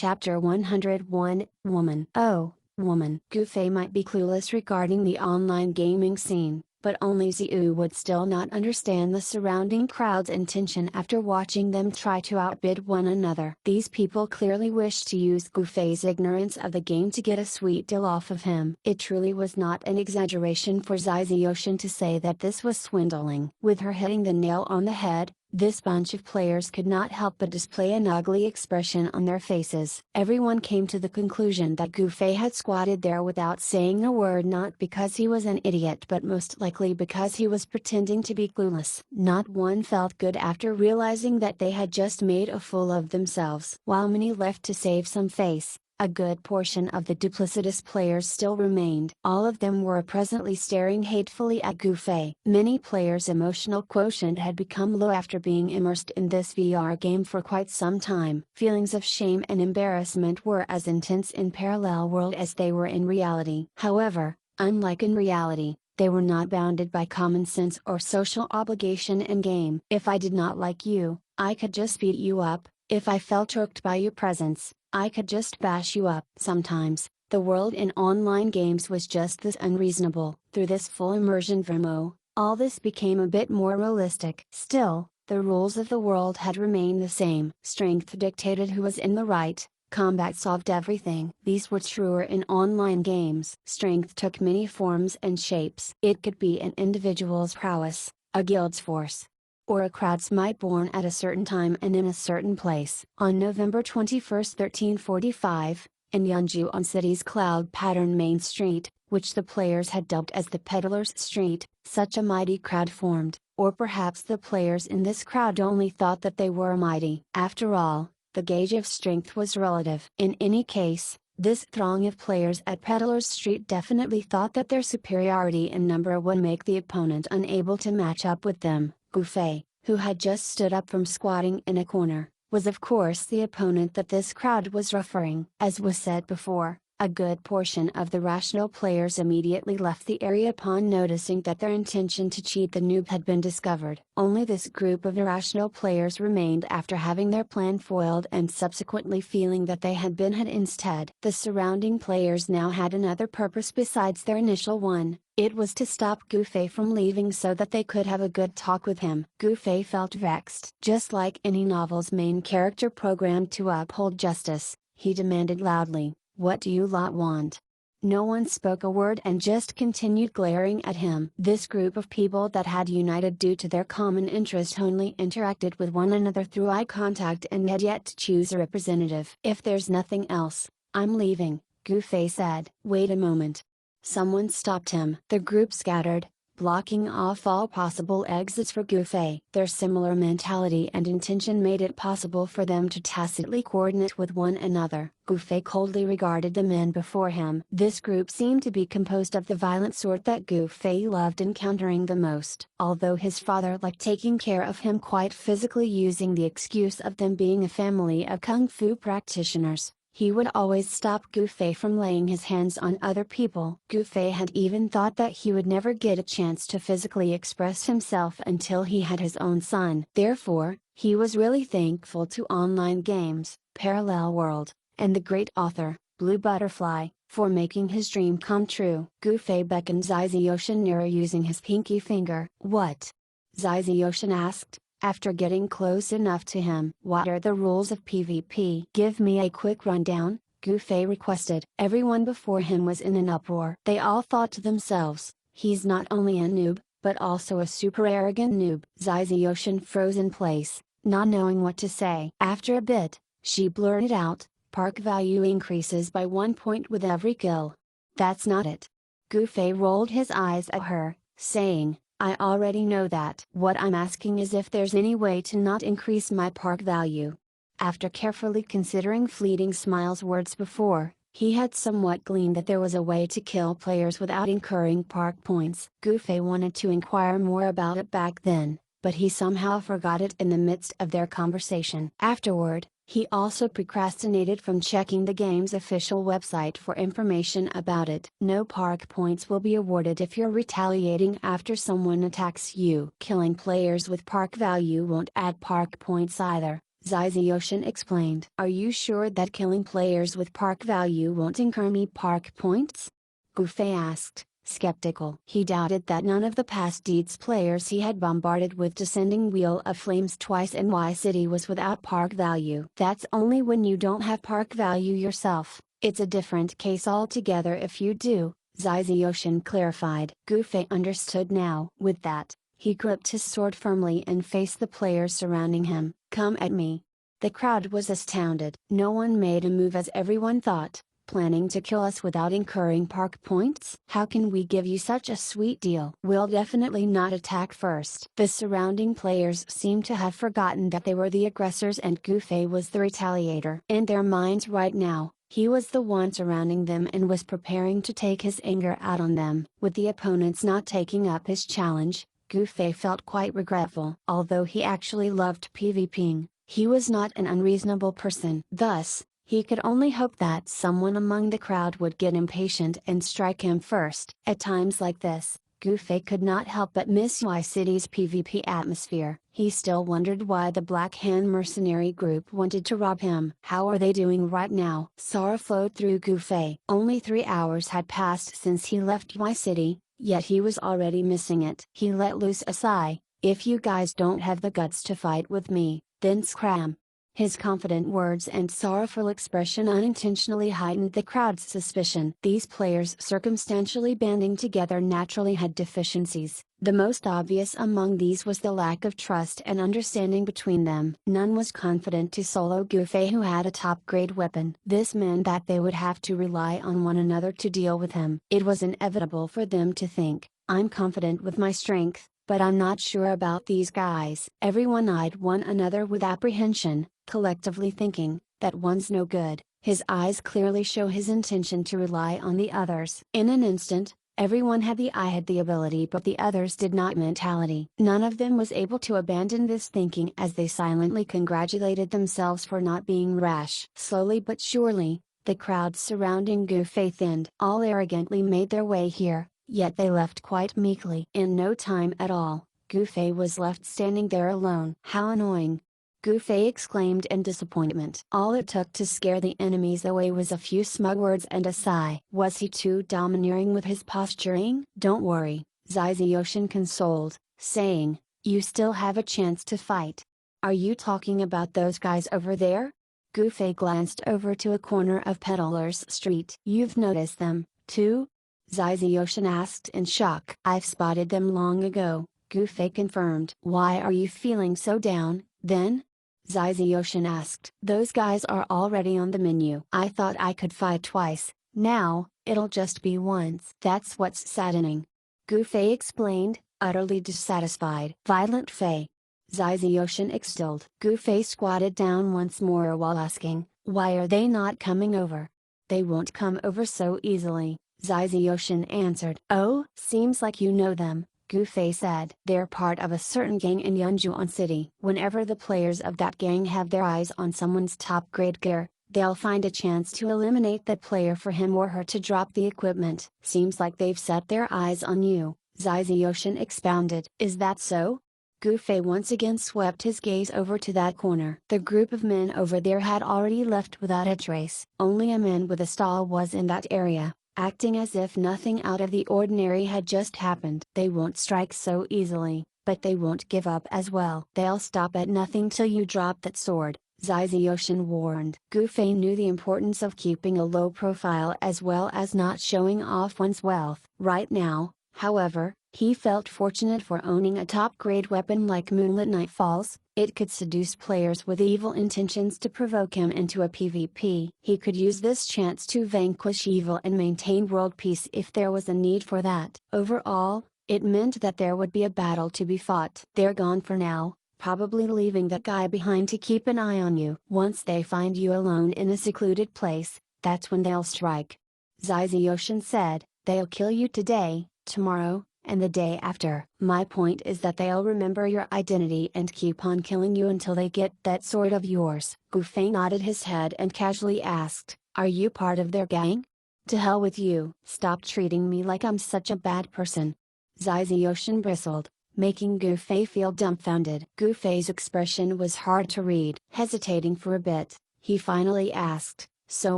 Chapter 101, Woman. Oh, woman. Gufei might be clueless regarding the online gaming scene, but only Ziyu would still not understand the surrounding crowd's intention after watching them try to outbid one another. These people clearly wished to use Gufei's ignorance of the game to get a sweet deal off of him. It truly was not an exaggeration for Ziziotion to say that this was swindling. With her hitting the nail on the head, this bunch of players could not help but display an ugly expression on their faces. Everyone came to the conclusion that Gufei had squatted there without saying a word, not because he was an idiot but most likely because he was pretending to be clueless. Not one felt good after realizing that they had just made a fool of themselves. While many left to save some face, a good portion of the duplicitous players still remained. All of them were presently staring hatefully at Gufei. Many players' emotional quotient had become low after being immersed in this VR game for quite some time. Feelings of shame and embarrassment were as intense in Parallel World as they were in reality. However, unlike in reality, they were not bounded by common sense or social obligation in game. If I did not like you, I could just beat you up. If I felt irked by your presence, I could just bash you up. Sometimes, the world in online games was just this unreasonable. Through this full immersion VRMO, all this became a bit more realistic. Still, the rules of the world had remained the same. Strength dictated who was in the right, combat solved everything. These were truer in online games. Strength took many forms and shapes. It could be an individual's prowess, a guild's force, or a crowd's might born at a certain time and in a certain place. On November 21, 1345, in Yanjuan City's cloud pattern main street, which the players had dubbed as the Peddler's Street, such a mighty crowd formed, or perhaps the players in this crowd only thought that they were mighty. After all, the gauge of strength was relative. In any case, this throng of players at Peddler's Street definitely thought that their superiority in number would make the opponent unable to match up with them. Gufei, who had just stood up from squatting in a corner, was of course the opponent that this crowd was referring. As was said before, a good portion of the rational players immediately left the area upon noticing that their intention to cheat the noob had been discovered. Only this group of irrational players remained after having their plan foiled and subsequently feeling that they had been had instead. The surrounding players now had another purpose besides their initial one. It was to stop Gufei from leaving so that they could have a good talk with him. Gufei felt vexed. Just like any novel's main character programmed to uphold justice, he demanded loudly, "What do you lot want?" No one spoke a word and just continued glaring at him. This group of people that had united due to their common interest only interacted with one another through eye contact and had yet to choose a representative. "If there's nothing else, I'm leaving," Gufei said. "Wait a moment." Someone stopped him. The group scattered, blocking off all possible exits for Gufei. Their similar mentality and intention made it possible for them to tacitly coordinate with one another. Gufei coldly regarded the men before him. This group seemed to be composed of the violent sort that Gufei loved encountering the most. Although his father liked taking care of him quite physically using the excuse of them being a family of kung fu practitioners, he would always stop Gufei from laying his hands on other people. Gufei had even thought that he would never get a chance to physically express himself until he had his own son. Therefore, he was really thankful to online games, Parallel World, and the great author, Blue Butterfly, for making his dream come true. Gufei beckoned Ziziotion nearer using his pinky finger. "What?" Ziziotion asked, after getting close enough to him. "What are the rules of PvP? Give me a quick rundown," Gufei requested. Everyone before him was in an uproar. They all thought to themselves, he's not only a noob, but also a super arrogant noob. Ziziotion froze in place, not knowing what to say. After a bit, she blurted out, "Park value increases by 1 point with every kill." "That's not it." Gufei rolled his eyes at her, saying, "I already know that. What I'm asking is if there's any way to not increase my park value." After carefully considering Fleeting Smile's words before, he had somewhat gleaned that there was a way to kill players without incurring park points. Gufei wanted to inquire more about it back then, but he somehow forgot it in the midst of their conversation. Afterward, he also procrastinated from checking the game's official website for information about it. No park points will be awarded if you're retaliating after someone attacks you. Killing players with park value won't add park points either. Ziziotion explained. Are you sure that killing players with park value won't incur me park points? Gufei asked, skeptical. He doubted that none of the past deeds players he had bombarded with descending Wheel of Flames twice in Y City was without park value. That's only when you don't have park value yourself. It's a different case altogether if you do, Ziziotion clarified. Gufei understood now. With that, he gripped his sword firmly and faced the players surrounding him. Come at me. The crowd was astounded. No one made a move as everyone thought, planning to kill us without incurring park points? How can we give you such a sweet deal? We'll definitely not attack first. The surrounding players seemed to have forgotten that they were the aggressors and Gufei was the retaliator. In their minds right now, he was the one surrounding them and was preparing to take his anger out on them. With the opponents not taking up his challenge, Gufei felt quite regretful. Although he actually loved PvPing, he was not an unreasonable person. Thus, he could only hope that someone among the crowd would get impatient and strike him first. At times like this, Gufei could not help but miss Y City's PvP atmosphere. He still wondered why the Black Hand mercenary group wanted to rob him. How are they doing right now? Sorrow flowed through Gufei. Only 3 hours had passed since he left Y City, yet he was already missing it. He let loose a sigh. If you guys don't have the guts to fight with me, then scram. His confident words and sorrowful expression unintentionally heightened the crowd's suspicion. These players circumstantially banding together naturally had deficiencies. The most obvious among these was the lack of trust and understanding between them. None was confident to solo Gufei, who had a top-grade weapon. This meant that they would have to rely on one another to deal with him. It was inevitable for them to think, I'm confident with my strength, but I'm not sure about these guys. Everyone eyed one another with apprehension, collectively thinking, that one's no good. His eyes clearly show his intention to rely on the others. In an instant, everyone had the ability, but the others did not mentality. None of them was able to abandon this thinking as they silently congratulated themselves for not being rash. Slowly but surely, the crowd surrounding Gufei thinned. All arrogantly made their way here, yet they left quite meekly. In no time at all, Gufei was left standing there alone. How annoying! Gufei exclaimed in disappointment. All it took to scare the enemies away was a few smug words and a sigh. Was he too domineering with his posturing? Don't worry, Ziziotion consoled, saying, you still have a chance to fight. Are you talking about those guys over there? Gufei glanced over to a corner of Peddlers Street. You've noticed them, too? Ziziotion asked in shock. I've spotted them long ago, Gufei confirmed. Why are you feeling so down, then? Ziziotion asked. Those guys are already on the menu. I thought I could fight twice, now, it'll just be once. That's what's saddening. Gufei explained, utterly dissatisfied. Violent Fei. Ziziotion extolled. Gufei squatted down once more while asking, why are they not coming over? They won't come over so easily, Ziziotion answered. Oh, seems like you know them, Gufei said. They're part of a certain gang in Yunjuan City. Whenever the players of that gang have their eyes on someone's top-grade gear, they'll find a chance to eliminate that player for him or her to drop the equipment. Seems like they've set their eyes on you, Ziziotion expounded. Is that so? Gufei once again swept his gaze over to that corner. The group of men over there had already left without a trace. Only a man with a stall was in that area, acting as if nothing out of the ordinary had just happened. They won't strike so easily, but they won't give up as well. They'll stop at nothing till you drop that sword, Ziziotion warned. Gufei knew the importance of keeping a low profile as well as not showing off one's wealth. Right now, however, he felt fortunate for owning a top-grade weapon like Moonlit Nightfalls. It could seduce players with evil intentions to provoke him into a PvP. He could use this chance to vanquish evil and maintain world peace if there was a need for that. Overall, it meant that there would be a battle to be fought. They're gone for now, probably leaving that guy behind to keep an eye on you. Once they find you alone in a secluded place, that's when they'll strike. Ziziotion said, they'll kill you today, tomorrow, and the day after. My point is that they'll remember your identity and keep on killing you until they get that sword of yours. Gufei nodded his head and casually asked, are you part of their gang? To hell with you. Stop treating me like I'm such a bad person. Ziziotion bristled. making Gufei feel dumbfounded. Gufei's expression was hard to read. Hesitating for a bit, he finally asked, "So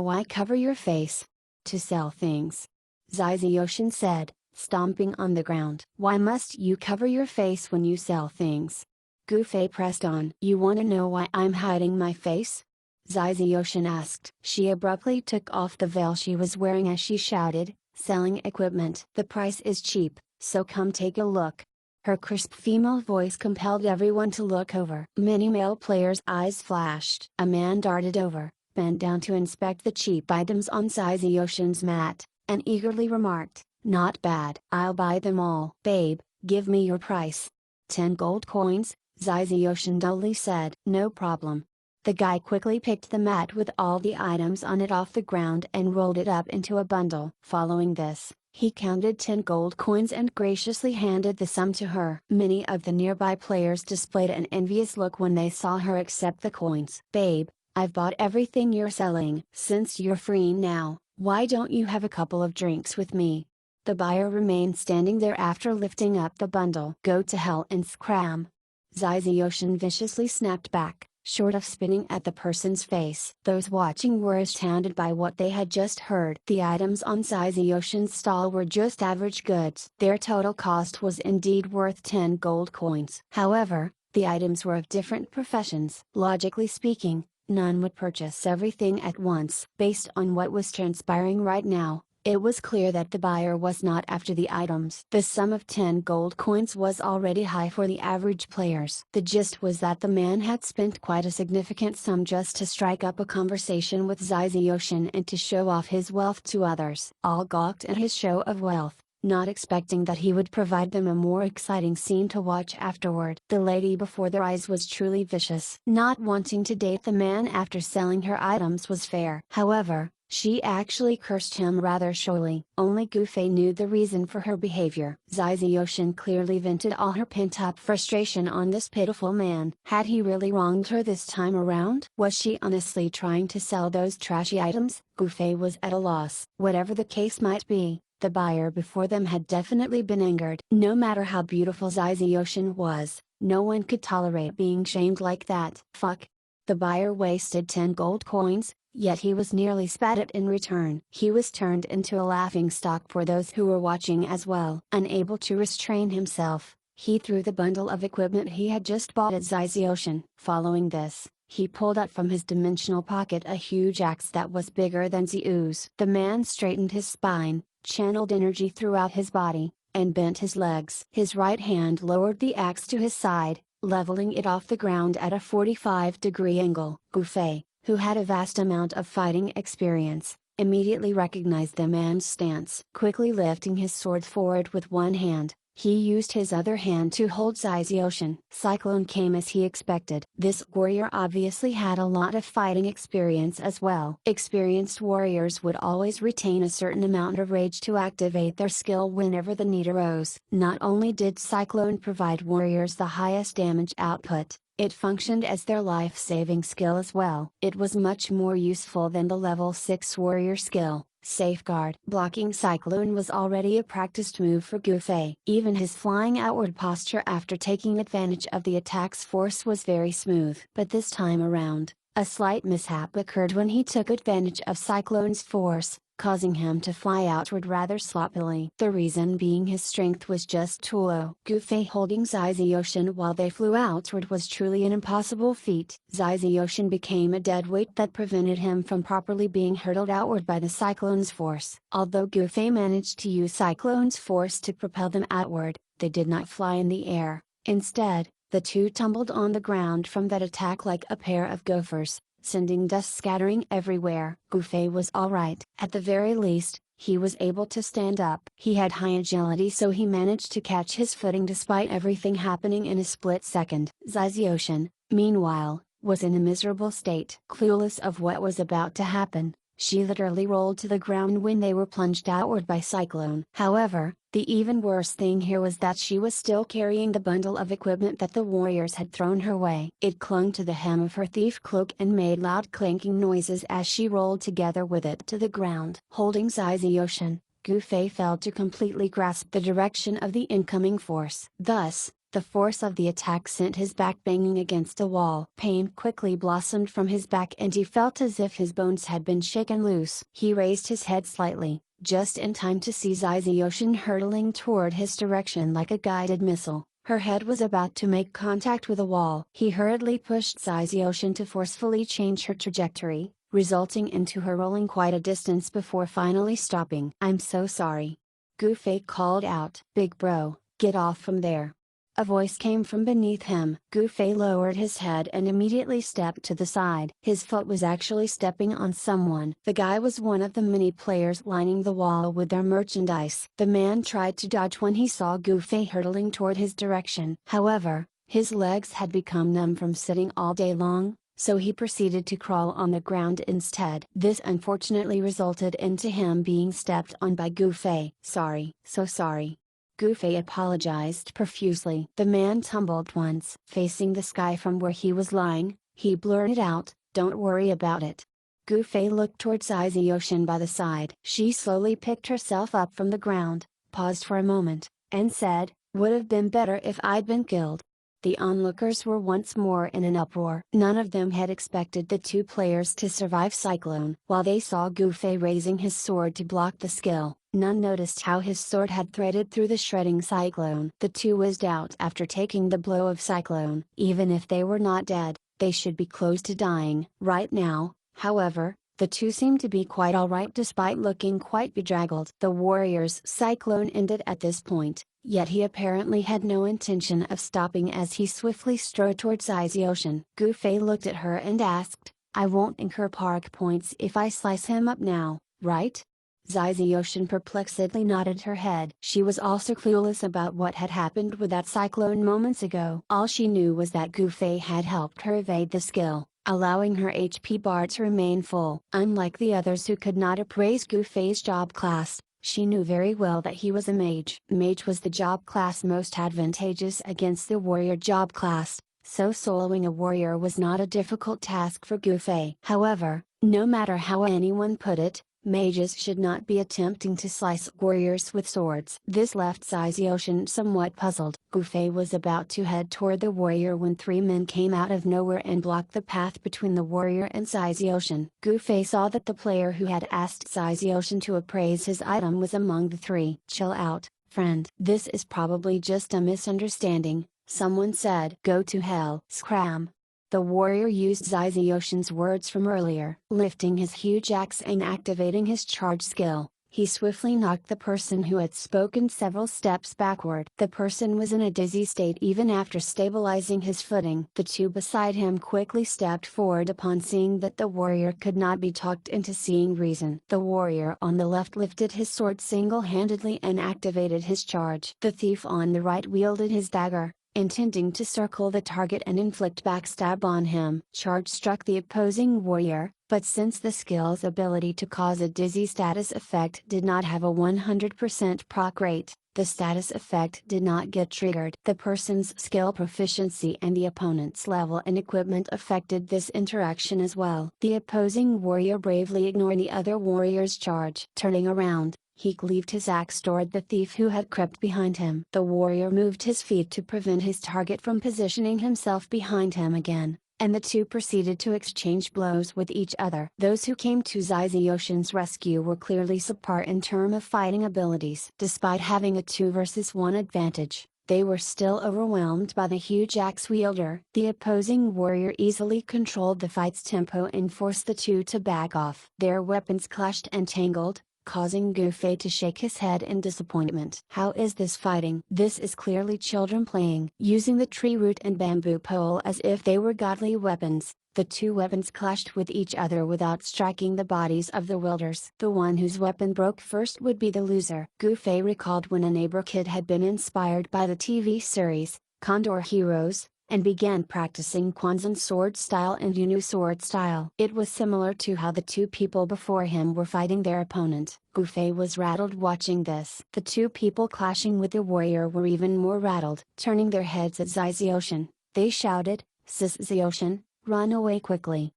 why cover your face?" "To sell things," Ziziotion said, stomping on the ground. "Why must you cover your face when you sell things?" Gufei pressed on. "You wanna know why I'm hiding my face?" Ziziotion asked. She abruptly took off the veil she was wearing as she shouted, "Selling equipment. The price is cheap, so come take a look." Her crisp female voice compelled everyone to look over. Many male players' eyes flashed. A man darted over, bent down to inspect the cheap items on Ziziotion's mat, and eagerly remarked, "Not bad. I'll buy them all." "Babe, give me your price." 10 gold coins, Ziziotion dully said. "No problem." The guy quickly picked the mat with all the items on it off the ground and rolled it up into a bundle. Following this, he counted 10 gold coins and graciously handed the sum to her. Many of the nearby players displayed an envious look when they saw her accept the coins. "Babe, I've bought everything you're selling. Since you're free now, why don't you have a couple of drinks with me?" The buyer remained standing there after lifting up the bundle. "Go to hell and scram!" Ziziotion viciously snapped back, short of spitting at the person's face. Those watching were astounded by what they had just heard. The items on Ziziotion's stall were just average goods. Their total cost was indeed worth 10 gold coins. However, the items were of different professions. Logically speaking, none would purchase everything at once. Based on what was transpiring right now, it was clear that the buyer was not after the items. The sum of 10 gold coins was already high for the average players. The gist was that the man had spent quite a significant sum just to strike up a conversation with Ziziotion and to show off his wealth to others. All gawked at his show of wealth, not expecting that he would provide them a more exciting scene to watch afterward. The lady before their eyes was truly vicious. Not wanting to date the man after selling her items was fair. However, she actually cursed him rather showily. Only Gufei knew the reason for her behavior. Ziziotion clearly vented all her pent-up frustration on this pitiful man. Had he really wronged her this time around? Was she honestly trying to sell those trashy items? Gufei was at a loss. Whatever the case might be, the buyer before them had definitely been angered. No matter how beautiful Ziziotion was, no one could tolerate being shamed like that. Fuck. The buyer wasted 10 gold coins, yet he was nearly spat at in return. He was turned into a laughingstock for those who were watching as well. Unable to restrain himself, he threw the bundle of equipment he had just bought at Ziziotion. Following this, he pulled out from his dimensional pocket a huge axe that was bigger than Zeus. The man straightened his spine, channeled energy throughout his body, and bent his legs. His right hand lowered the axe to his side, leveling it off the ground at a 45-degree angle. Gufei, who had a vast amount of fighting experience, immediately recognized the man's stance. Quickly lifting his sword forward with one hand, he used his other hand to hold Ziziotion. Cyclone came as he expected. This warrior obviously had a lot of fighting experience as well. Experienced warriors would always retain a certain amount of rage to activate their skill whenever the need arose. Not only did Cyclone provide warriors the highest damage output, it functioned as their life-saving skill as well. It was much more useful than the level 6 warrior skill, Safeguard. Blocking Cyclone was already a practiced move for Gufei. Even his flying outward posture after taking advantage of the attack's force was very smooth. But this time around, a slight mishap occurred when he took advantage of Cyclone's force, causing him to fly outward rather sloppily. The reason being his strength was just too low. Gufei holding Ziziotion while they flew outward was truly an impossible feat. Ziziotion became a dead weight that prevented him from properly being hurtled outward by the Cyclone's force. Although Gufei managed to use Cyclone's force to propel them outward, they did not fly in the air. Instead, the two tumbled on the ground from that attack like a pair of gophers, sending dust scattering everywhere. Gufei was alright. At the very least, he was able to stand up. He had high agility, so he managed to catch his footing despite everything happening in a split second. Ziziotion, meanwhile, was in a miserable state. Clueless of what was about to happen, she literally rolled to the ground when they were plunged outward by Cyclone. However, the even worse thing here was that she was still carrying the bundle of equipment that the warriors had thrown her way. It clung to the hem of her thief cloak and made loud clanking noises as she rolled together with it to the ground. Holding Ziziotion, Gufei failed to completely grasp the direction of the incoming force. Thus, The force of the attack sent his back banging against a wall. Pain quickly blossomed from his back and he felt as if his bones had been shaken loose. He raised his head slightly, just in time to see Zaizayoshin hurtling toward his direction like a guided missile. Her head was about to make contact with a wall. He hurriedly pushed Zaizayoshin to forcefully change her trajectory, resulting into her rolling quite a distance before finally stopping. "I'm so sorry." Gufei called out. "Big bro, get off from there." A voice came from beneath him. Gufei lowered his head and immediately stepped to the side. His foot was actually stepping on someone. The guy was one of the many players lining the wall with their merchandise. The man tried to dodge when he saw Gufei hurtling toward his direction. However, his legs had become numb from sitting all day long, so he proceeded to crawl on the ground instead. This unfortunately resulted into him being stepped on by Gufei. "Sorry, so sorry." Gufei apologized profusely. The man tumbled once. Facing the sky from where he was lying, he blurted out, "Don't worry about it." Gufei looked towards Zaizayoshin by the side. She slowly picked herself up from the ground, paused for a moment, and said, "Would have been better if I'd been killed." The onlookers were once more in an uproar. None of them had expected the two players to survive Cyclone. While they saw Gufei raising his sword to block the skill, none noticed how his sword had threaded through the shredding Cyclone. The two whizzed out after taking the blow of Cyclone. Even if they were not dead, they should be close to dying. Right now, however, the two seemed to be quite alright despite looking quite bedraggled. The warrior's Cyclone ended at this point, yet he apparently had no intention of stopping as he swiftly strode towards Zaizayoshin. Gufei looked at her and asked, "I won't incur park points if I slice him up now, right?" Zaizayoshin perplexedly nodded her head. She was also clueless about what had happened with that Cyclone moments ago. All she knew was that Gufei had helped her evade the skill, allowing her HP bar to remain full. Unlike the others who could not appraise Gufei's job class, she knew very well that he was a mage. Mage was the job class most advantageous against the warrior job class, so soloing a warrior was not a difficult task for Gufei. However, no matter how anyone put it, mages should not be attempting to slice warriors with swords. This left Zaizayoshin somewhat puzzled. Gufei was about to head toward the warrior when three men came out of nowhere and blocked the path between the warrior and Zaizayoshin. Gufei saw that the player who had asked Zaizayoshin to appraise his item was among the three. "Chill out, friend. This is probably just a misunderstanding," someone said. "Go to hell." Scram! The warrior used Zaizayoshin's words from earlier. Lifting his huge axe and activating his charge skill, he swiftly knocked the person who had spoken several steps backward. The person was in a dizzy state even after stabilizing his footing. The two beside him quickly stepped forward upon seeing that the warrior could not be talked into seeing reason. The warrior on the left lifted his sword single-handedly and activated his charge. The thief on the right wielded his dagger, intending to circle the target and inflict backstab on him. Charge struck the opposing warrior, but since the skill's ability to cause a dizzy status effect did not have a 100% proc rate, the status effect did not get triggered. The person's skill proficiency and the opponent's level and equipment affected this interaction as well. The opposing warrior bravely ignored the other warrior's charge. Turning around, he cleaved his axe toward the thief who had crept behind him. The warrior moved his feet to prevent his target from positioning himself behind him again, and the two proceeded to exchange blows with each other. Those who came to Zaizayoshin's rescue were clearly subpar in terms of fighting abilities. Despite having a 2 versus 1 advantage, they were still overwhelmed by the huge axe wielder. The opposing warrior easily controlled the fight's tempo and forced the two to back off. Their weapons clashed and tangled, causing Gufei to shake his head in disappointment. "How is this fighting? This is clearly children playing." Using the tree root and bamboo pole as if they were godly weapons, the two weapons clashed with each other without striking the bodies of the wielders. The one whose weapon broke first would be the loser. Gufei recalled when a neighbor kid had been inspired by the TV series, Condor Heroes, and began practicing Kwanzan sword style and Yunu sword style. It was similar to how the two people before him were fighting their opponent. Gufei was rattled watching this. The two people clashing with the warrior were even more rattled. Turning their heads at Zaizayoshin, they shouted, "Zaizayoshin, run away quickly."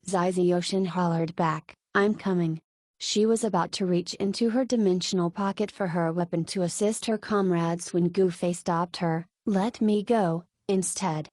Zaizayoshin hollered back, "I'm coming." She was about to reach into her dimensional pocket for her weapon to assist her comrades when Gufei stopped her, Let me go, instead.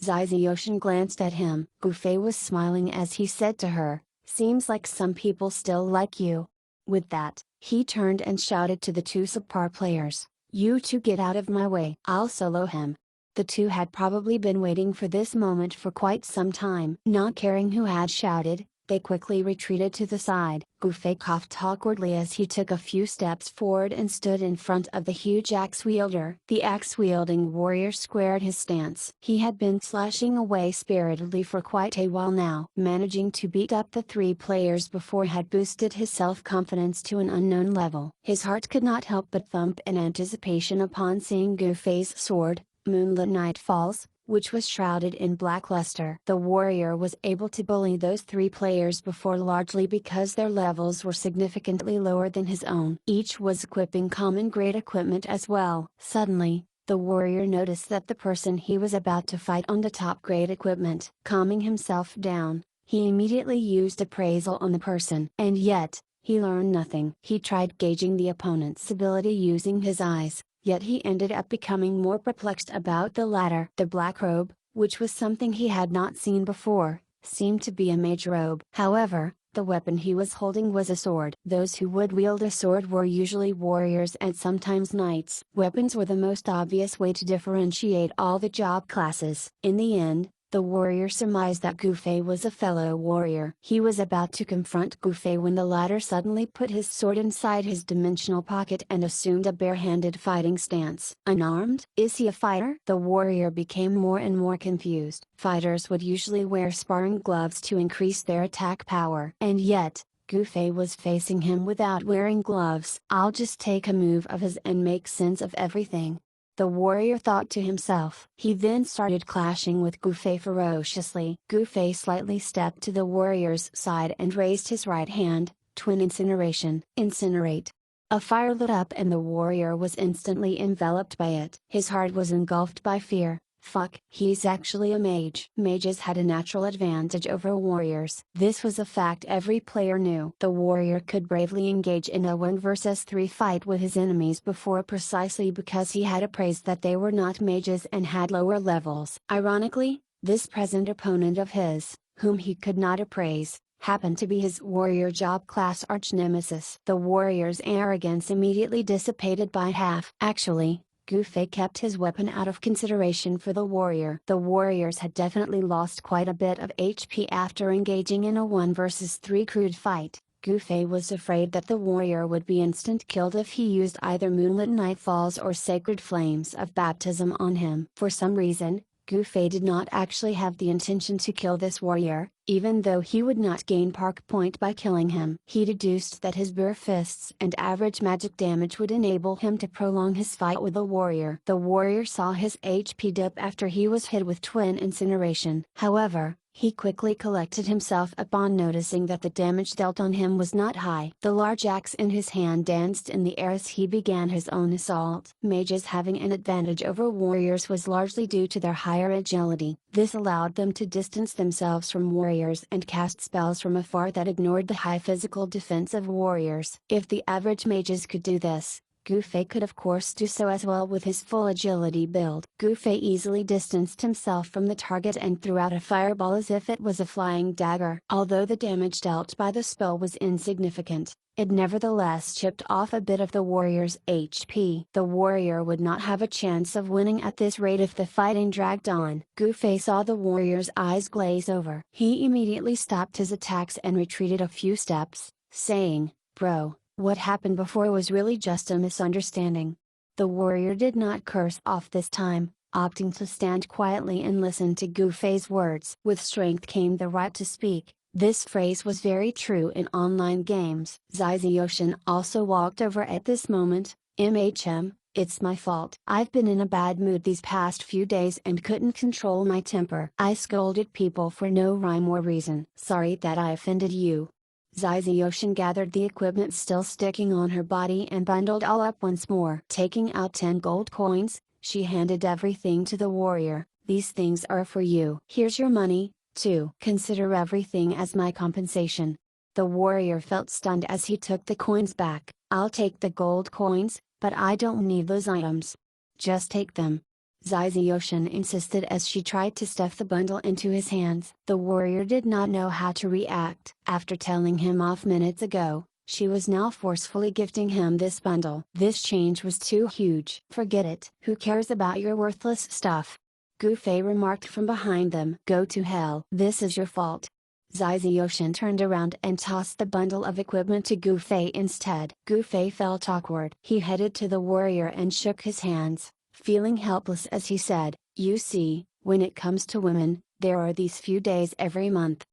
Zizayoshin glanced at him. Gufei was smiling as he said to her, "Seems like some people still like you." With that, he turned and shouted to the two subpar players, "You two get out of my way. I'll solo him." The two had probably been waiting for this moment for quite some time. Not caring who had shouted, they quickly retreated to the side. Gufei coughed awkwardly as he took a few steps forward and stood in front of the huge axe wielder. The axe-wielding warrior squared his stance. He had been slashing away spiritedly for quite a while now. Managing to beat up the three players before had boosted his self-confidence to an unknown level. His heart could not help but thump in anticipation upon seeing Gufei's sword, Moonlit Night Falls, which was shrouded in black luster. The warrior was able to bully those three players before largely because their levels were significantly lower than his own. Each was equipping common grade equipment as well. Suddenly, the warrior noticed that the person he was about to fight owned the top grade equipment. Calming himself down, he immediately used appraisal on the person. And yet, he learned nothing. He tried gauging the opponent's ability using his eyes, yet he ended up becoming more perplexed about the latter. The black robe, which was something he had not seen before, seemed to be a mage robe. However, the weapon he was holding was a sword. Those who would wield a sword were usually warriors and sometimes knights. Weapons were the most obvious way to differentiate all the job classes. In the end, the warrior surmised that Gufei was a fellow warrior. He was about to confront Gufei when the latter suddenly put his sword inside his dimensional pocket and assumed a barehanded fighting stance. Unarmed? Is he a fighter? The warrior became more and more confused. Fighters would usually wear sparring gloves to increase their attack power. And yet, Gufei was facing him without wearing gloves. I'll just take a move of his and make sense of everything, the warrior thought to himself. He then started clashing with Gufei ferociously. Gufei slightly stepped to the warrior's side and raised his right hand, twin incineration. Incinerate. A fire lit up and the warrior was instantly enveloped by it. His heart was engulfed by fear. Fuck, he's actually a mage. Mages had a natural advantage over warriors. This was a fact every player knew. The warrior could bravely engage in a 1 versus 3 fight with his enemies before precisely because he had appraised that they were not mages and had lower levels. Ironically, this present opponent of his, whom he could not appraise, happened to be his warrior job class arch-nemesis. The warrior's arrogance immediately dissipated by half. Actually, Gufei kept his weapon out of consideration for the warrior. The warriors had definitely lost quite a bit of HP after engaging in a 1 versus 3 crude fight. Gufei was afraid that the warrior would be instant killed if he used either Moonlit Nightfalls or Sacred Flames of Baptism on him. For some reason, Gufei did not actually have the intention to kill this warrior, even though he would not gain park point by killing him. He deduced that his bare fists and average magic damage would enable him to prolong his fight with the warrior. The warrior saw his HP dip after he was hit with twin incineration. However, he quickly collected himself upon noticing that the damage dealt on him was not high. The large axe in his hand danced in the air as he began his own assault. Mages having an advantage over warriors was largely due to their higher agility. This allowed them to distance themselves from warriors and cast spells from afar that ignored the high physical defense of warriors. If the average mages could do this, Gufei could of course do so as well with his full agility build. Gufei easily distanced himself from the target and threw out a fireball as if it was a flying dagger. Although the damage dealt by the spell was insignificant, it nevertheless chipped off a bit of the warrior's HP. The warrior would not have a chance of winning at this rate if the fighting dragged on. Gufei saw the warrior's eyes glaze over. He immediately stopped his attacks and retreated a few steps, saying, "Bro, what happened before was really just a misunderstanding." The warrior did not curse off this time, opting to stand quietly and listen to Gufei's words. With strength came the right to speak. This phrase was very true in online games. Zizayoshin also walked over at this moment. It's my fault. I've been in a bad mood these past few days and couldn't control my temper. I scolded people for no rhyme or reason. Sorry that I offended you." Zizayoshin gathered the equipment still sticking on her body and bundled all up once more. Taking out 10 gold coins, she handed everything to the warrior. "These things are for you. Here's your money, too. Consider everything as my compensation." The warrior felt stunned as he took the coins back. "I'll take the gold coins, but I don't need those items." "Just take them." Zaizayoshin insisted as she tried to stuff the bundle into his hands. The warrior did not know how to react. After telling him off minutes ago, she was now forcefully gifting him this bundle. This change was too huge. "Forget it. Who cares about your worthless stuff?" Gu Fei remarked from behind them. "Go to hell. This is your fault." Zaizayoshin turned around and tossed the bundle of equipment to Gu Fei instead. Gu Fei felt awkward. He headed to the warrior and shook his hands, feeling helpless as he said, "You see, when it comes to women, there are these few days every month."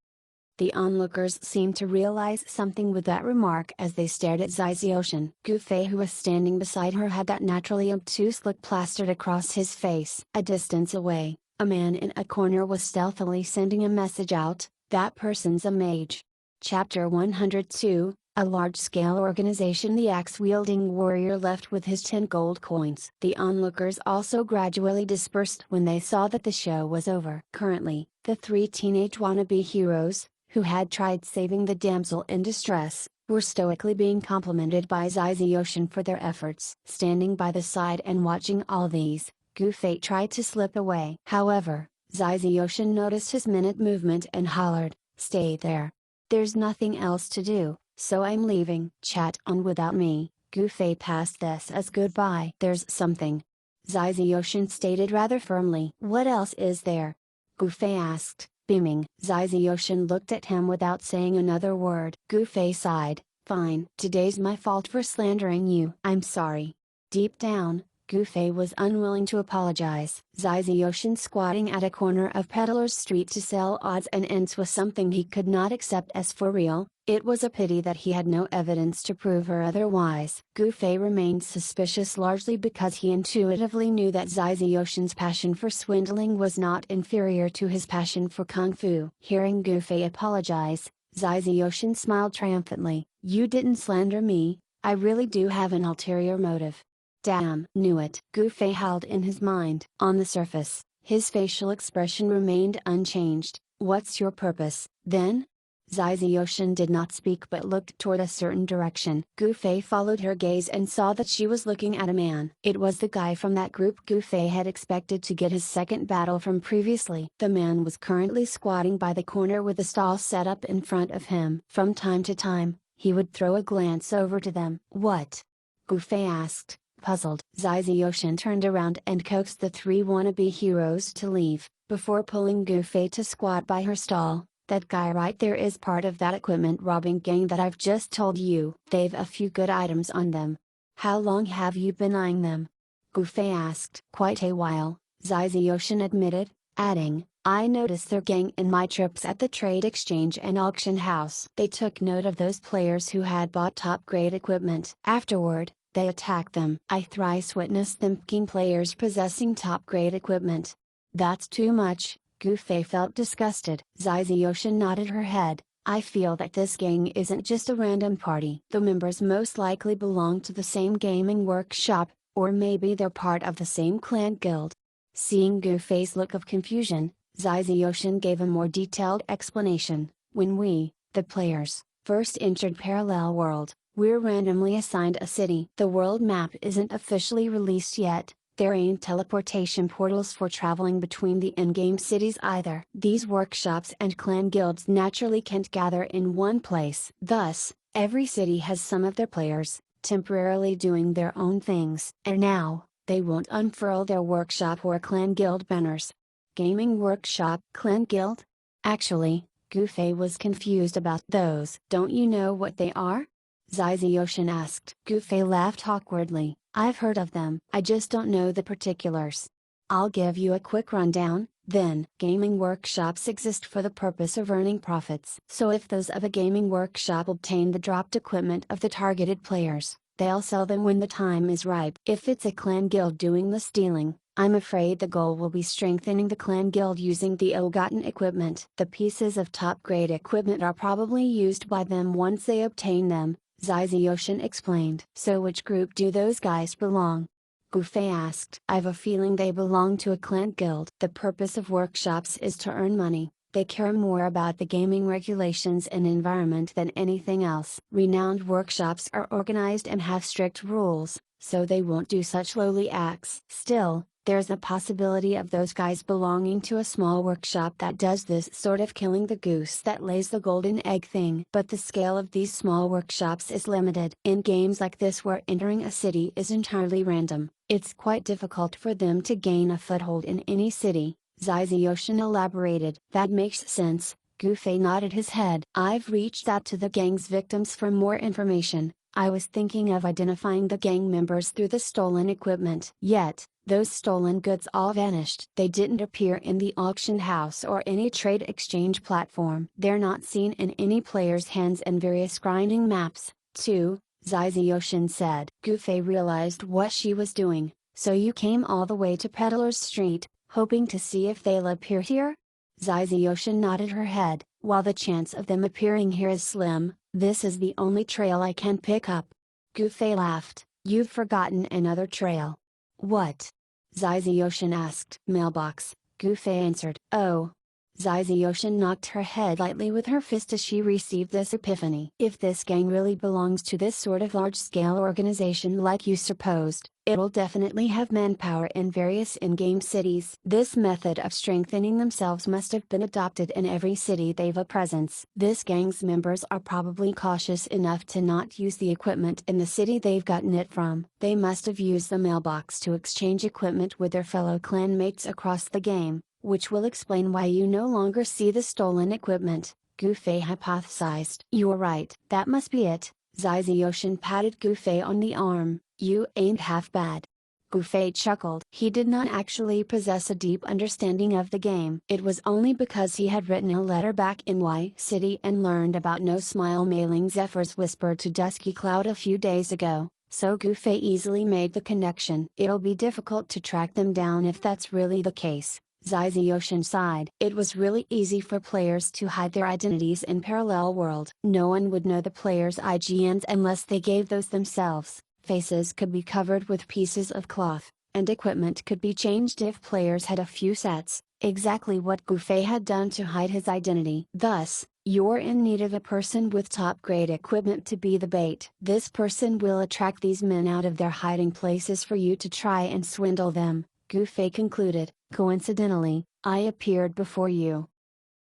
The onlookers seemed to realize something with that remark as they stared at Zaizayoshin. Gu Fei, who was standing beside her, had that naturally obtuse look plastered across his face. A distance away, a man in a corner was stealthily sending a message out, "That person's a mage." Chapter 102, a large-scale organization. The axe-wielding warrior left with his 10 gold coins. The onlookers also gradually dispersed when they saw that the show was over. Currently, the 3 teenage wannabe heroes, who had tried saving the damsel in distress, were stoically being complimented by Zaizayoshin for their efforts. Standing by the side and watching all these, Gu Fei tried to slip away. However, Zaizayoshin noticed his minute movement and hollered, "Stay there. There's nothing else to do, so I'm leaving." "Chat on without me." Gu Fei passed this as goodbye. "There's something," Zaizayoshin stated rather firmly. "What else is there?" Gu Fei asked, beaming. Zaizayoshin looked at him without saying another word. Gu Fei sighed, "Fine. Today's my fault for slandering you. I'm sorry." Deep down, Gu Fei was unwilling to apologize. Zaizayoshin squatting at a corner of Peddler's Street to sell odds and ends was something he could not accept as for real. It was a pity that he had no evidence to prove her otherwise. Gu Fei remained suspicious largely because he intuitively knew that Zaizayoshin's passion for swindling was not inferior to his passion for kung fu. Hearing Gu Fei apologize, Zaizayoshin smiled triumphantly. "You didn't slander me. I really do have an ulterior motive." "Damn, knew it." Gu Fei howled in his mind. On the surface, his facial expression remained unchanged. "What's your purpose, then?" Zaizayoshin did not speak but looked toward a certain direction. Gu Fei followed her gaze and saw that she was looking at a man. It was the guy from that group Gu Fei had expected to get his second battle from previously. The man was currently squatting by the corner with a stall set up in front of him. From time to time, he would throw a glance over to them. "What?" Gu Fei asked, puzzled. Zaizayoshin turned around and coaxed the 3 wannabe heroes to leave, before pulling Gu Fei to squat by her stall. "That guy right there is part of that equipment robbing gang that I've just told you. They've a few good items on them." "How long have you been eyeing them?" Gu Fei asked. "Quite a while," Zaizayoshin admitted, adding, "I noticed their gang in my trips at the trade exchange and auction house. They took note of those players who had bought top-grade equipment. Afterward, they attacked them. I thrice witnessed them picking players possessing top-grade equipment." "That's too much." Gu Fei felt disgusted. Zaizayoshin nodded her head. "I feel that this gang isn't just a random party. The members most likely belong to the same gaming workshop, or maybe they're part of the same clan guild." Seeing Gu Fei's look of confusion, Zaizayoshin gave a more detailed explanation. "When we, the players, first entered Parallel World, we're randomly assigned a city. The world map isn't officially released yet. There ain't teleportation portals for traveling between the in-game cities either. These workshops and clan guilds naturally can't gather in one place. Thus, every city has some of their players, temporarily doing their own things. And now, they won't unfurl their workshop or clan guild banners." "Gaming workshop, clan guild?" Actually, Gu Fei was confused about those. "Don't you know what they are?" Zaizayoshin asked. Gu Fei laughed awkwardly. "I've heard of them. I just don't know the particulars." "I'll give you a quick rundown, then." Gaming workshops exist for the purpose of earning profits. So if those of a gaming workshop obtain the dropped equipment of the targeted players, they'll sell them when the time is ripe. If it's a clan guild doing the stealing, I'm afraid the goal will be strengthening the clan guild using the ill-gotten equipment. The pieces of top-grade equipment are probably used by them once they obtain them, Zaizayoshin explained. "So which group do those guys belong?" Gu Fei asked. "I've a feeling they belong to a clan guild. The purpose of workshops is to earn money. They care more about the gaming regulations and environment than anything else. Renowned workshops are organized and have strict rules, so they won't do such lowly acts. Still, There's a possibility of those guys belonging to a small workshop that does this sort of killing the goose that lays the golden egg thing. But the scale of these small workshops is limited. In games like this where entering a city is entirely random, it's quite difficult for them to gain a foothold in any city, Zizayoshin elaborated. That makes sense, Gufei nodded his head. I've reached out to the gang's victims for more information. I was thinking of identifying the gang members through the stolen equipment. Yet, those stolen goods all vanished. They didn't appear in the auction house or any trade exchange platform. They're not seen in any player's hands in various grinding maps, too, Zizayoshin said. Gufei realized what she was doing. So you came all the way to Peddler's Street, hoping to see if they'll appear here? Zizayoshin nodded her head. While the chance of them appearing here is slim, this is the only trail I can pick up. Gufei laughed. You've forgotten another trail. What? Zizayoshin asked. Mailbox, Gufei answered. Oh. Zizayoshin knocked her head lightly with her fist as she received this epiphany. If this gang really belongs to this sort of large-scale organization like you supposed, it'll definitely have manpower in various in-game cities. This method of strengthening themselves must have been adopted in every city they've a presence. This gang's members are probably cautious enough to not use the equipment in the city they've gotten it from. They must have used the mailbox to exchange equipment with their fellow clanmates across the game, which will explain why you no longer see the stolen equipment, Gufei hypothesized. You're right. That must be it. Zizayoshin patted Gufei on the arm. You ain't half bad. Gufei chuckled. He did not actually possess a deep understanding of the game. It was only because he had written a letter back in Y City and learned about No Smile mailing Zephyr's Whisper to Dusky Cloud a few days ago, so Gufei easily made the connection. It'll be difficult to track them down if that's really the case, Zizayoshin sighed. It was really easy for players to hide their identities in Parallel World. No one would know the players' IGNs unless they gave those themselves. Faces could be covered with pieces of cloth, and equipment could be changed if players had a few sets, exactly what Gufei had done to hide his identity. Thus, you're in need of a person with top-grade equipment to be the bait. This person will attract these men out of their hiding places for you to try and swindle them, Gufei concluded. Coincidentally, I appeared before you.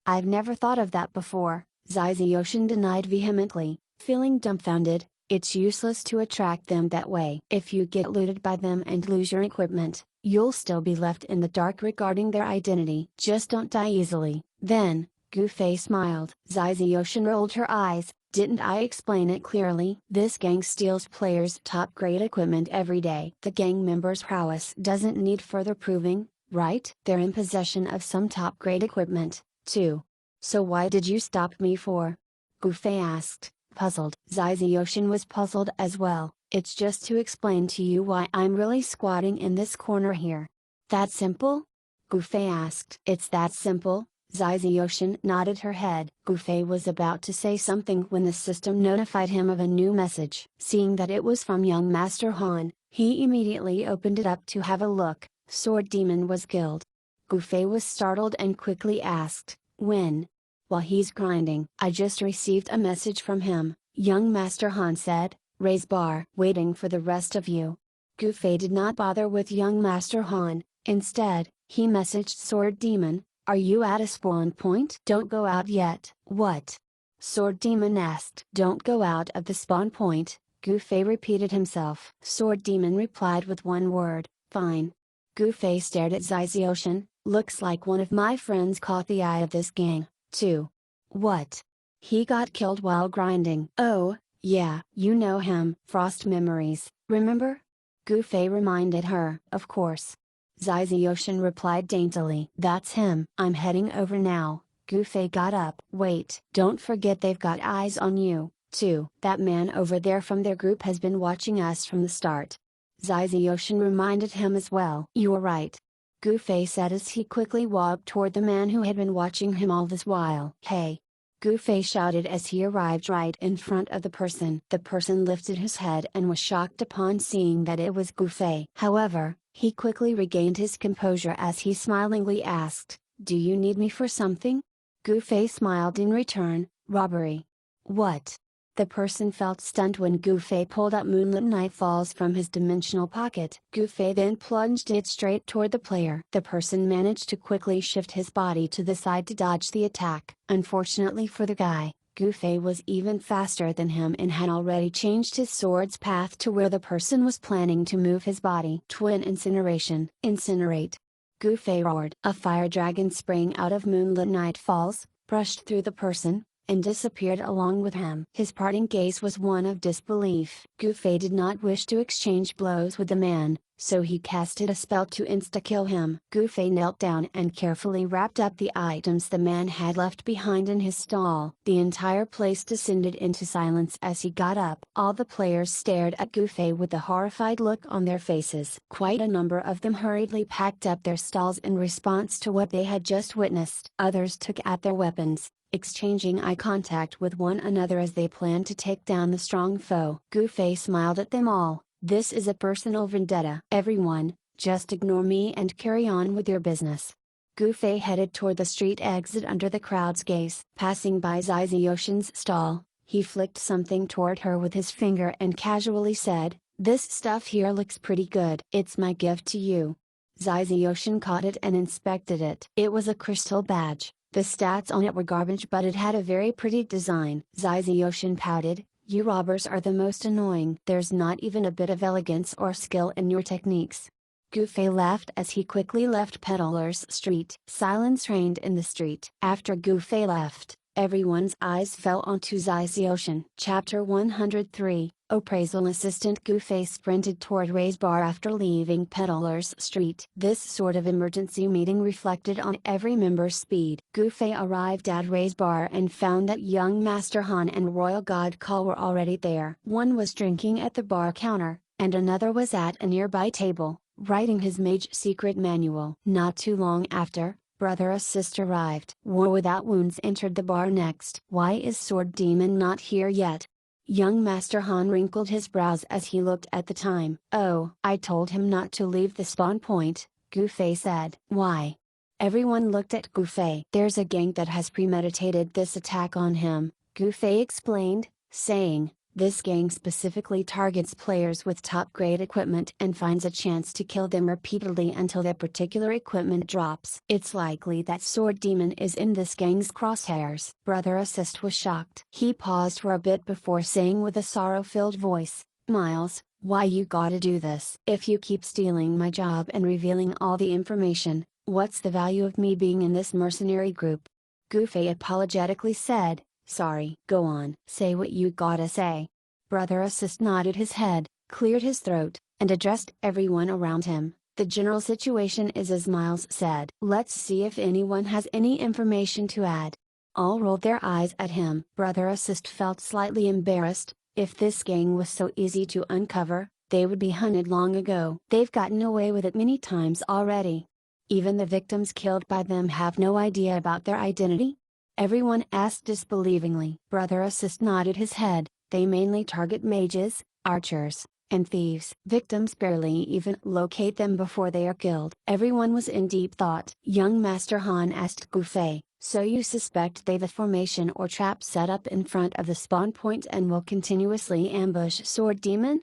I've never thought of that before, Zizayoshin denied vehemently, feeling dumbfounded. It's useless to attract them that way. If you get looted by them and lose your equipment, you'll still be left in the dark regarding their identity. Just don't die easily. Then, Gufei smiled. Zizayoshin rolled her eyes. Didn't I explain it clearly? This gang steals players' top-grade equipment every day. The gang members' prowess doesn't need further proving, right? They're in possession of some top-grade equipment, too. So why did you stop me for? Gufei asked, puzzled. Zizayoshin was puzzled as well. It's just to explain to you why I'm really squatting in this corner here. That simple? Gufei asked. It's that simple, Zizayoshin nodded her head. Gufei was about to say something when the system notified him of a new message. Seeing that it was from young Master Han, he immediately opened it up to have a look. Sword Demon was killed. Gufei was startled and quickly asked, when? While he's grinding. I just received a message from him, young Master Han said, raise bar. Waiting for the rest of you. Gufei did not bother with young Master Han, instead, he messaged Sword Demon, are you at a spawn point? Don't go out yet. What? Sword Demon asked. Don't go out of the spawn point, Gufei repeated himself. Sword Demon replied with one word, fine. Gufei stared at Zizayoshin. Looks like one of my friends caught the eye of this gang, too. What? He got killed while grinding. Oh, yeah, you know him. Frost Memories, remember? Gufei reminded her. Of course. Zizayoshin replied daintily. That's him. I'm heading over now. Gufei got up. Wait. Don't forget they've got eyes on you, too. That man over there from their group has been watching us from the start. Zizayoshin reminded him as well. You're right. Gufei said as he quickly walked toward the man who had been watching him all this while. Hey! Gufei shouted as he arrived right in front of the person. The person lifted his head and was shocked upon seeing that it was Gufei. However, he quickly regained his composure as he smilingly asked, do you need me for something? Gufei smiled in return. Robbery. What? The person felt stunned when Gufei pulled out Moonlit Nightfalls from his dimensional pocket. Gufei then plunged it straight toward the player. The person managed to quickly shift his body to the side to dodge the attack. Unfortunately for the guy, Gufei was even faster than him and had already changed his sword's path to where the person was planning to move his body. Twin incineration. Incinerate. Gufei roared. A fire dragon sprang out of Moonlit Nightfalls, brushed through the person, and disappeared along with him. His parting gaze was one of disbelief. Gufei did not wish to exchange blows with the man, so he casted a spell to insta-kill him. Gufei knelt down and carefully wrapped up the items the man had left behind in his stall. The entire place descended into silence as he got up. All the players stared at Gufei with a horrified look on their faces. Quite a number of them hurriedly packed up their stalls in response to what they had just witnessed. Others took out their weapons, exchanging eye contact with one another as they planned to take down the strong foe. Gufei smiled at them all. This is a personal vendetta. Everyone, just ignore me and carry on with your business. Gufei headed toward the street exit under the crowd's gaze. Passing by Zizuyoshin's stall, he flicked something toward her with his finger and casually said, "This stuff here looks pretty good. It's my gift to you." Zizuyoshin caught it and inspected it. It was a crystal badge. The stats on it were garbage, but it had a very pretty design. Zizuyoshin pouted, "You robbers are the most annoying. There's not even a bit of elegance or skill in your techniques." Gufei laughed as he quickly left Peddler's Street. Silence reigned in the street. After Gufei left, everyone's eyes fell onto Zizuyoshin. Chapter 103, Appraisal Assistant. Gufei sprinted toward Ray's bar after leaving Peddler's Street. This sort of emergency meeting reflected on every member's speed. Gufei arrived at Ray's bar and found that young Master Han and Royal God Call were already there. One was drinking at the bar counter, and another was at a nearby table, writing his Mage secret manual. Not too long after, Brother Assist arrived. War Without Wounds entered the bar next. "Why is Sword Demon not here yet?" Young Master Han wrinkled his brows as he looked at the time. "Oh, I told him not to leave the spawn point," Gufei said. "Why?" Everyone looked at Gufei. "There's a gang that has premeditated this attack on him," Gufei explained, saying, "This gang specifically targets players with top-grade equipment and finds a chance to kill them repeatedly until their particular equipment drops. It's likely that Sword Demon is in this gang's crosshairs." Brother Assist was shocked. He paused for a bit before saying with a sorrow-filled voice, "Miles, why you gotta do this? If you keep stealing my job and revealing all the information, what's the value of me being in this mercenary group?" Gufei apologetically said, "Sorry." "Go on, say what you gotta say." Brother Assist nodded his head, cleared his throat, and addressed everyone around him. "The general situation is as Miles said. Let's see if anyone has any information to add." All rolled their eyes at him. Brother Assist felt slightly embarrassed. If this gang was so easy to uncover, they would be hunted long ago. They've gotten away with it many times already. Even the victims killed by them have no idea about their identity? Everyone asked disbelievingly. Brother Assist nodded his head. "They mainly target mages, archers, and thieves. Victims barely even locate them before they are killed." Everyone was in deep thought. Young Master Han asked Gufei, "So you suspect they've a formation or trap set up in front of the spawn point and will continuously ambush Sword Demon?"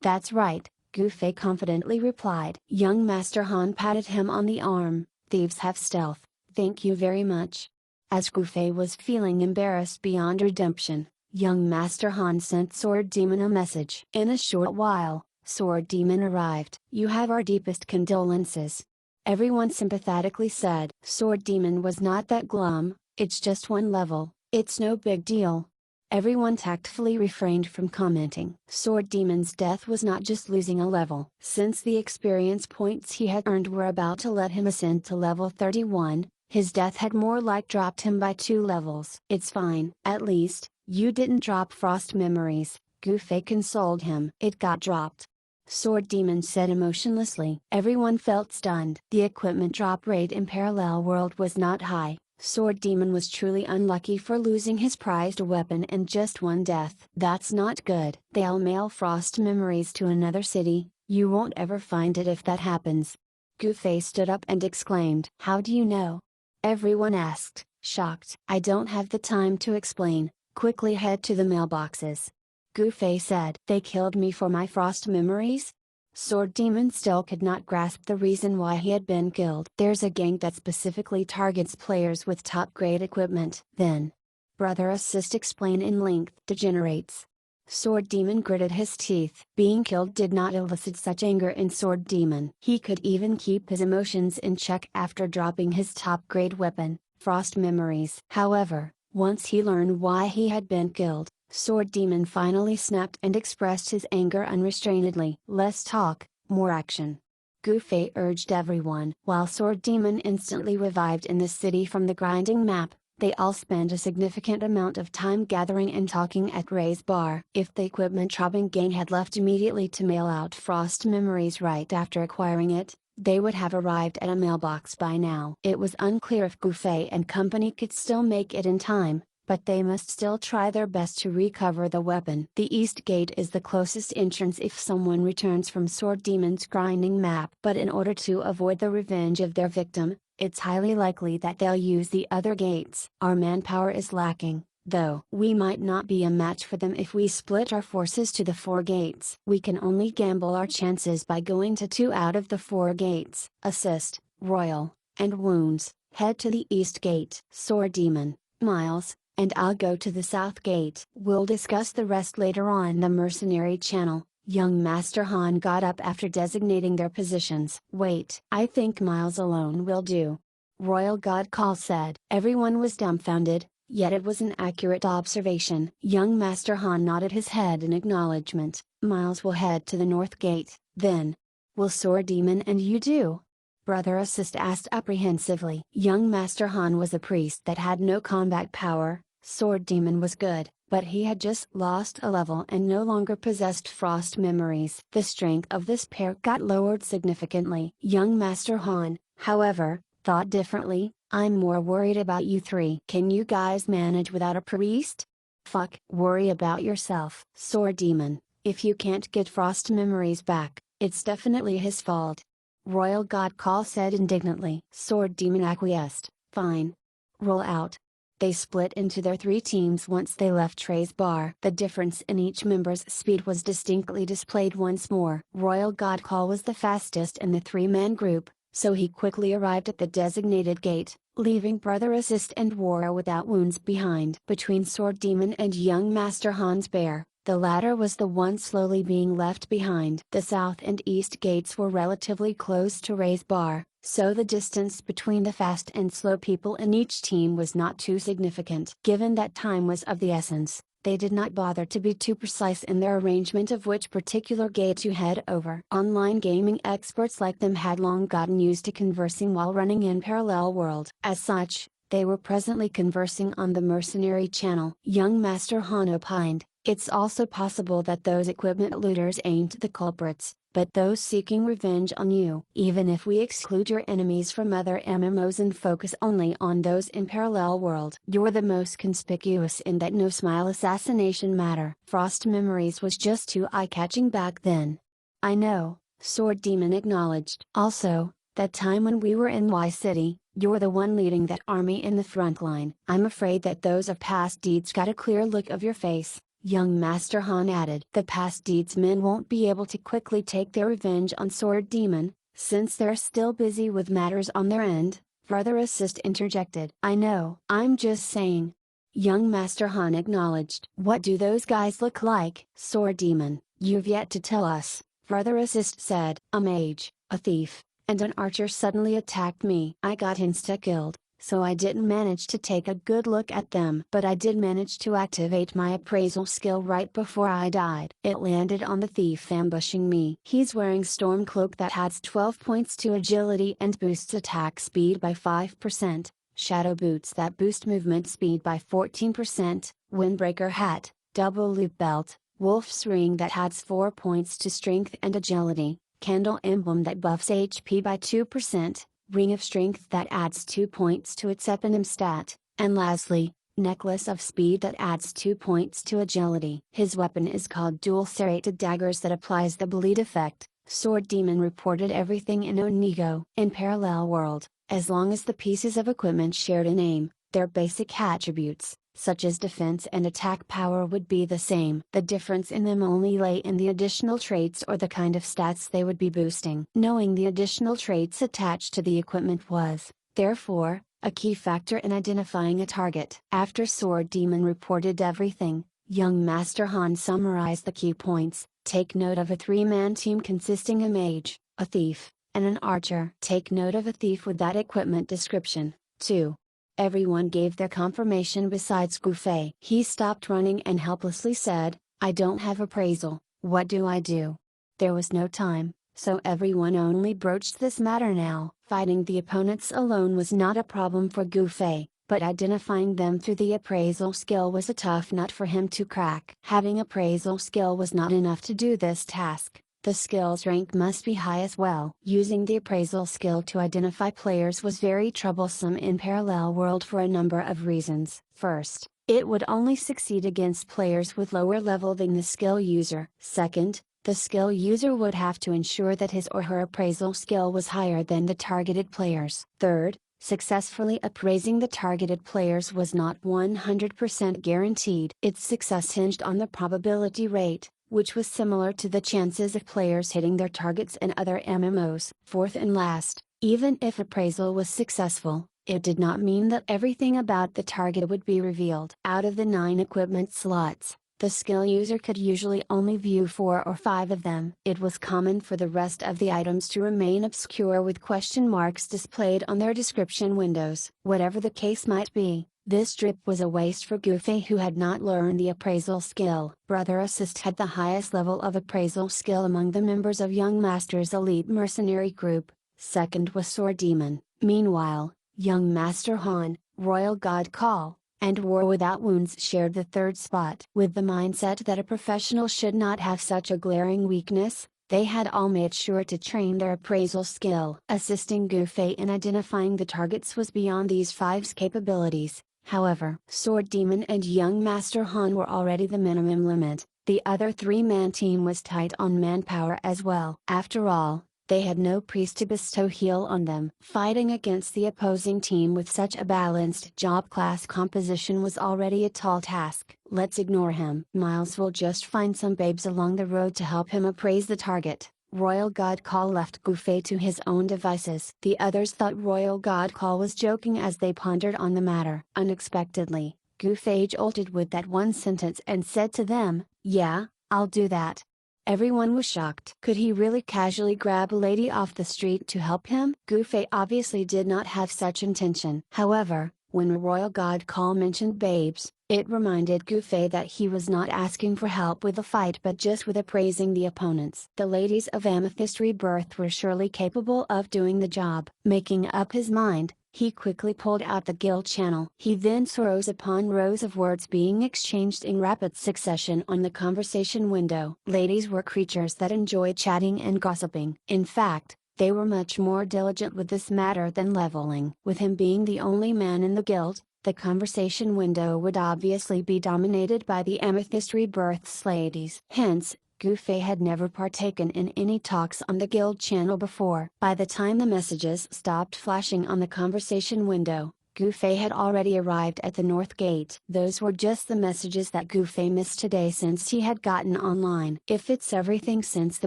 "That's right," Gufei confidently replied. Young Master Han patted him on the arm. "Thieves have stealth, thank you very much." As Gufei was feeling embarrassed beyond redemption, young Master Han sent Sword Demon a message. In a short while, Sword Demon arrived. "You have our deepest condolences," everyone sympathetically said. Sword Demon was not that glum. "It's just one level, it's no big deal." Everyone tactfully refrained from commenting. Sword Demon's death was not just losing a level. Since the experience points he had earned were about to let him ascend to level 31, his death had more like dropped him by 2 levels. "It's fine. At least, you didn't drop Frost Memories," Gufei consoled him. "It got dropped," Sword Demon said emotionlessly. Everyone felt stunned. The equipment drop rate in Parallel World was not high. Sword Demon was truly unlucky for losing his prized weapon in just one death. "That's not good. They'll mail Frost Memories to another city, you won't ever find it if that happens." Gufei stood up and exclaimed. "How do you know?" Everyone asked, shocked. "I don't have the time to explain, Quickly head to the mailboxes. Gufei said. They killed me for my frost memories? Sword Demon still could not grasp the reason why he had been killed. There's a gang that specifically targets players with top-grade equipment. Then, Brother Assist explain in length. Degenerates. Sword Demon gritted his teeth. Being killed did not elicit such anger in Sword Demon. He could even keep his emotions in check after dropping his top-grade weapon, Frost Memories. However, once he learned why he had been killed, Sword Demon finally snapped and expressed his anger unrestrainedly. Less talk, more action. Gufei urged everyone. While Sword Demon instantly revived in the city from the grinding map, they all spent a significant amount of time gathering and talking at Ray's bar. If the equipment chopping gang had left immediately to mail out Frost Memories right after acquiring it, they would have arrived at a mailbox by now. It was unclear if Gufei and company could still make it in time, but they must still try their best to recover the weapon. The East Gate is the closest entrance if someone returns from Sword Demon's grinding map. But in order to avoid the revenge of their victim, it's highly likely that they'll use the other gates. Our manpower is lacking, though. We might not be a match for them if we split our forces to the 4 gates. We can only gamble our chances by going to 2 out of the 4 gates. Assist, Royal, and Wounds, head to the East Gate. Sword Demon, Miles, and I'll go to the South Gate. We'll discuss the rest later on the Mercenary Channel. Young Master Han got up after designating their positions. Wait, I think Miles alone will do. Royal God Call said. Everyone was dumbfounded, yet it was an accurate observation. Young Master Han nodded his head in acknowledgement. Miles will head to the North Gate, then. Will Sword Demon and you do? Brother Assist asked apprehensively. Young Master Han was a priest that had no combat power. Sword Demon was good, but he had just lost a level and no longer possessed Frost Memories. The strength of this pair got lowered significantly. Young Master Han, however, thought differently. I'm more worried about you 3. Can you guys manage without a priest? Fuck. Worry about yourself. Sword Demon, if you can't get Frost Memories back, it's definitely his fault. Royal God Call said indignantly. Sword Demon acquiesced. Fine. Roll out. They split into their 3 teams once they left Trey's bar. The difference in each member's speed was distinctly displayed once more. Royal God Call was the fastest in the 3-man group, so he quickly arrived at the designated gate, leaving Brother Assist and Warrior without wounds behind. Between Sword Demon and young Master Hans Bear, the latter was the one slowly being left behind. The South and East gates were relatively close to Ray's bar, so the distance between the fast and slow people in each team was not too significant. Given that time was of the essence, they did not bother to be too precise in their arrangement of which particular gate to head over. Online gaming experts like them had long gotten used to conversing while running in parallel world. As such, they were presently conversing on the Mercenary Channel. Young Master Han opined, it's also possible that those equipment looters ain't the culprits, but those seeking revenge on you. Even if we exclude your enemies from other MMOs and focus only on those in parallel world, you're the most conspicuous in that no smile assassination matter. Frost Memories was just too eye-catching back then. I know, Sword Demon acknowledged. Also, that time when we were in Y City, you're the one leading that army in the front line. I'm afraid that those of past deeds got a clear look of your face. Young Master Han added. The past deeds men won't be able to quickly take their revenge on Sword Demon, since they're still busy with matters on their end, Brother Assist interjected. I know. I'm just saying. Young Master Han acknowledged. What do those guys look like? Sword Demon, you've yet to tell us, Brother Assist said. A mage, a thief, and an archer suddenly attacked me. I got insta-killed, so I didn't manage to take a good look at them. But I did manage to activate my appraisal skill right before I died. It landed on the thief ambushing me. He's wearing Storm Cloak that adds 12 points to agility and boosts attack speed by 5%, Shadow Boots that boost movement speed by 14%, Windbreaker Hat, Double Loop Belt, Wolf's Ring that adds 4 points to strength and agility, Candle Emblem that buffs HP by 2%, Ring of Strength that adds 2 points to its eponym stat, and lastly, Necklace of Speed that adds 2 points to agility. His weapon is called Dual Serrated Daggers that applies the bleed effect. Sword Demon reported everything in Onigo. In Parallel World, as long as the pieces of equipment shared a name, their basic attributes, such as defense and attack power would be the same. The difference in them only lay in the additional traits or the kind of stats they would be boosting. Knowing the additional traits attached to the equipment was, therefore, a key factor in identifying a target. After Sword Demon reported everything, young Master Han summarized the key points. Take note of a 3-man team consisting of a mage, a thief, and an archer. Take note of a thief with that equipment description, too. Everyone gave their confirmation besides Gufei. He stopped running and helplessly said, I don't have appraisal, what do I do? There was no time, so everyone only broached this matter now. Fighting the opponents alone was not a problem for Gufei, but identifying them through the appraisal skill was a tough nut for him to crack. Having appraisal skill was not enough to do this task. The skill's rank must be high as well. Using the appraisal skill to identify players was very troublesome in Parallel World for a number of reasons. First, it would only succeed against players with lower level than the skill user. Second, the skill user would have to ensure that his or her appraisal skill was higher than the targeted players. Third, successfully appraising the targeted players was not 100% guaranteed. Its success hinged on the probability rate, which was similar to the chances of players hitting their targets in other MMOs. Fourth and last, even if appraisal was successful, it did not mean that everything about the target would be revealed. Out of the 9 equipment slots, the skill user could usually only view 4 or 5 of them. It was common for the rest of the items to remain obscure with question marks displayed on their description windows. Whatever the case might be, this trip was a waste for Gufei, who had not learned the appraisal skill. Brother Assist had the highest level of appraisal skill among the members of Young Master's elite mercenary group. Second was Sword Demon. Meanwhile, Young Master Han, Royal God Call, and War Without Wounds shared the third spot. With the mindset that a professional should not have such a glaring weakness, they had all made sure to train their appraisal skill. Assisting Gufei in identifying the targets was beyond these 5's capabilities. However, Sword Demon and Young Master Han were already the minimum limit. The other 3-man team was tight on manpower as well. After all, they had no priest to bestow heal on them. Fighting against the opposing team with such a balanced job class composition was already a tall task. Let's ignore him. Miles will just find some babes along the road to help him appraise the target. Royal God Call left Gufei to his own devices. The others thought Royal God Call was joking as they pondered on the matter. Unexpectedly, Gufei jolted with that one sentence and said to them, "Yeah, I'll do that." Everyone was shocked. Could he really casually grab a lady off the street to help him? Gufei obviously did not have such intention. However, when Royal God Call mentioned babes, it reminded Gufei that he was not asking for help with the fight but just with appraising the opponents. The ladies of Amethyst Rebirth were surely capable of doing the job. Making up his mind, he quickly pulled out the guild channel. He then saw rows upon rows of words being exchanged in rapid succession on the conversation window. Ladies were creatures that enjoyed chatting and gossiping. In fact, they were much more diligent with this matter than leveling. With him being the only man in the guild, the conversation window would obviously be dominated by the Amethyst Rebirth's ladies. Hence, Gufei had never partaken in any talks on the guild channel before. By the time the messages stopped flashing on the conversation window, Gufei had already arrived at the North Gate. Those were just the messages that Gufei missed today since he had gotten online. If it's everything since the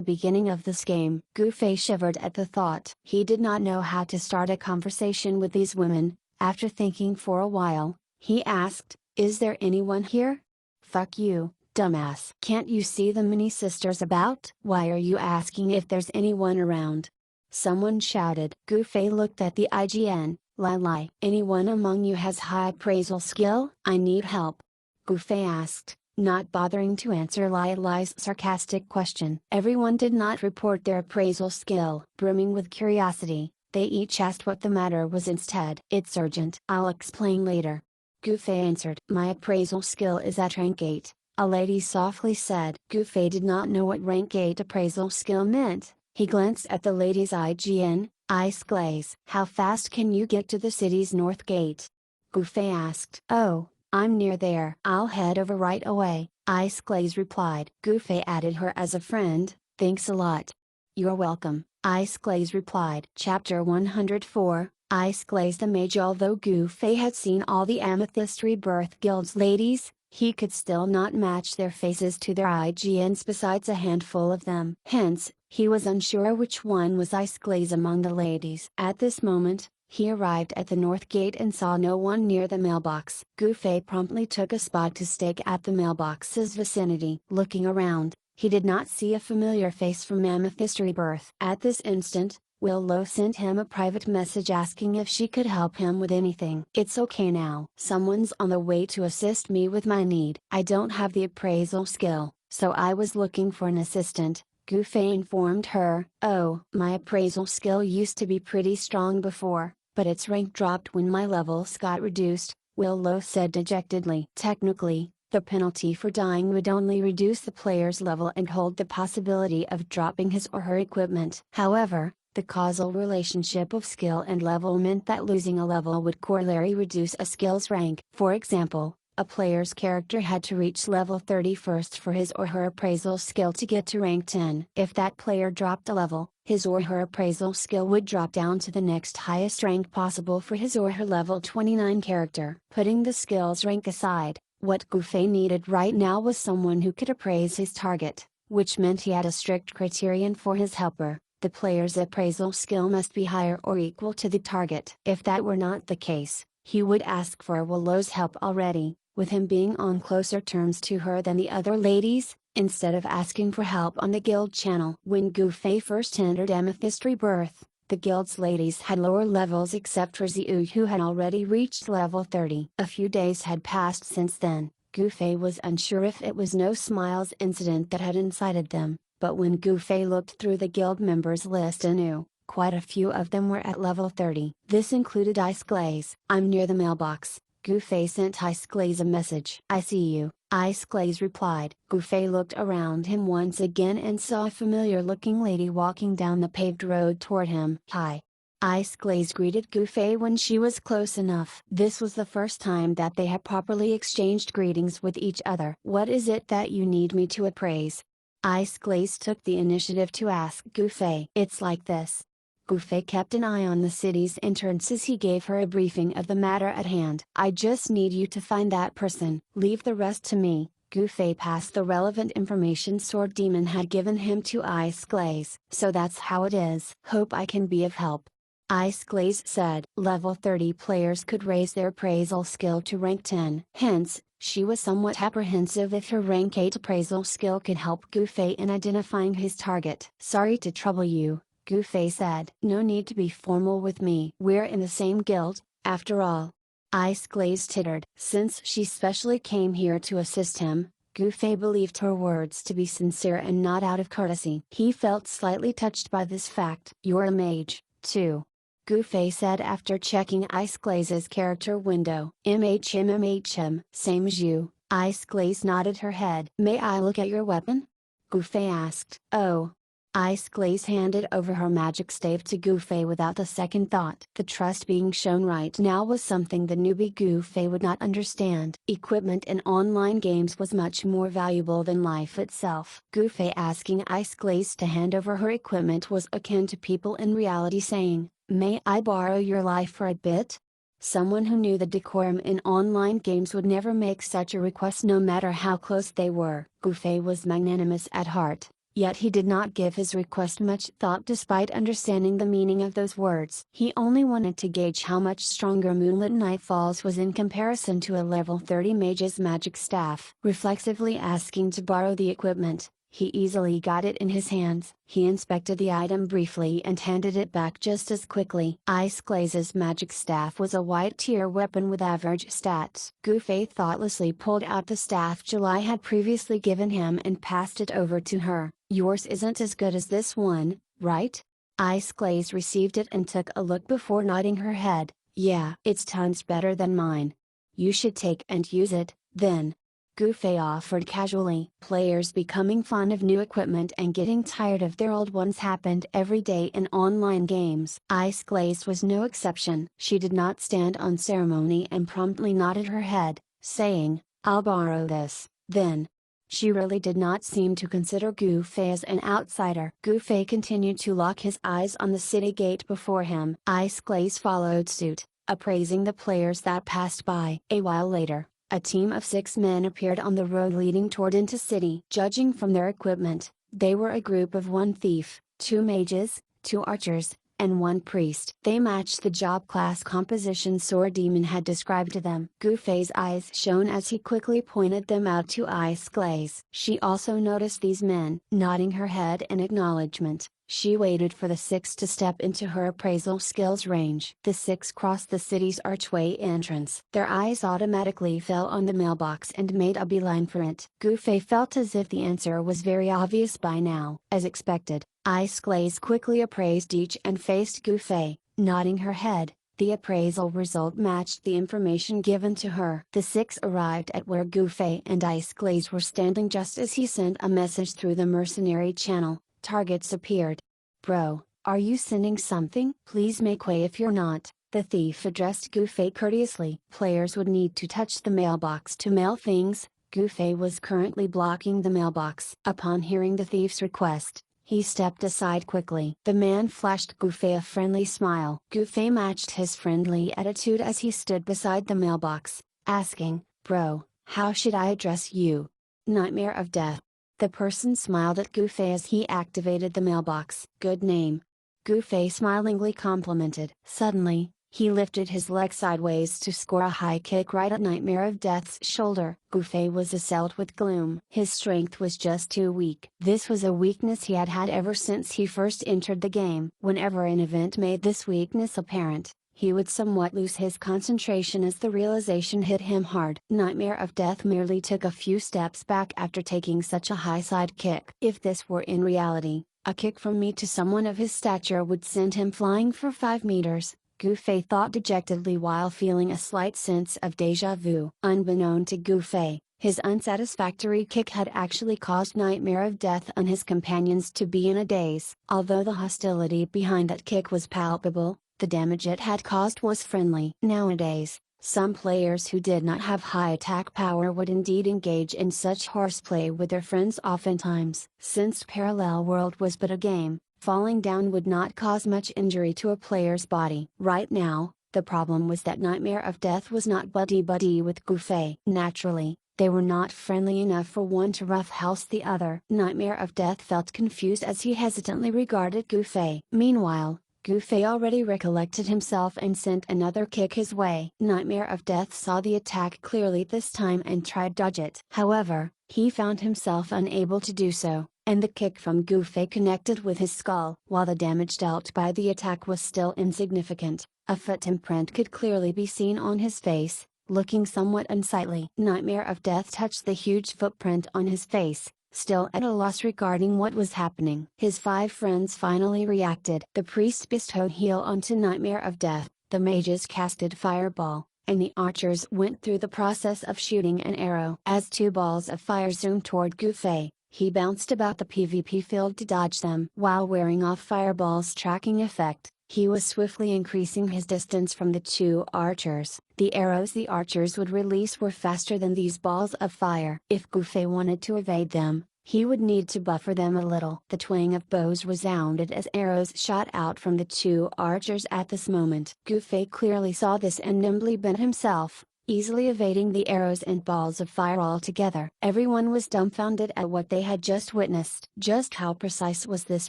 beginning of this game, Gufei shivered at the thought. He did not know how to start a conversation with these women. After thinking for a while, he asked, "Is there anyone here?" "Fuck you, dumbass. Can't you see the many sisters about? Why are you asking if there's anyone around?" Someone shouted. Gufei looked at the IGN. "Lai. Anyone among you has high appraisal skill? I need help," Gufei asked, not bothering to answer Lai's sarcastic question. Everyone did not report their appraisal skill. Brimming with curiosity, they each asked what the matter was instead. "It's urgent. I'll explain later," Gufei answered. "My appraisal skill is at rank 8, a lady softly said. Gufei did not know what rank 8 appraisal skill meant. He glanced at the lady's IGN, eyes glaze. "How fast can you get to the city's North Gate?" Gufei asked. "Oh, I'm near there. I'll head over right away," Ice Glaze replied. Gufei added her as a friend. "Thanks a lot." "You're welcome," Ice Glaze replied. Chapter 104, Ice Glaze the Mage. Although Gufei had seen all the Amethyst Rebirth Guild's ladies, he could still not match their faces to their IGNs besides a handful of them. Hence, he was unsure which one was Ice Glaze among the ladies. At this moment, he arrived at the north gate and saw no one near the mailbox. Gufei promptly took a spot to stake at the mailbox's vicinity. Looking around, he did not see a familiar face from Amethyst Rebirth. At this instant, Willow sent him a private message asking if she could help him with anything. "It's okay now. Someone's on the way to assist me with my need. I don't have the appraisal skill, so I was looking for an assistant," Gufei informed her. "Oh, my appraisal skill used to be pretty strong before, but its rank dropped when my levels got reduced," Willow said dejectedly. "Technically, the penalty for dying would only reduce the player's level and hold the possibility of dropping his or her equipment. However, the causal relationship of skill and level meant that losing a level would corollary reduce a skill's rank. For example, a player's character had to reach level 30 first for his or her appraisal skill to get to rank 10. If that player dropped a level, his or her appraisal skill would drop down to the next highest rank possible for his or her level 29 character. Putting the skill's rank aside, what Gufei needed right now was someone who could appraise his target, which meant he had a strict criterion for his helper. The player's appraisal skill must be higher or equal to the target. If that were not the case, he would ask for Willow's help already, with him being on closer terms to her than the other ladies, instead of asking for help on the guild channel. When Gufei first entered Amethyst Rebirth, the guild's ladies had lower levels except for Ziyu, who had already reached level 30. A few days had passed since then. Gufei was unsure if it was No Smiles incident that had incited them. But when Gufei looked through the guild members list anew, quite a few of them were at level 30. This included Ice Glaze. "I'm near the mailbox," Gufei sent Ice Glaze a message. "I see you," Ice Glaze replied. Gufei looked around him once again and saw a familiar looking lady walking down the paved road toward him. "Hi." Ice Glaze greeted Gufei when she was close enough. This was the first time that they had properly exchanged greetings with each other. "What is it that you need me to appraise?" Ice Glaze took the initiative to ask Gufei. "It's like this." Gufei kept an eye on the city's entrance as he gave her a briefing of the matter at hand. "I just need you to find that person. Leave the rest to me." Gufei passed the relevant information Sword Demon had given him to Ice Glaze. "So that's how it is. Hope I can be of help," Ice Glaze said. Level 30 players could raise their appraisal skill to rank 10. Hence, she was somewhat apprehensive if her rank 8 appraisal skill could help Gufei in identifying his target. "Sorry to trouble you," Gufei said. "No need to be formal with me. We're in the same guild, after all." Ice Glaze tittered. Since she specially came here to assist him, Gufei believed her words to be sincere and not out of courtesy. He felt slightly touched by this fact. "You're a mage, too," Gufei said after checking Ice Glaze's character window. MHM, same as you." Ice Glaze nodded her head. "May I look at your weapon?" Gufei asked. "Oh." Ice Glaze handed over her magic stave to Gufei without a second thought. The trust being shown right now was something the newbie Gufei would not understand. Equipment in online games was much more valuable than life itself. Gufei asking Ice Glaze to hand over her equipment was akin to people in reality saying, "May I borrow your life for a bit?" Someone who knew the decorum in online games would never make such a request no matter how close they were. Gufei was magnanimous at heart, yet he did not give his request much thought despite understanding the meaning of those words. He only wanted to gauge how much stronger Moonlit Nightfalls was in comparison to a level 30 mage's magic staff. Reflexively asking to borrow the equipment, he easily got it in his hands. He inspected the item briefly and handed it back just as quickly. Ice Glaze's magic staff was a white tier weapon with average stats. Gufei thoughtlessly pulled out the staff July had previously given him and passed it over to her. "Yours isn't as good as this one, right?" Ice Glaze received it and took a look before nodding her head. "Yeah, it's tons better than mine. You should take and use it, then," Gufei offered casually. Players becoming fond of new equipment and getting tired of their old ones happened every day in online games. Ice Glaze was no exception. She did not stand on ceremony and promptly nodded her head, saying, "I'll borrow this, then." She really did not seem to consider Gu Fei as an outsider. Gu Fei continued to lock his eyes on the city gate before him. Ice Glaze followed suit, appraising the players that passed by. A while later, a team of 6 men appeared on the road leading toward into city. Judging from their equipment, they were a group of 1 thief, 2 mages, 2 archers, and 1 priest. They matched the job class composition Sword Demon had described to them. Gu Fei's eyes shone as he quickly pointed them out to Ice Glaze. She also noticed these men. Nodding her head in acknowledgement, she waited for the 6 to step into her appraisal skills range. The 6 crossed the city's archway entrance. Their eyes automatically fell on the mailbox and made a beeline for it. Gu Fei felt as if the answer was very obvious by now. As expected, Ice Glaze quickly appraised each and faced Gu Fei, nodding her head. The appraisal result matched the information given to her. The 6 arrived at where Gu Fei and Ice Glaze were standing just as he sent a message through the mercenary channel. Targets appeared. "Bro, are you sending something? Please make way if you're not," the thief addressed Gu Fei courteously. Players would need to touch the mailbox to mail things. Gu Fei was currently blocking the mailbox. Upon hearing the thief's request, he stepped aside quickly. The man flashed Gu Fei a friendly smile. Gu Fei matched his friendly attitude as he stood beside the mailbox, asking, "Bro, how should I address you?" "Nightmare of Death." The person smiled at Gu Fei as he activated the mailbox. "Good name." Gu Fei smilingly complimented. Suddenly, he lifted his leg sideways to score a high kick right at Nightmare of Death's shoulder. Gu Fei was assailed with gloom. His strength was just too weak. This was a weakness he had had ever since he first entered the game. Whenever an event made this weakness apparent, he would somewhat lose his concentration as the realization hit him hard. Nightmare of Death merely took a few steps back after taking such a high side kick. If this were in reality, a kick from me to someone of his stature would send him flying for 5 meters. Gu Fei thought dejectedly while feeling a slight sense of deja vu. Unbeknown to Gu Fei, his unsatisfactory kick had actually caused Nightmare of Death and his companions to be in a daze. Although the hostility behind that kick was palpable, the damage it had caused was friendly. Nowadays, some players who did not have high attack power would indeed engage in such horseplay with their friends oftentimes. Since Parallel World was but a game, falling down would not cause much injury to a player's body. Right now, the problem was that Nightmare of Death was not buddy-buddy with Gu Fei. Naturally, they were not friendly enough for one to roughhouse the other. Nightmare of Death felt confused as he hesitantly regarded Gu Fei. Meanwhile, Gu Fei already recollected himself and sent another kick his way. Nightmare of Death saw the attack clearly this time and tried to dodge it. However, he found himself unable to do so, and the kick from Gu Fei connected with his skull. While the damage dealt by the attack was still insignificant, a foot imprint could clearly be seen on his face, looking somewhat unsightly. Nightmare of Death touched the huge footprint on his face, still at a loss regarding what was happening. His 5 friends finally reacted. The priest bestowed heal onto Nightmare of Death, the mages casted fireball, and the archers went through the process of shooting an arrow. As 2 balls of fire zoomed toward Gu Fei, he bounced about the PvP field to dodge them. While wearing off Fireball's tracking effect, he was swiftly increasing his distance from the 2 archers. The arrows the archers would release were faster than these balls of fire. If Gu Fei wanted to evade them, he would need to buffer them a little. The twang of bows resounded as arrows shot out from the 2 archers at this moment. Gu Fei clearly saw this and nimbly bent himself, easily evading the arrows and balls of fire altogether. Everyone was dumbfounded at what they had just witnessed. Just how precise was this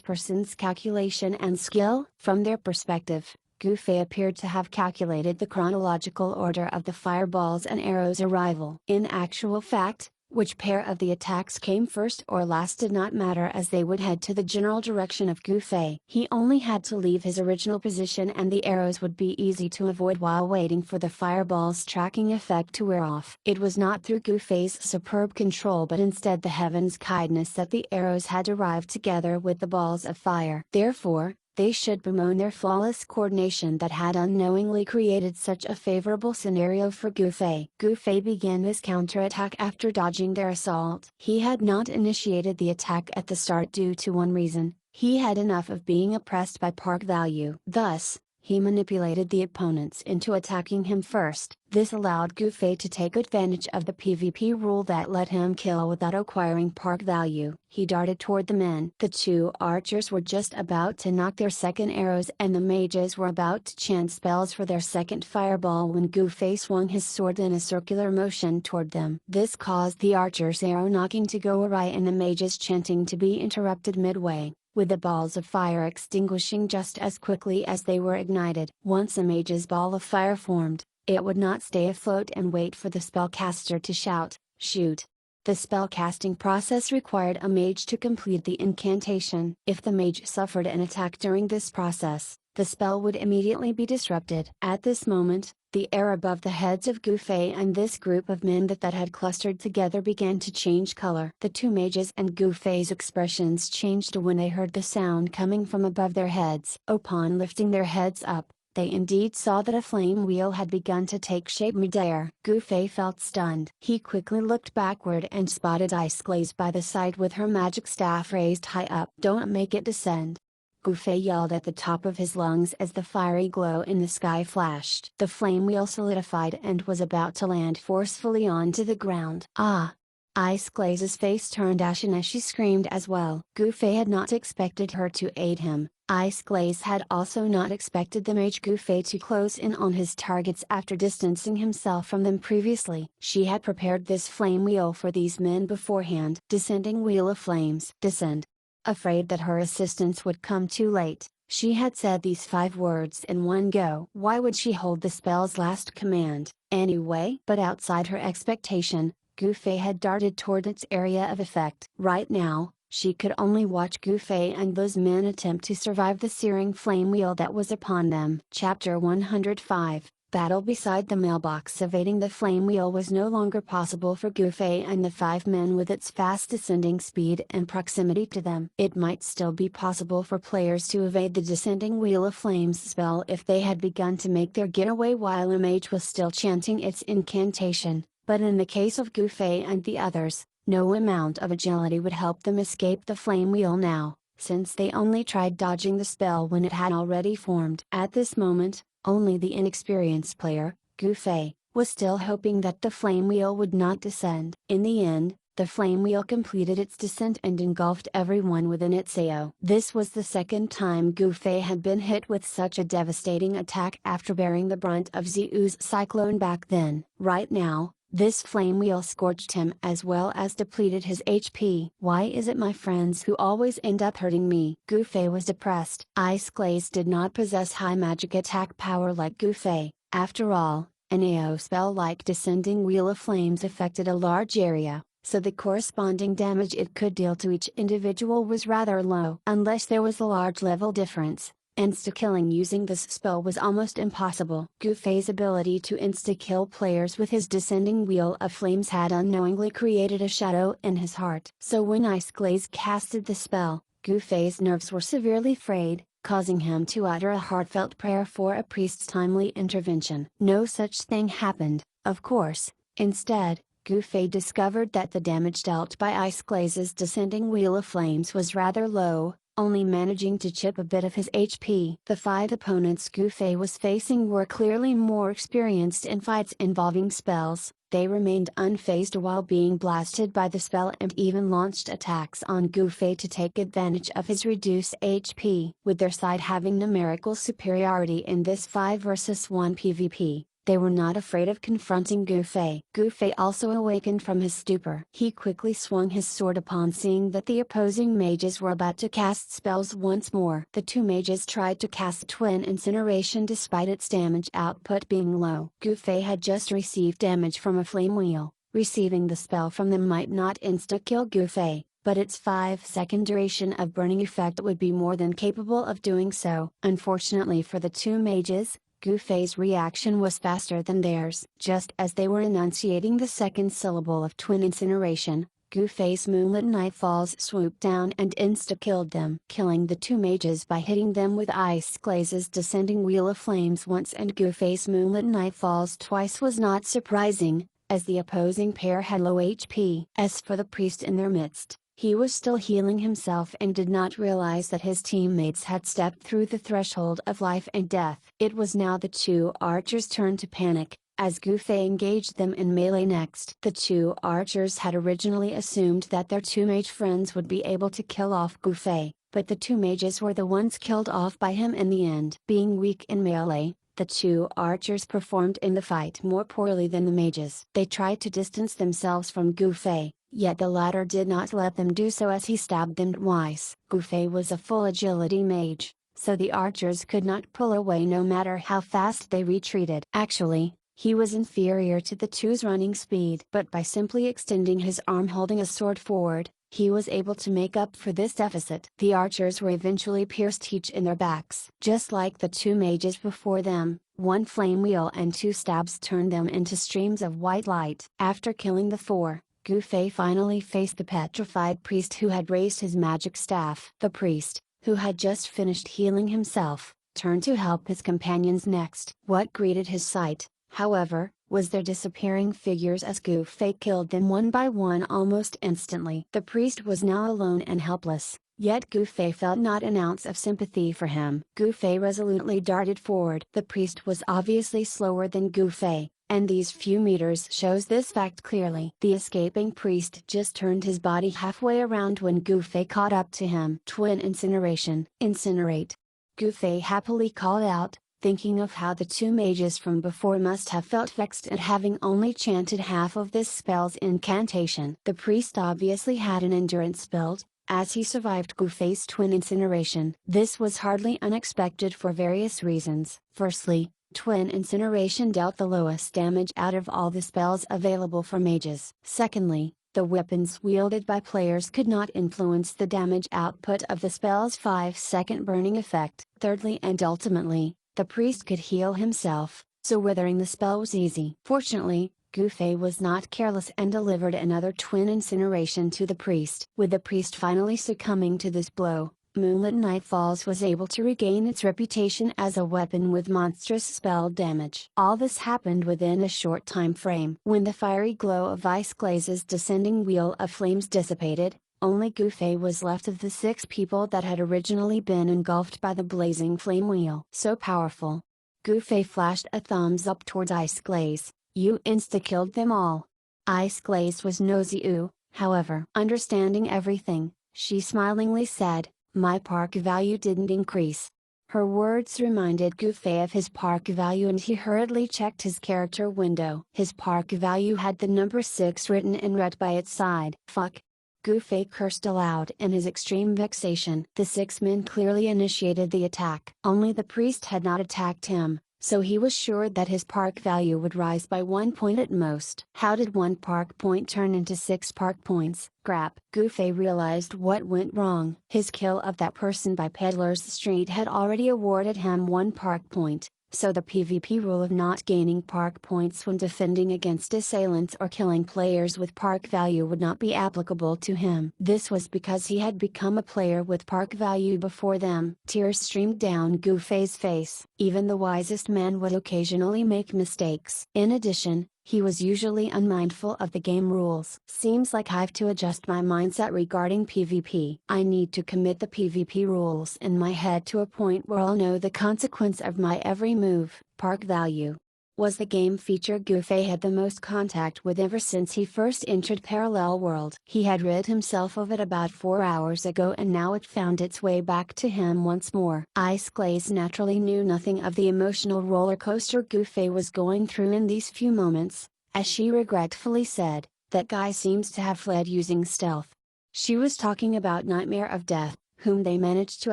person's calculation and skill? From their perspective, Gu Fei appeared to have calculated the chronological order of the fireballs and arrows' arrival. In actual fact, which pair of the attacks came first or last did not matter as they would head to the general direction of Gu Fei. He only had to leave his original position and the arrows would be easy to avoid while waiting for the fireball's tracking effect to wear off. It was not through Gu Fei's superb control but instead the heaven's kindness that the arrows had arrived together with the balls of fire. Therefore, they should bemoan their flawless coordination that had unknowingly created such a favorable scenario for Gu Fei. Gu Fei began this counterattack after dodging their assault. He had not initiated the attack at the start due to one reason: he had enough of being oppressed by park value. Thus, He manipulated the opponents into attacking him first. This allowed Gufei to take advantage of the PvP rule that let him kill without acquiring perk value. He darted toward the men. The two archers were just about to knock their second arrows and the mages were about to chant spells for their second fireball when Gufei swung his sword in a circular motion toward them. This caused the archer's arrow knocking to go awry and the mage's chanting to be interrupted midway, with the balls of fire extinguishing just as quickly as they were ignited. Once a mage's ball of fire formed, it would not stay afloat and wait for the spellcaster to shout, "Shoot!" The spellcasting process required a mage to complete the incantation. If the mage suffered an attack during this process, the spell would immediately be disrupted. At this moment, the air above the heads of Gufei and this group of men that had clustered together began to change color. The two mages and Gufei's expressions changed when they heard the sound coming from above their heads. Upon lifting their heads up, they indeed saw that a flame wheel had begun to take shape midair. Gufei felt stunned. He quickly looked backward and spotted Ice Glaze by the side with her magic staff raised high up. "Don't make it descend!" Gufei yelled at the top of his lungs as the fiery glow in the sky flashed. The flame wheel solidified and was about to land forcefully onto the ground. "Ah!" Ice Glaze's face turned ashen as she screamed as well. Gufei had not expected her to aid him. Ice Glaze had also not expected the mage Gufei to close in on his targets after distancing himself from them previously. She had prepared this flame wheel for these men beforehand. Descending wheel of flames. Descend. Afraid that her assistance would come too late, she had said these 5 words in one go. Why would she hold the spell's last command, anyway? But outside her expectation, Gufei had darted toward its area of effect. Right now, she could only watch Gufei and those men attempt to survive the searing flame wheel that was upon them. Chapter 105 Battle beside the mailbox. Evading the flame wheel was no longer possible for Gufei and the 5 men with its fast descending speed and proximity to them. It might still be possible for players to evade the descending wheel of flames spell if they had begun to make their getaway while a mage was still chanting its incantation, but in the case of Gufei and the others, no amount of agility would help them escape the flame wheel now, since they only tried dodging the spell when it had already formed. At this moment, only the inexperienced player, Gufei, was still hoping that the flame wheel would not descend. In the end, the flame wheel completed its descent and engulfed everyone within its AO. This was the second time Gufei had been hit with such a devastating attack after bearing the brunt of Ziu's cyclone back then. Right now, this flame wheel scorched him as well as depleted his HP. Why is it my friends who always end up hurting me? Gufei was depressed. Ice Glaze did not possess high magic attack power like Gufei. After all, an AO spell like Descending Wheel of Flames affected a large area, so the corresponding damage it could deal to each individual was rather low. Unless there was a large level difference, insta-killing using this spell was almost impossible. Gufei's ability to insta-kill players with his Descending Wheel of Flames had unknowingly created a shadow in his heart. So when Ice Glaze casted the spell, Gufei's nerves were severely frayed, causing him to utter a heartfelt prayer for a priest's timely intervention. No such thing happened, of course. Instead, Gufei discovered that the damage dealt by Ice Glaze's Descending Wheel of Flames was rather low, only managing to chip a bit of his HP. The 5 opponents Gufei was facing were clearly more experienced in fights involving spells. They remained unfazed while being blasted by the spell and even launched attacks on Gufei to take advantage of his reduced HP. With their side having numerical superiority in this 5 vs 1 PvP, they were not afraid of confronting Gufei. Gufei also awakened from his stupor. He quickly swung his sword upon seeing that the opposing mages were about to cast spells once more. The 2 mages tried to cast Twin Incineration despite its damage output being low. Gufei had just received damage from a flame wheel. Receiving the spell from them might not insta-kill Gufei, but its 5-second duration of burning effect would be more than capable of doing so. Unfortunately for the 2 mages, Gufei's reaction was faster than theirs. Just as they were enunciating the second syllable of Twin Incineration, Gufei's Moonlit Nightfalls swooped down and insta-killed them. Killing the 2 mages by hitting them with Ice Glaze's Descending Wheel of Flames once and Gufei's Moonlit Nightfalls twice was not surprising, as the opposing pair had low HP. As for the priest in their midst, He was still healing himself and did not realize that his teammates had stepped through the threshold of life and death. It was now the two archers' turn to panic, as Gufei engaged them in melee next. The two archers had originally assumed that their two mage friends would be able to kill off Gufei, but the two mages were the ones killed off by him in the end. Being weak in melee, the two archers performed in the fight more poorly than the mages. They tried to distance themselves from Gufei, yet the latter did not let them do so as he stabbed them twice. Gufei was a full agility mage, so the archers could not pull away no matter how fast they retreated. Actually, he was inferior to the two's running speed. But by simply extending his arm holding a sword forward, he was able to make up for this deficit. The archers were eventually pierced each in their backs. Just like the two mages before them, one flame wheel and two stabs turned them into streams of white light. After killing the four, Gufei finally faced the petrified priest who had raised his magic staff. The priest, who had just finished healing himself, turned to help his companions next. What greeted his sight, however, was their disappearing figures as Gufei killed them one by one almost instantly. The priest was now alone and helpless, yet Gufei felt not an ounce of sympathy for him. Gufei resolutely darted forward. The priest was obviously slower than Gufei, and these few meters shows this fact clearly. The escaping priest just turned his body halfway around when Gufei caught up to him. Twin incineration. Incinerate. Gufei happily called out, thinking of how the two mages from before must have felt vexed at having only chanted half of this spell's incantation. The priest obviously had an endurance build, as he survived Gufei's twin incineration. This was hardly unexpected for various reasons. Firstly, twin incineration dealt the lowest damage out of all the spells available for mages. Secondly, the weapons wielded by players could not influence the damage output of the spell's 5-second burning effect. Thirdly and ultimately, the priest could heal himself, so withering the spell was easy. Fortunately, Gufei was not careless and delivered another twin incineration to the priest. With the priest finally succumbing to this blow, Moonlit Nightfalls was able to regain its reputation as a weapon with monstrous spell damage. All this happened within a short time frame. When the fiery glow of Ice Glaze's descending wheel of flames dissipated, only Gufei was left of the 6 people that had originally been engulfed by the blazing flame wheel. So powerful. Gufei flashed a thumbs up towards Ice Glaze. You insta-killed them all. Ice Glaze was nosy, however. Understanding everything, she smilingly said, my park value didn't increase. Her words reminded Gufei of his park value and he hurriedly checked his character window. His park value had the number 6 written in red by its side. Fuck. Gufei cursed aloud in his extreme vexation. The 6 men clearly initiated the attack. Only the priest had not attacked him, so he was sure that his park value would rise by 1 point at most. How did 1 park point turn into 6 park points? Crap. Gufei realized what went wrong. His kill of that person by Peddler's Street had already awarded him 1 park point. So the PvP rule of not gaining park points when defending against assailants or killing players with park value would not be applicable to him. This was because he had become a player with park value before them. Tears streamed down Gufei's face. Even the wisest man would occasionally make mistakes. In addition, he was usually unmindful of the game rules. Seems like I've to adjust my mindset regarding PvP. I need to commit the PvP rules in my head to a point where I'll know the consequence of my every move. Park value was the game feature Gufei had the most contact with ever since he first entered Parallel World. He had rid himself of it about 4 hours ago and now it found its way back to him once more. Ice Glaze naturally knew nothing of the emotional roller coaster Gufei was going through in these few moments, as she regretfully said, that guy seems to have fled using stealth. She was talking about Nightmare of Death, whom they managed to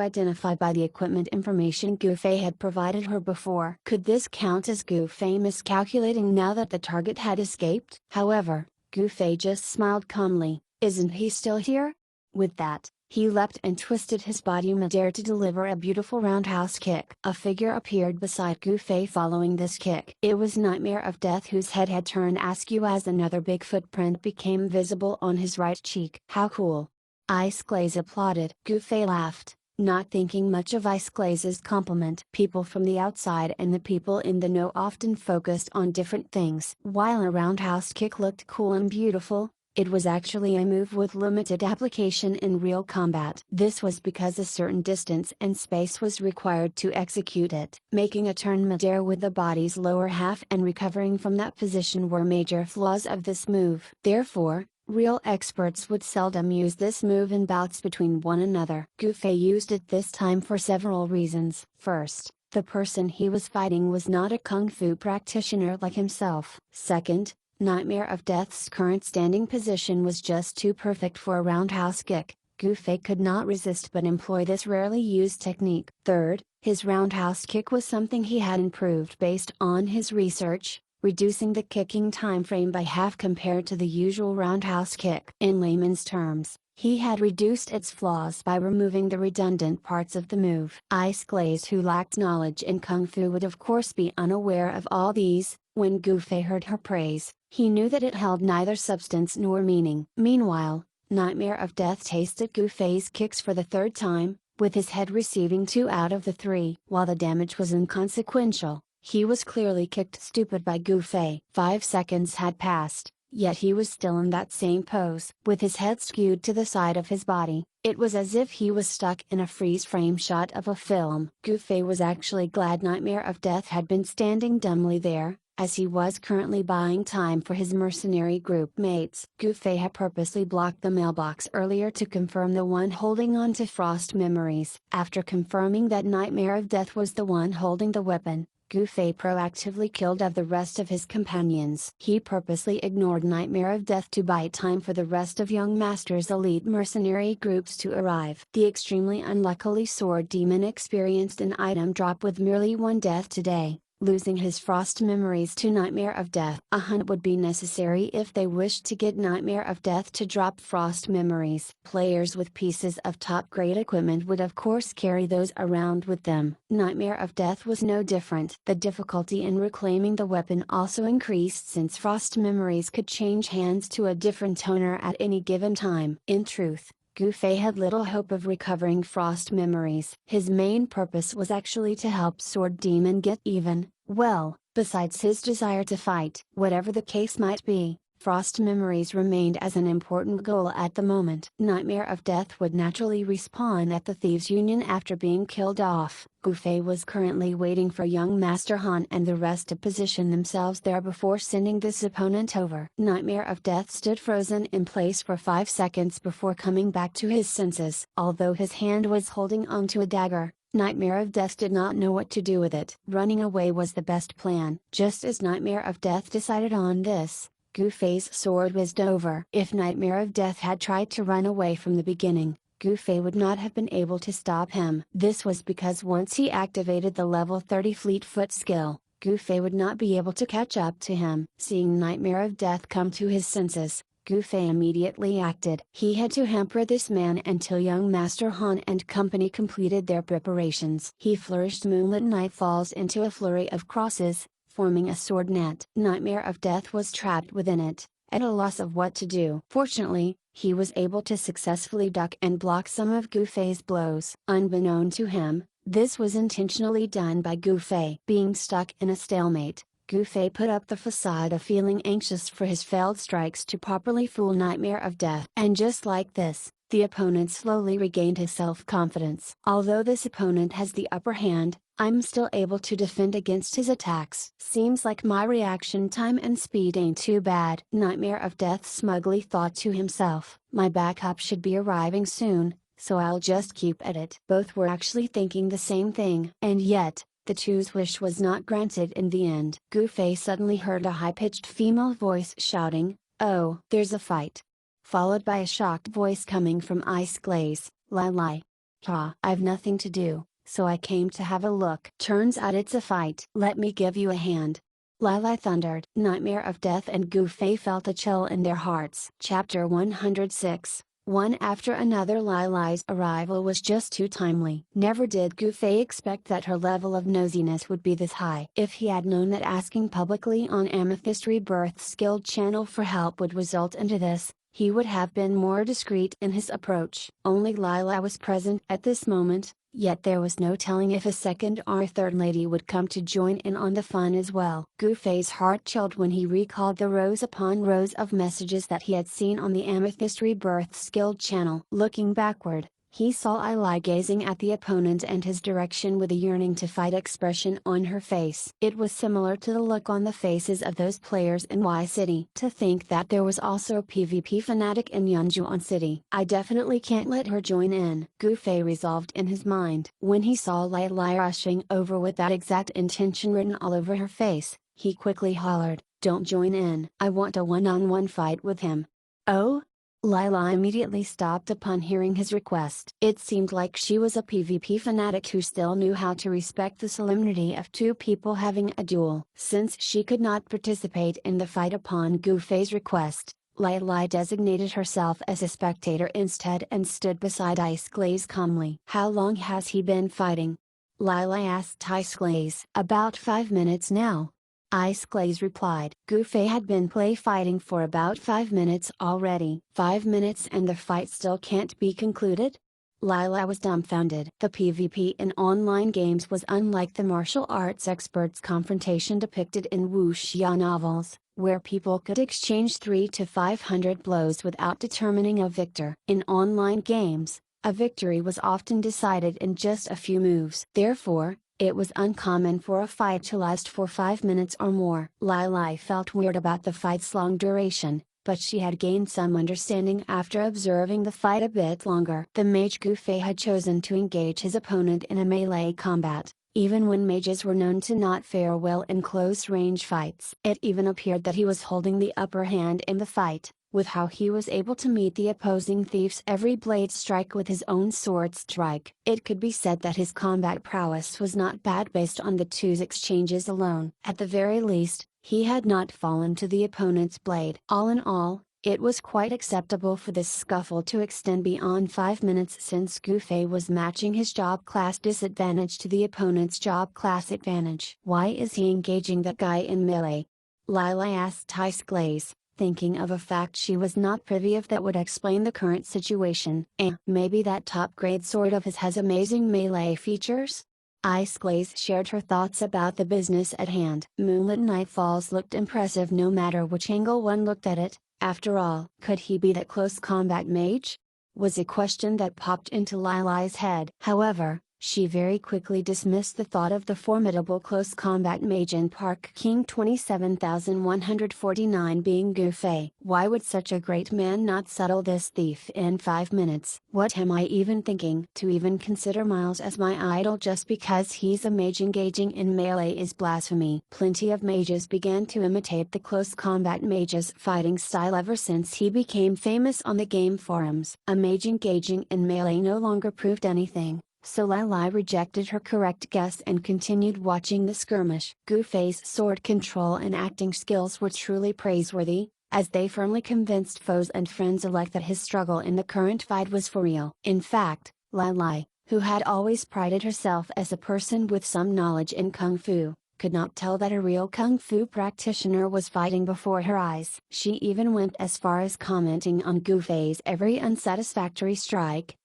identify by the equipment information Gufei had provided her before. Could this count as Gufei miscalculating now that the target had escaped? However, Gufei just smiled calmly. Isn't he still here? With that, he leapt and twisted his body midair to deliver a beautiful roundhouse kick. A figure appeared beside Gufei following this kick. It was Nightmare of Death, whose head had turned askew as another big footprint became visible on his right cheek. How cool! Ice Glaze applauded. Gufei laughed, not thinking much of Ice Glaze's compliment. People from the outside and the people in the know often focused on different things. While a roundhouse kick looked cool and beautiful, It was actually a move with limited application in real combat. This was because a certain distance and space was required to execute it. Making a turn midair with the body's lower half and recovering from that position were major flaws of this move. Therefore, real experts would seldom use this move in bouts between one another. Gu Fei used it this time for several reasons. First, the person he was fighting was not a kung fu practitioner like himself. Second, Nightmare of Death's current standing position was just too perfect for a roundhouse kick. Gu Fei could not resist but employ this rarely used technique. Third, his roundhouse kick was something he had improved based on his research, reducing the kicking time frame by half compared to the usual roundhouse kick. In layman's terms, he had reduced its flaws by removing the redundant parts of the move. Ice Glaze, who lacked knowledge in Kung Fu, would of course be unaware of all these. When Gu Fei heard her praise, he knew that it held neither substance nor meaning. Meanwhile, Nightmare of Death tasted Gu Fei's kicks for the third time, with his head receiving 2 out of the 3. While the damage was inconsequential, he was clearly kicked stupid by Gu Fei. 5 seconds had passed, yet he was still in that same pose. With his head skewed to the side of his body, it was as if he was stuck in a freeze-frame shot of a film. Gu Fei was actually glad Nightmare of Death had been standing dumbly there, as he was currently buying time for his mercenary group mates. Gu Fei had purposely blocked the mailbox earlier to confirm the one holding on to Frost Memories. After confirming that Nightmare of Death was the one holding the weapon, Gu Fei proactively killed the rest of his companions. He purposely ignored Nightmare of Death to buy time for the rest of Young Master's elite mercenary groups to arrive. The extremely unluckily Sword Demon experienced an item drop with merely 1 death today, losing his Frost Memories to Nightmare of Death. A hunt would be necessary if they wished to get Nightmare of Death to drop Frost Memories. Players with pieces of top-grade equipment would of course carry those around with them. Nightmare of Death was no different. The difficulty in reclaiming the weapon also increased since Frost Memories could change hands to a different owner at any given time. In truth, Gu Fei had little hope of recovering Frost Memories. His main purpose was actually to help Sword Demon get even, well, besides his desire to fight. Whatever the case might be, Frost Memories remained as an important goal at the moment. Nightmare of Death would naturally respawn at the Thieves' Union after being killed off. Gu Fei was currently waiting for young Master Han and the rest to position themselves there before sending this opponent over. Nightmare of Death stood frozen in place for 5 seconds before coming back to his senses. Although his hand was holding onto a dagger, Nightmare of Death did not know what to do with it. Running away was the best plan. Just as Nightmare of Death decided on this, Gu Fei's sword whizzed over. If Nightmare of Death had tried to run away from the beginning, Gu Fei would not have been able to stop him. This was because once he activated the level 30 Fleetfoot skill, Gu Fei would not be able to catch up to him. Seeing Nightmare of Death come to his senses, Gu Fei immediately acted. He had to hamper this man until young Master Han and company completed their preparations. He flourished Moonlit Nightfalls into a flurry of crosses, forming a sword net. Nightmare of Death was trapped within it, at a loss of what to do. Fortunately, he was able to successfully duck and block some of Gu Fei's blows. Unbeknown to him, this was intentionally done by Gu Fei. Being stuck in a stalemate, Gu Fei put up the facade of feeling anxious for his failed strikes to properly fool Nightmare of Death. And just like this, the opponent slowly regained his self-confidence. Although this opponent has the upper hand, I'm still able to defend against his attacks. Seems like my reaction time and speed ain't too bad. Nightmare of Death smugly thought to himself. My backup should be arriving soon, so I'll just keep at it. Both were actually thinking the same thing. And yet, the two's wish was not granted in the end. Gu Fei suddenly heard a high-pitched female voice shouting, "Oh, there's a fight!" Followed by a shocked voice coming from Ice Glaze, "Lai Lai. Ha, I've nothing to do, so I came to have a look. Turns out it's a fight. Let me give you a hand." Lai Lai thundered. Nightmare of Death and Gu Fei felt a chill in their hearts. Chapter 106. One after another. Lai Lai's arrival was just too timely. Never did Gu Fei expect that her level of nosiness would be this high. If he had known that asking publicly on Amethyst Rebirth's guild channel for help would result into this, he would have been more discreet in his approach. Only Lila was present at this moment, yet there was no telling if a second or third lady would come to join in on the fun as well. Gu Fei's heart chilled when he recalled the rows upon rows of messages that he had seen on the Amethyst Rebirth's Guild channel. Looking backward, he saw Lila gazing at the opponent and his direction with a yearning to fight expression on her face. It was similar to the look on the faces of those players in Y City. To think that there was also a PvP fanatic in Yunjuan City. I definitely can't let her join in, Gu Fei resolved in his mind. When he saw Lila rushing over with that exact intention written all over her face, he quickly hollered, "Don't join in. I want a one-on-one fight with him." "Oh?" Lila immediately stopped upon hearing his request. It seemed like she was a PvP fanatic who still knew how to respect the solemnity of two people having a duel. Since she could not participate in the fight upon Gu Fei's request, Lila designated herself as a spectator instead and stood beside Ice Glaze calmly. "How long has he been fighting?" Lila asked Ice Glaze. "About 5 minutes now," Ice Glaze replied. Gu Fei had been fighting for about 5 minutes already. 5 minutes and the fight still can't be concluded? Lila was dumbfounded. The PvP in online games was unlike the martial arts experts' confrontation depicted in wuxia novels, where people could exchange 300 to 500 blows without determining a victor. In online games, a victory was often decided in just a few moves. Therefore, it was uncommon for a fight to last for 5 minutes or more. Lila felt weird about the fight's long duration, but she had gained some understanding after observing the fight a bit longer. The mage Gu Fei had chosen to engage his opponent in a melee combat, even when mages were known to not fare well in close-range fights. It even appeared that he was holding the upper hand in the fight, with how he was able to meet the opposing thief's every blade strike with his own sword strike. It could be said that his combat prowess was not bad based on the two's exchanges alone. At the very least, he had not fallen to the opponent's blade. All in all, it was quite acceptable for this scuffle to extend beyond 5 minutes since Gu Fei was matching his job class disadvantage to the opponent's job class advantage. "Why is he engaging that guy in melee?" Lila asked Ice Glaze, thinking of a fact she was not privy of that would explain the current situation. Maybe that top-grade sword of his has amazing melee features?" Ice Glaze shared her thoughts about the business at hand. Moonlit Nightfalls looked impressive no matter which angle one looked at it. After all, could he be that close combat mage? Was a question that popped into Lila's head. However, she very quickly dismissed the thought of the formidable close combat mage in Park King 27149 being Gu Fei. Why would such a great man not settle this thief in 5 minutes? What am I even thinking? To even consider Miles as my idol just because he's a mage engaging in melee is blasphemy. Plenty of mages began to imitate the close combat mage's fighting style ever since he became famous on the game forums. A mage engaging in melee no longer proved anything. So Lila rejected her correct guess and continued watching the skirmish. Gu Fei's sword control and acting skills were truly praiseworthy, as they firmly convinced foes and friends alike that his struggle in the current fight was for real. In fact, Lila, who had always prided herself as a person with some knowledge in Kung Fu, could not tell that a real Kung Fu practitioner was fighting before her eyes. She even went as far as commenting on Gu Fei's every unsatisfactory strike.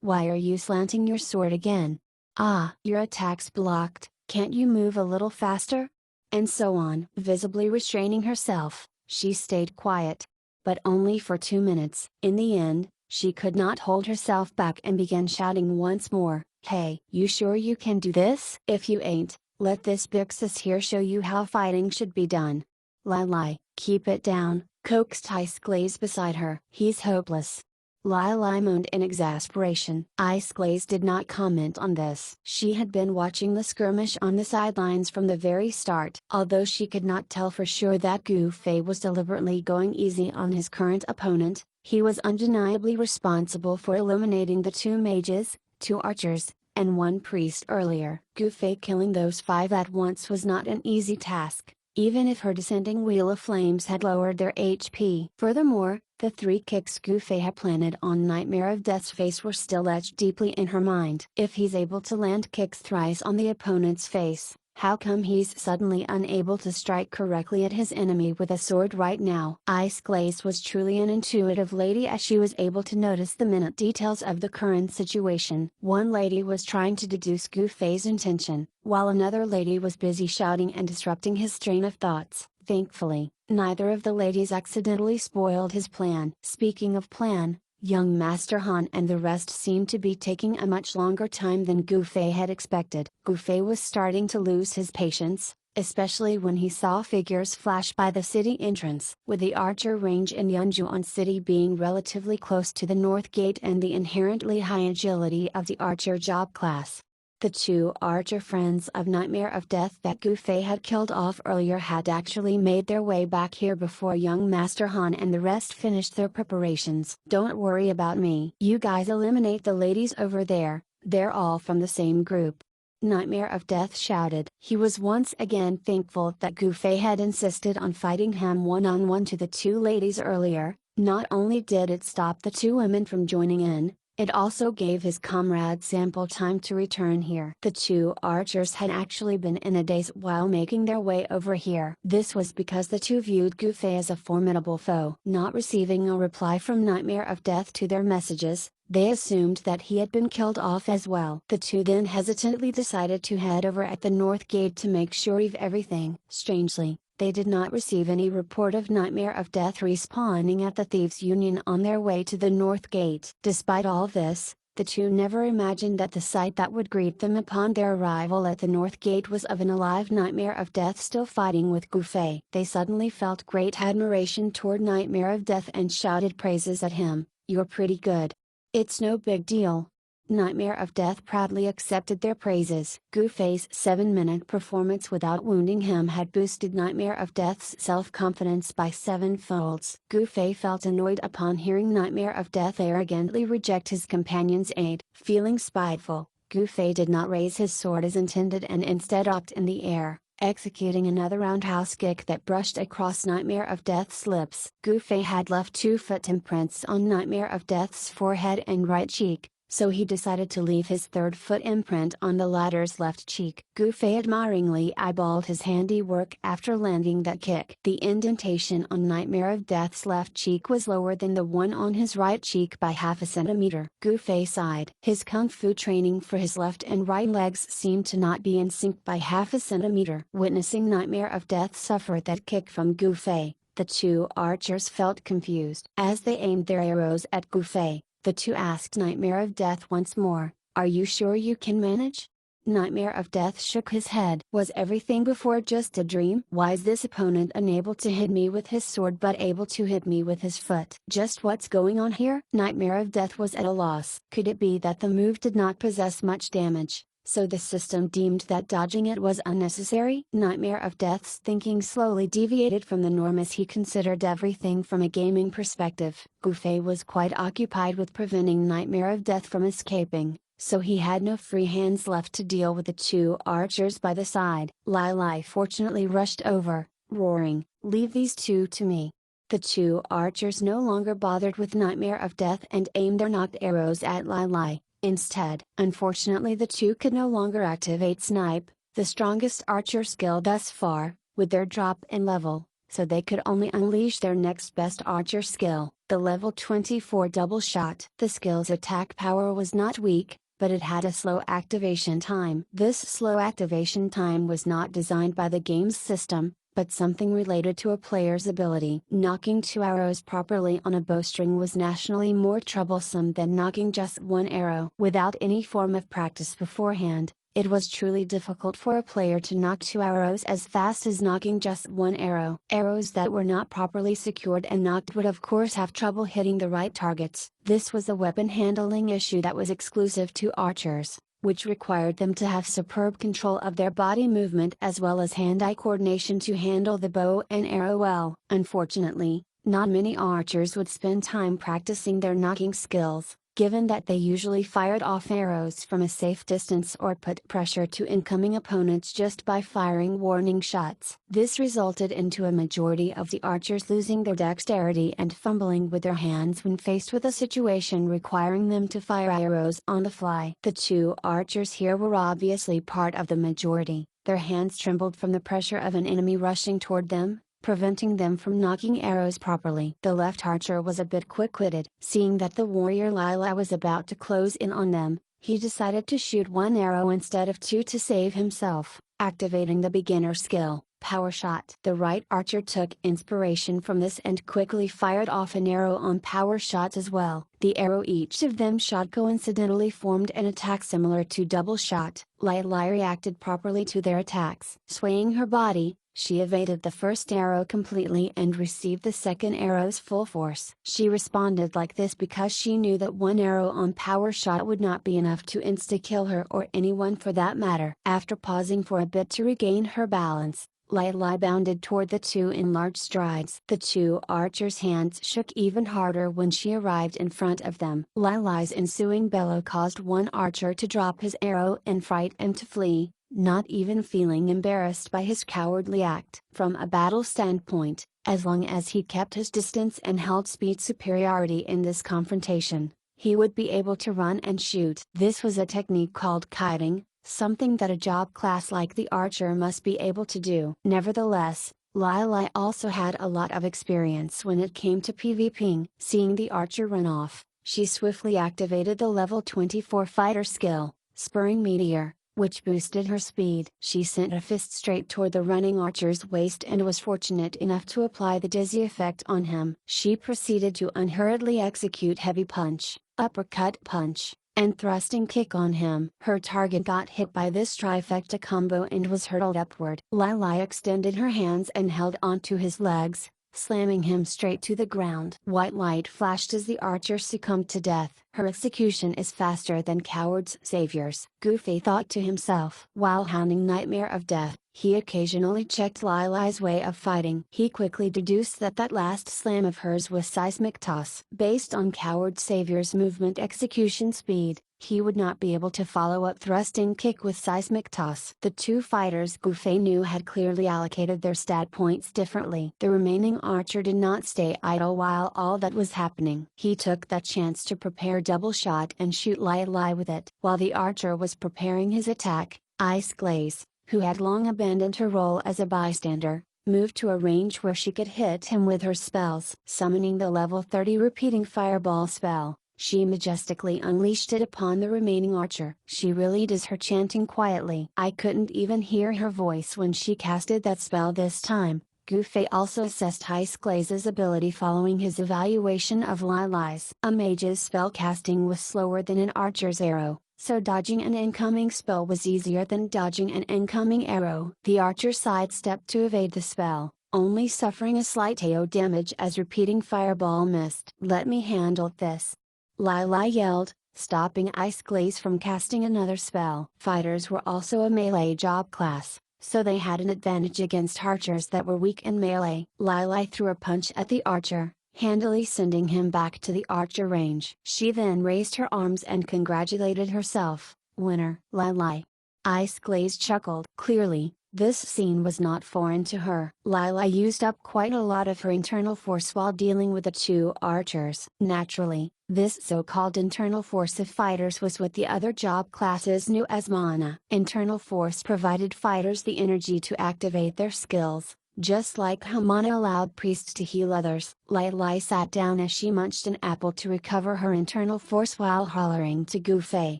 Why are you slanting your sword again? Ah, your attack's blocked, can't you move a little faster? And so on. Visibly restraining herself, she stayed quiet. But only for 2 minutes. In the end, she could not hold herself back and began shouting once more, "Hey, you sure you can do this? If you ain't, let this Bixus here show you how fighting should be done." "Lila, keep it down," coaxed Ice Glaze beside her. "He's hopeless." Lila moaned in exasperation. Ice Glaze did not comment on this. She had been watching the skirmish on the sidelines from the very start. Although she could not tell for sure that Gu Fei was deliberately going easy on his current opponent, he was undeniably responsible for eliminating the 2 mages, 2 archers, and 1 priest earlier. Gu Fei killing those 5 at once was not an easy task, even if her descending wheel of flames had lowered their HP. Furthermore, the 3 kicks Gu Fei had planted on Nightmare of Death's face were still etched deeply in her mind. If he's able to land kicks thrice on the opponent's face, How come he's suddenly unable to strike correctly at his enemy with a sword right now? Ice Glaze was truly an intuitive lady, as she was able to notice the minute details of the current situation. One lady was trying to deduce Gu Fei's intention, while another lady was busy shouting and disrupting his train of thoughts. Thankfully, neither of the ladies accidentally spoiled his plan. Speaking of plan, young Master Han and the rest seemed to be taking a much longer time than Gu Fei had expected. Gu Fei was starting to lose his patience, especially when he saw figures flash by the city entrance. With the archer range in Yunjuan City being relatively close to the North Gate and the inherently high agility of the archer job class, the two archer friends of Nightmare of Death that Gu Fei had killed off earlier had actually made their way back here before young Master Han and the rest finished their preparations. Don't worry about me. You guys eliminate the ladies over there, they're all from the same group. Nightmare of Death shouted. He was once again thankful that Gu Fei had insisted on fighting him one-on-one to the two ladies earlier. Not only did it stop the two women from joining in, it also gave his comrades ample time to return here. The two archers had actually been in a daze while making their way over here. This was because the two viewed Gu Fei as a formidable foe. Not receiving a reply from Nightmare of Death to their messages, they assumed that he had been killed off as well. The two then hesitantly decided to head over at the North Gate to make sure of everything. Strangely, they did not receive any report of Nightmare of Death respawning at the Thieves' Union on their way to the North Gate. Despite all this, the two never imagined that the sight that would greet them upon their arrival at the North Gate was of an alive Nightmare of Death still fighting with Gu Fei. They suddenly felt great admiration toward Nightmare of Death and shouted praises at him. "You're pretty good. It's no big deal." Nightmare of Death proudly accepted their praises. Gu Fei's 7-minute performance without wounding him had boosted Nightmare of Death's self-confidence by 7 folds. Gu Fei felt annoyed upon hearing Nightmare of Death arrogantly reject his companion's aid. Feeling spiteful, Gu Fei did not raise his sword as intended and instead hopped in the air, executing another roundhouse kick that brushed across Nightmare of Death's lips. Gu Fei had left 2 foot imprints on Nightmare of Death's forehead and right cheek, so he decided to leave his 3rd foot imprint on the latter's left cheek. Gu Fei admiringly eyeballed his handiwork after landing that kick. The indentation on Nightmare of Death's left cheek was lower than the one on his right cheek by half a centimeter. Gu Fei sighed. His kung fu training for his left and right legs seemed to not be in sync by half a centimeter. Witnessing Nightmare of Death suffer that kick from Gu Fei, the two archers felt confused. As they aimed their arrows at Gu Fei, the two asked Nightmare of Death once more, "Are you sure you can manage?" Nightmare of Death shook his head. "Was everything before just a dream? Why is this opponent unable to hit me with his sword but able to hit me with his foot? Just what's going on here?" Nightmare of Death was at a loss. Could it be that the move did not possess much damage, so the system deemed that dodging it was unnecessary? Nightmare of Death's thinking slowly deviated from the norm as he considered everything from a gaming perspective. Gu Fei was quite occupied with preventing Nightmare of Death from escaping, so he had no free hands left to deal with the two archers by the side. Lai Lai fortunately rushed over, roaring, "Leave these two to me." The two archers no longer bothered with Nightmare of Death and aimed their knocked arrows at Lai Lai. Instead, unfortunately the two could no longer activate Snipe, the strongest archer skill thus far, with their drop in level, so they could only unleash their next best archer skill, the level 24 double shot. The skill's attack power was not weak, but it had a slow activation time. This slow activation time was not designed by the game's system, but something related to a player's ability. Knocking 2 arrows properly on a bowstring was nationally more troublesome than knocking just 1 arrow. Without any form of practice beforehand, it was truly difficult for a player to knock 2 arrows as fast as knocking just 1 arrow. Arrows that were not properly secured and knocked would of course have trouble hitting the right targets. This was a weapon handling issue that was exclusive to archers, which required them to have superb control of their body movement as well as hand-eye coordination to handle the bow and arrow well. Unfortunately, not many archers would spend time practicing their knocking skills, given that they usually fired off arrows from a safe distance or put pressure to incoming opponents just by firing warning shots. This resulted into a majority of the archers losing their dexterity and fumbling with their hands when faced with a situation requiring them to fire arrows on the fly. The two archers here were obviously part of the majority. Their hands trembled from the pressure of an enemy rushing toward them, preventing them from knocking arrows properly. The left archer was a bit quick-witted. Seeing that the warrior Lila was about to close in on them, he decided to shoot one arrow instead of two to save himself, activating the beginner skill, Power Shot. The right archer took inspiration from this and quickly fired off an arrow on Power Shot as well. The arrow each of them shot coincidentally formed an attack similar to Double Shot. Lila reacted properly to their attacks. Swaying her body, she evaded the first arrow completely and received the second arrow's full force. She responded like this because she knew that one arrow on Power Shot would not be enough to insta-kill her or anyone for that matter. After pausing for a bit to regain her balance, Lila bounded toward the two in large strides. The two archers' hands shook even harder when she arrived in front of them. Lila's ensuing bellow caused one archer to drop his arrow in fright and to flee, not even feeling embarrassed by his cowardly act. From a battle standpoint, as long as he kept his distance and held speed superiority in this confrontation, he would be able to run and shoot. This was a technique called kiting, something that a job class like the archer must be able to do. Nevertheless, Lila also had a lot of experience when it came to PvPing. Seeing the archer run off, she swiftly activated the level 24 fighter skill, Spurring Meteor, which boosted her speed. She sent a fist straight toward the running archer's waist and was fortunate enough to apply the dizzy effect on him. She proceeded to unhurriedly execute heavy punch, uppercut punch, and thrusting kick on him. Her target got hit by this trifecta combo and was hurtled upward. Lila extended her hands and held onto his legs, slamming him straight to the ground. White light flashed as the archer succumbed to death. Her execution is faster than cowards' saviors, Goofy thought to himself. While hounding Nightmare of Death, he occasionally checked Lila's way of fighting. He quickly deduced that that last slam of hers was Seismic Toss. Based on Coward Savior's movement execution speed, he would not be able to follow up Thrusting Kick with Seismic Toss. The two fighters Goofy knew had clearly allocated their stat points differently. The remaining archer did not stay idle while all that was happening. He took that chance to prepare Double Shot and shoot Lila with it. While the archer was preparing his attack, Ice Glaze, who had long abandoned her role as a bystander, moved to a range where she could hit him with her spells. Summoning the level 30 repeating fireball spell, she majestically unleashed it upon the remaining archer. She really does her chanting quietly. I couldn't even hear her voice when she casted that spell this time. Goofy also assessed Ice Glaze's ability following his evaluation of Lila's. A mage's spell casting was slower than an archer's arrow, so dodging an incoming spell was easier than dodging an incoming arrow. The archer sidestepped to evade the spell, only suffering a slight AO damage as repeating fireball missed. "Let me handle this," Lila yelled, stopping Ice Glaze from casting another spell. Fighters were also a melee job class, so they had an advantage against archers that were weak in melee. Lila threw a punch at the archer, handily sending him back to the archer range. She then raised her arms and congratulated herself, "Winner." Lila. Ice Glaze chuckled. Clearly, this scene was not foreign to her. Lila used up quite a lot of her internal force while dealing with the two archers. Naturally, this so-called internal force of fighters was what the other job classes knew as mana. Internal force provided fighters the energy to activate their skills, just like how mana allowed priests to heal others. Lila sat down as she munched an apple to recover her internal force while hollering to Goofy,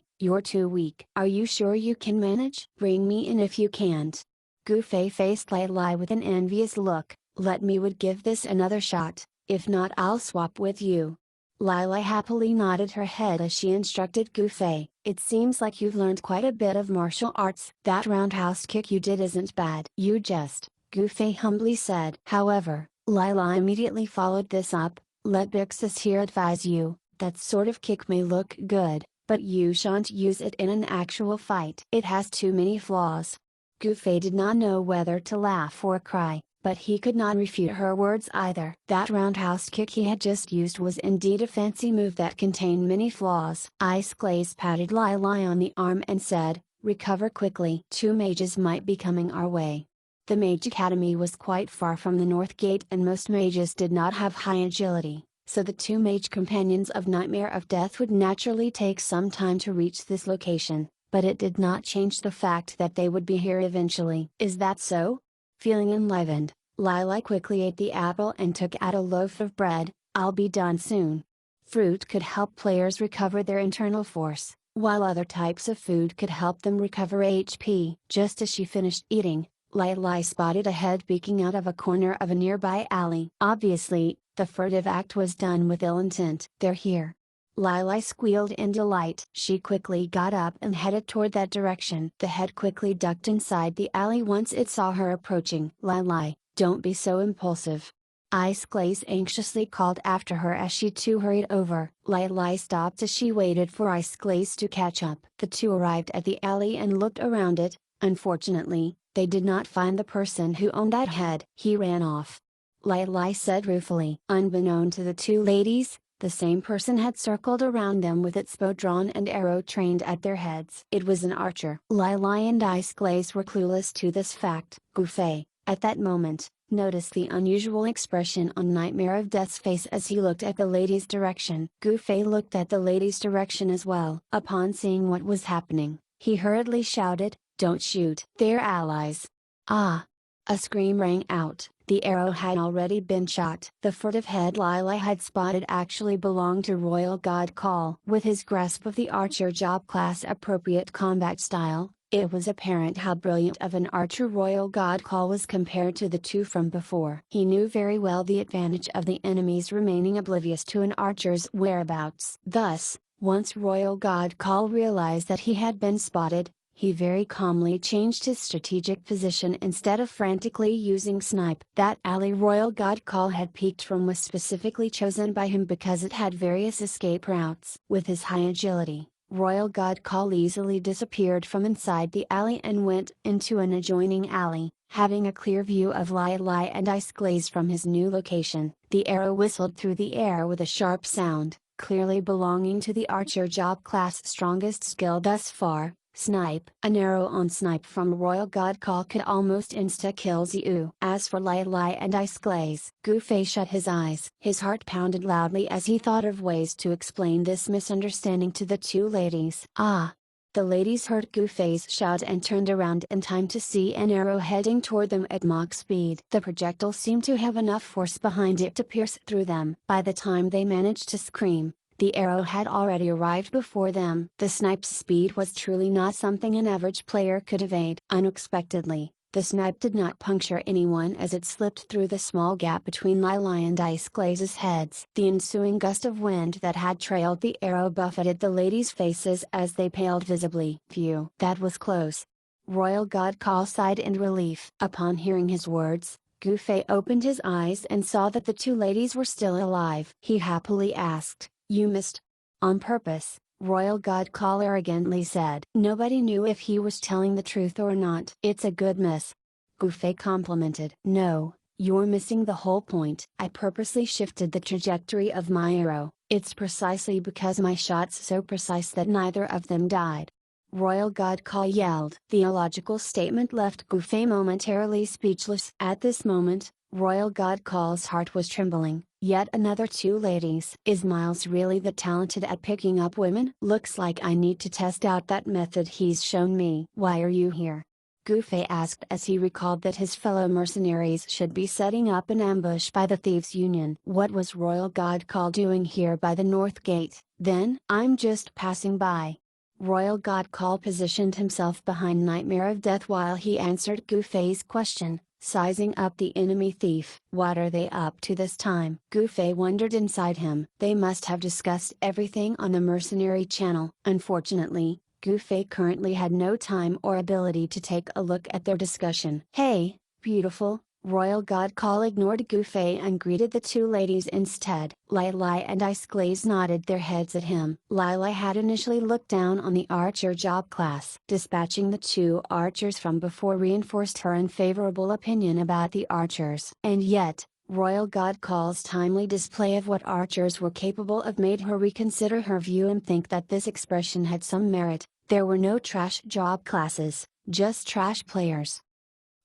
"You're too weak. Are you sure you can manage? Bring me in if you can't." Goofy faced Lila with an envious look. "Let me would give this another shot, if not I'll swap with you." Lila happily nodded her head as she instructed Goofy, "It seems like you've learned quite a bit of martial arts. That roundhouse kick you did isn't bad." "You just," Goofy humbly said. However, Lila immediately followed this up, "Let Bixus here advise you, that sort of kick may look good, but you shan't use it in an actual fight. It has too many flaws." Goofy did not know whether to laugh or cry, but he could not refute her words either. That roundhouse kick he had just used was indeed a fancy move that contained many flaws. Ice Glaze patted Lily on the arm and said, "Recover quickly. 2 mages might be coming our way." The Mage Academy was quite far from the North Gate and most mages did not have high agility, so the 2 mage companions of Nightmare of Death would naturally take some time to reach this location, but it did not change the fact that they would be here eventually. "Is that so?" Feeling enlivened, Lily quickly ate the apple and took out a loaf of bread. "I'll be done soon." Fruit could help players recover their internal force, while other types of food could help them recover HP. Just as she finished eating, Lily spotted a head peeking out of a corner of a nearby alley. Obviously, the furtive act was done with ill intent. "They're here." Lily squealed in delight. She quickly got up and headed toward that direction. The head quickly ducked inside the alley once it saw her approaching. "Lily, don't be so impulsive." Ice Glaze anxiously called after her as she too hurried over. Lily stopped as she waited for Ice Glaze to catch up. The two arrived at the alley and looked around it. Unfortunately, they did not find the person who owned that head. "He ran off," Lily said ruefully. Unbeknown to the 2 ladies, the same person had circled around them with its bow drawn and arrow trained at their heads. It was an archer. Lily and Ice Glaze were clueless to this fact. Gouffé, at that moment, noticed the unusual expression on Nightmare of Death's face as he looked at the lady's direction. Gouffé looked at the lady's direction as well. Upon seeing what was happening, he hurriedly shouted, "Don't shoot! They're allies!" "Ah!" A scream rang out. The arrow had already been shot. The furtive head Lily had spotted actually belonged to Royal God Call. With his grasp of the archer job class appropriate combat style, it was apparent how brilliant of an archer Royal God Call was compared to the 2 from before. He knew very well the advantage of the enemies remaining oblivious to an archer's whereabouts. Thus, once Royal God Call realized that he had been spotted, he very calmly changed his strategic position instead of frantically using snipe. That alley Royal God Call had peeked from was specifically chosen by him because it had various escape routes. With his high agility, Royal God Call easily disappeared from inside the alley and went into an adjoining alley, having a clear view of Lily and Ice Glaze from his new location. The arrow whistled through the air with a sharp sound, clearly belonging to the archer job class strongest skill thus far. Snipe. An arrow on snipe from Royal God Call could almost insta-kill Ziu. As for Lily and Ice Glaze, Gouffé shut his eyes. His heart pounded loudly as he thought of ways to explain this misunderstanding to the 2 ladies. "Ah!" The ladies heard Gouffé's shout and turned around in time to see an arrow heading toward them at Mach speed. The projectile seemed to have enough force behind it to pierce through them. By the time they managed to scream, the arrow had already arrived before them. The snipe's speed was truly not something an average player could evade. Unexpectedly, the snipe did not puncture anyone as it slipped through the small gap between Lily and Ice Glaze's heads. The ensuing gust of wind that had trailed the arrow buffeted the ladies' faces as they paled visibly. "Phew, that was close." Royal God Call sighed in relief. Upon hearing his words, Gouffé opened his eyes and saw that the 2 ladies were still alive. He happily asked, "You missed?" "On purpose," Royal God Call arrogantly said. Nobody knew if he was telling the truth or not. "It's a good miss," Gouffé complimented. "No, you're missing the whole point. I purposely shifted the trajectory of my arrow. It's precisely because my shot's so precise that neither of them died." Royal God Call yelled. The illogical statement left Gouffé momentarily speechless. At this moment, Royal God Call's heart was trembling. Yet another 2 ladies. "Is Miles really that talented at picking up women? Looks like I need to test out that method he's shown me." "Why are you here?" Gouffé asked as he recalled that his fellow mercenaries should be setting up an ambush by the Thieves' Union. What was Royal God Call doing here by the North Gate, then? "I'm just passing by." Royal God Call positioned himself behind Nightmare of Death while he answered Gouffé's question, sizing up the enemy thief. What are they up to this time? Gouffé wondered inside him. They must have discussed everything on the mercenary channel. Unfortunately, Gouffé currently had no time or ability to take a look at their discussion. "Hey, beautiful," Royal God Call ignored Gufei and greeted the two ladies instead. Lai Lai and Ice Glaze nodded their heads at him. Lai Lai had initially looked down on the archer job class. Dispatching the two archers from before reinforced her unfavorable opinion about the archers. And yet, Royal God Call's timely display of what archers were capable of made her reconsider her view and think that this expression had some merit. There were no trash job classes, just trash players.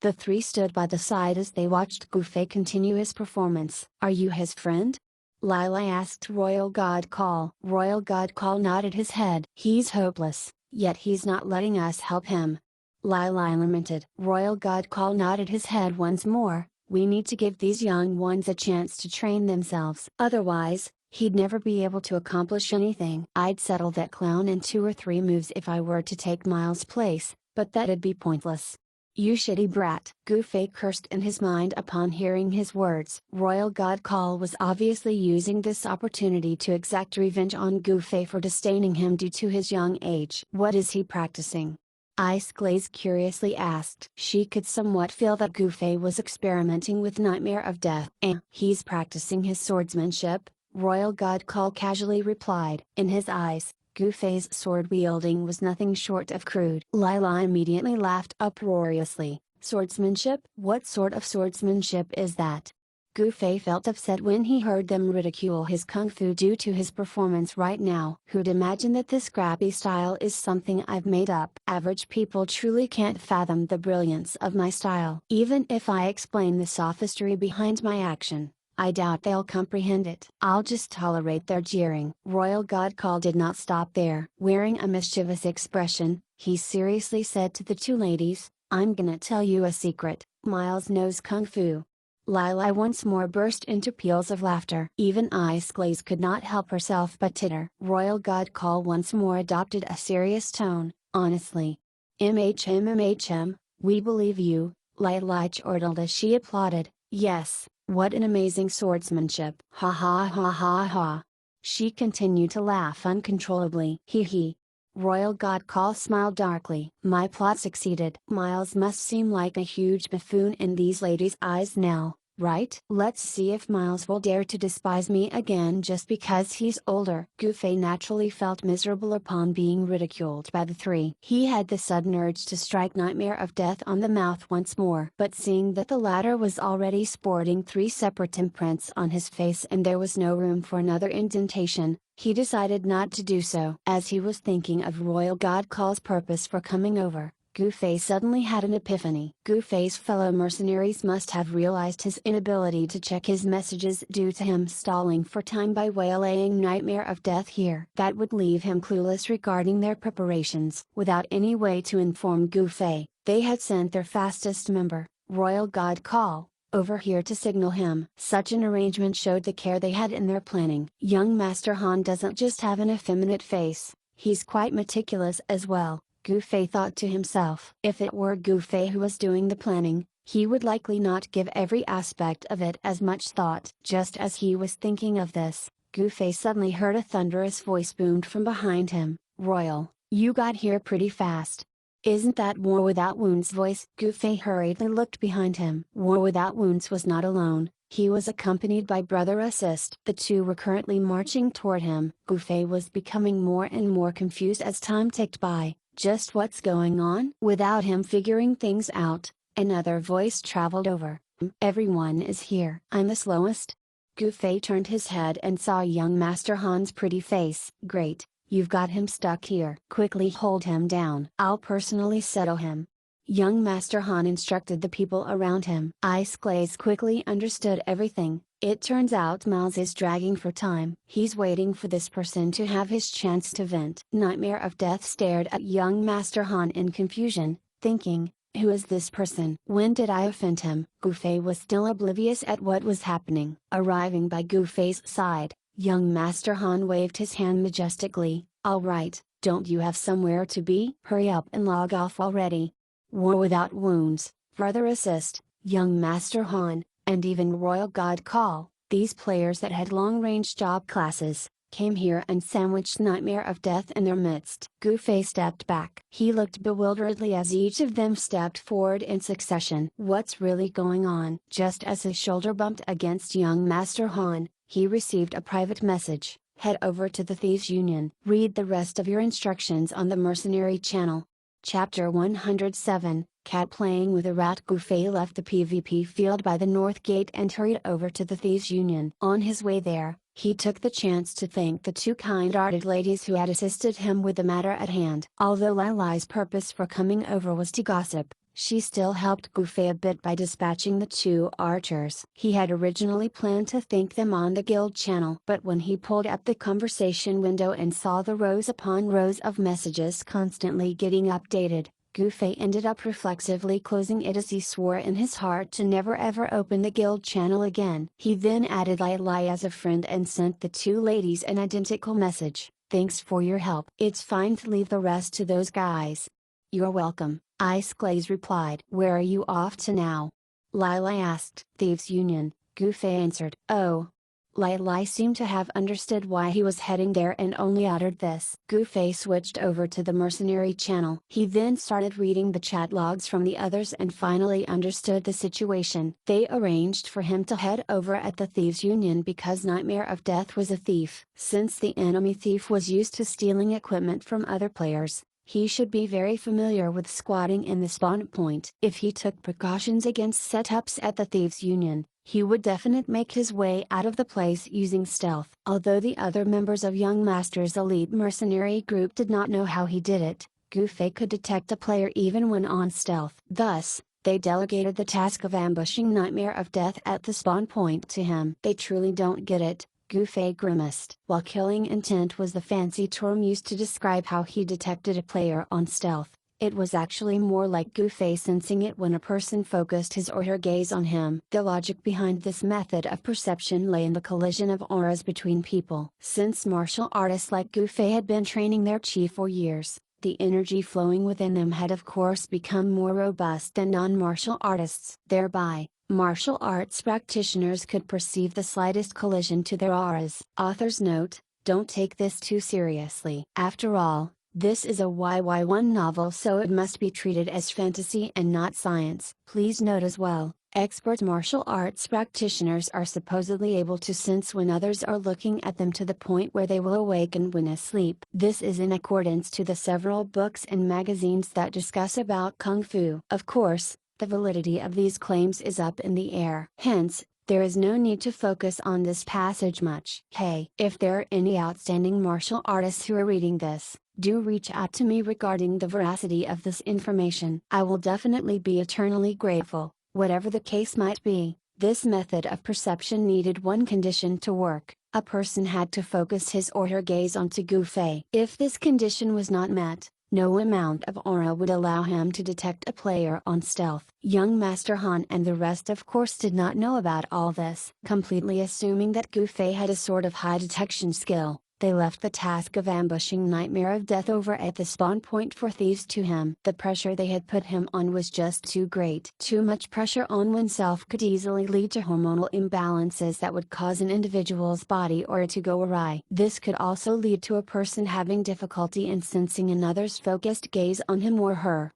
The three stood by the side as they watched Gufei continue his performance. "Are you his friend?" Lai Lai asked Royal God Call. Royal God Call nodded his head. "He's hopeless, yet he's not letting us help him," Lai Lai lamented. Royal God Call nodded his head once more. "We need to give these young ones a chance to train themselves. Otherwise, he'd never be able to accomplish anything. I'd settle that clown in 2 or 3 moves if I were to take Miles' place, but that'd be pointless. You shitty brat." Gufei cursed in his mind upon hearing his words. Royal God Call was obviously using this opportunity to exact revenge on Gufei for disdaining him due to his young age. "What is he practicing?" Ice Glaze curiously asked. She could somewhat feel that Gufei was experimenting with Nightmare of Death. He's practicing his swordsmanship," Royal God Call casually replied. In his eyes, Gufei's sword wielding was nothing short of crude. Lai Lai immediately laughed uproariously. "Swordsmanship? What sort of swordsmanship is that?" Gufei felt upset when he heard them ridicule his kung fu due to his performance right now. "Who'd imagine that this scrappy style is something I've made up? Average people truly can't fathom the brilliance of my style. Even if I explain the sophistry behind my action, I doubt they'll comprehend it. I'll just tolerate their jeering." Royal God Call did not stop there. Wearing a mischievous expression, he seriously said to the two ladies, "I'm gonna tell you a secret. Miles knows kung fu." Lai Lai once more burst into peals of laughter. Even Ice Glaze could not help herself but titter. Royal God Call once more adopted a serious tone. "Honestly. MHM, we believe you," Lai Lai chortled as she applauded. "Yes, what an amazing swordsmanship. Ha ha ha ha ha." She continued to laugh uncontrollably. "Hee hee." Royal God Call smiled darkly. "My plot succeeded." Miles must seem like a huge buffoon in these ladies' eyes now, right? "Let's see if Miles will dare to despise me again just because he's older." Gufei naturally felt miserable upon being ridiculed by the three. He had the sudden urge to strike Nightmare of Death on the mouth once more. But seeing that the latter was already sporting 3 separate imprints on his face and there was no room for another indentation, he decided not to do so. As he was thinking of Royal God Call's purpose for coming over, Gufei suddenly had an epiphany. Gufei's fellow mercenaries must have realized his inability to check his messages due to him stalling for time by waylaying Nightmare of Death here. That would leave him clueless regarding their preparations. Without any way to inform Gufei, they had sent their fastest member, Royal God Call, over here to signal him. Such an arrangement showed the care they had in their planning. Young Master Han doesn't just have an effeminate face, he's quite meticulous as well, Gufei thought to himself. If it were Gufei who was doing the planning, he would likely not give every aspect of it as much thought. Just as he was thinking of this, Gufei suddenly heard a thunderous voice boomed from behind him. "Royal, you got here pretty fast. Isn't that War Without Wounds' voice?" Gufei hurriedly looked behind him. War Without Wounds was not alone, he was accompanied by Brother Assist. The two were currently marching toward him. Gufei was becoming more and more confused as time ticked by. Just what's going on? Without him figuring things out, another voice traveled over. "Everyone is here." "I'm the slowest?" Gufei turned his head and saw young Master Han's pretty face. "Great. You've got him stuck here. Quickly hold him down. I'll personally settle him." Young Master Han instructed the people around him. Ice Glaze quickly understood everything. It turns out Miles is dragging for time. He's waiting for this person to have his chance to vent. Nightmare of Death stared at young Master Han in confusion, thinking, who is this person? When did I offend him? Gufei was still oblivious at what was happening. Arriving by Gufei's side, young Master Han waved his hand majestically. "All right, don't you have somewhere to be? Hurry up and log off already." War Without Wounds, Brother Assist, young Master Han, and even Royal God Call, these players that had long-range job classes, came here and sandwiched Nightmare of Death in their midst. Gu Fei stepped back. He looked bewilderedly as each of them stepped forward in succession. What's really going on? Just as his shoulder bumped against young Master Han, he received a private message. Head over to the Thieves Union. Read the rest of your instructions on the Mercenary channel. Chapter 107, Cat Playing with a Rat. Gu Fei left the PvP field by the North Gate and hurried over to the Thieves Union. On his way there, he took the chance to thank the two kind-hearted ladies who had assisted him with the matter at hand. Although Lai Lai's purpose for coming over was to gossip, she still helped Gu Fei a bit by dispatching the two archers. He had originally planned to thank them on the guild channel, but when he pulled up the conversation window and saw the rows upon rows of messages constantly getting updated, Gu Fei ended up reflexively closing it as he swore in his heart to never ever open the guild channel again. He then added Lai Lai as a friend and sent the two ladies an identical message: "Thanks for your help. It's fine to leave the rest to those guys." "You're welcome," Ice Glaze replied. "Where are you off to now?" Lai Lai asked. "Thieves Union," Gu Fei answered. "Oh." Lai Lai seemed to have understood why he was heading there and only uttered this. Gu Fei switched over to the Mercenary channel. He then started reading the chat logs from the others and finally understood the situation. They arranged for him to head over at the Thieves Union because Nightmare of Death was a thief. Since the enemy thief was used to stealing equipment from other players, he should be very familiar with squatting in the spawn point. If he took precautions against setups at the Thieves Union, he would definitely make his way out of the place using stealth. Although the other members of Young Master's elite mercenary group did not know how he did it, Gu Fei could detect a player even when on stealth. Thus, they delegated the task of ambushing Nightmare of Death at the spawn point to him. "They truly don't get it," Gu Fei grimaced. While killing intent was the fancy term used to describe how he detected a player on stealth, it was actually more like Gu Fei sensing it when a person focused his or her gaze on him. The logic behind this method of perception lay in the collision of auras between people. Since martial artists like Gu Fei had been training their chi for years, the energy flowing within them had of course become more robust than non-martial artists. Thereby, martial arts practitioners could perceive the slightest collision to their auras. Author's note: don't take this too seriously. After all, this is a YY1 novel, so it must be treated as fantasy and not science. Please note as well, expert martial arts practitioners are supposedly able to sense when others are looking at them to the point where they will awaken when asleep. This is in accordance to the several books and magazines that discuss about Kung Fu. Of course, the validity of these claims is up in the air. Hence, there is no need to focus on this passage much. Hey, if there are any outstanding martial artists who are reading this, do reach out to me regarding the veracity of this information. I will definitely be eternally grateful. Whatever the case might be, this method of perception needed one condition to work: a person had to focus his or her gaze onto Gu Fei. If this condition was not met, no amount of aura would allow him to detect a player on stealth. Young Master Han and the rest of course did not know about all this. Completely assuming that Gu Fei had a sort of high detection skill, they left the task of ambushing Nightmare of Death over at the spawn point for thieves to him. The pressure they had put him on was just too great. Too much pressure on oneself could easily lead to hormonal imbalances that would cause an individual's body aura to go awry. This could also lead to a person having difficulty in sensing another's focused gaze on him or her.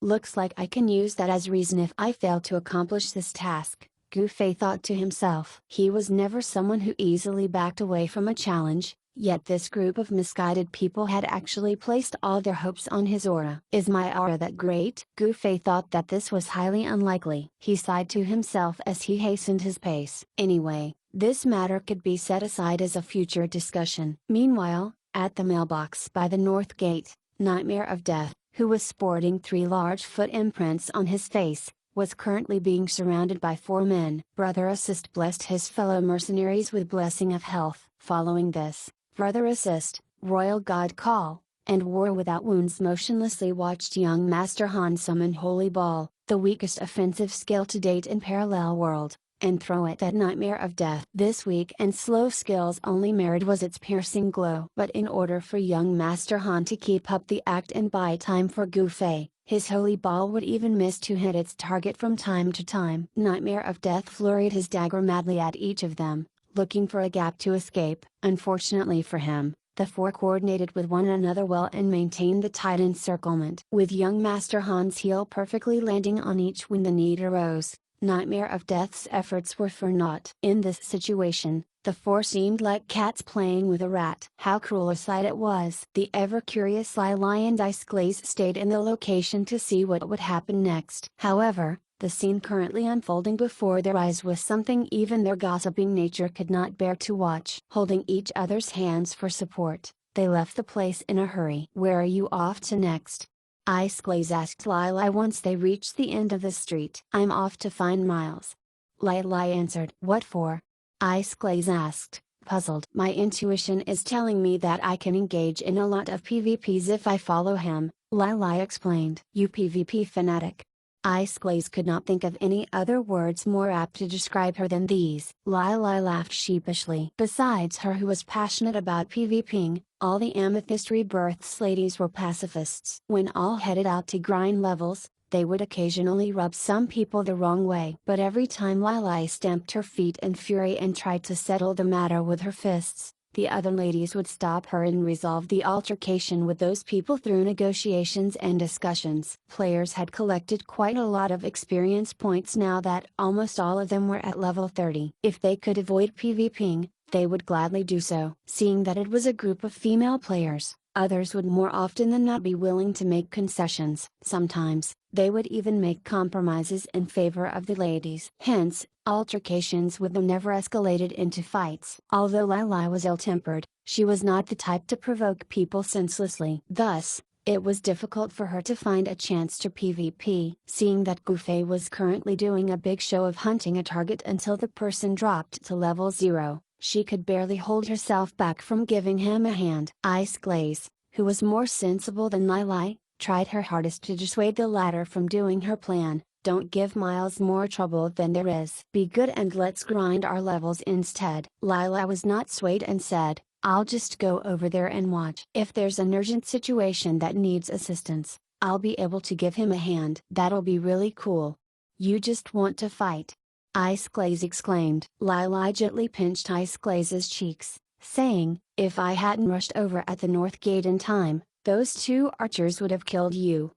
Looks like I can use that as reason if I fail to accomplish this task, Gu Fei thought to himself. He was never someone who easily backed away from a challenge, yet this group of misguided people had actually placed all their hopes on his aura. Is my aura that great? Gu Fei thought that this was highly unlikely. He sighed to himself as he hastened his pace. Anyway, this matter could be set aside as a future discussion. Meanwhile, at the mailbox by the North Gate, Nightmare of Death, who was sporting 3 large foot imprints on his face, was currently being surrounded by 4 men. Brother Assist blessed his fellow mercenaries with blessing of health. Following this, Brother Assist, Royal God Call, and War Without Wounds motionlessly watched young Master Han summon Holy Ball, the weakest offensive skill to date in Parallel World, and throw it at Nightmare of Death. This weak and slow skill's only merit was its piercing glow. But in order for young Master Han to keep up the act and buy time for Gu Fei, his holy ball would even miss to hit its target from time to time. Nightmare of Death flurried his dagger madly at each of them, looking for a gap to escape. Unfortunately for him, the four coordinated with one another well and maintained the tight encirclement. With young Master Han's heel perfectly landing on each when the need arose, Nightmare of Death's efforts were for naught. In this situation, the four seemed like cats playing with a rat. How cruel a sight it was! The ever-curious Lila and Iceglaze stayed in the location to see what would happen next. However, the scene currently unfolding before their eyes was something even their gossiping nature could not bear to watch. Holding each other's hands for support, they left the place in a hurry. "Where are you off to next?" Iceglaze asked Lila once they reached the end of the street. "I'm off to find Miles." Lila answered. "What for?" Iceglaze asked, puzzled. "My intuition is telling me that I can engage in a lot of PvPs if I follow him," Lila explained. "You PvP fanatic." Iceglaze could not think of any other words more apt to describe her than these. Lila laughed sheepishly. Besides her who was passionate about PvPing, all the Amethyst Rebirth's ladies were pacifists. When all headed out to grind levels, they would occasionally rub some people the wrong way. But every time Lila stamped her feet in fury and tried to settle the matter with her fists, the other ladies would stop her and resolve the altercation with those people through negotiations and discussions. Players had collected quite a lot of experience points now that almost all of them were at level 30. If they could avoid PvPing, they would gladly do so. Seeing that it was a group of female players, others would more often than not be willing to make concessions. Sometimes, they would even make compromises in favor of the ladies. Hence, altercations with them never escalated into fights. Although Lila was ill-tempered, she was not the type to provoke people senselessly. Thus, it was difficult for her to find a chance to PvP. Seeing that Gufei was currently doing a big show of hunting a target until the person dropped to level 0, she could barely hold herself back from giving him a hand. Iceglaze, who was more sensible than Lila, tried her hardest to dissuade the latter from doing her plan. "Don't give Miles more trouble than there is. Be good and let's grind our levels instead." Lila was not swayed and said, "I'll just go over there and watch. If there's an urgent situation that needs assistance, I'll be able to give him a hand." "That'll be really cool. You just want to fight?" Iceglaze exclaimed. Lila gently pinched Iceglaze's cheeks, saying, "If I hadn't rushed over at the north gate in time, those two archers would have killed you."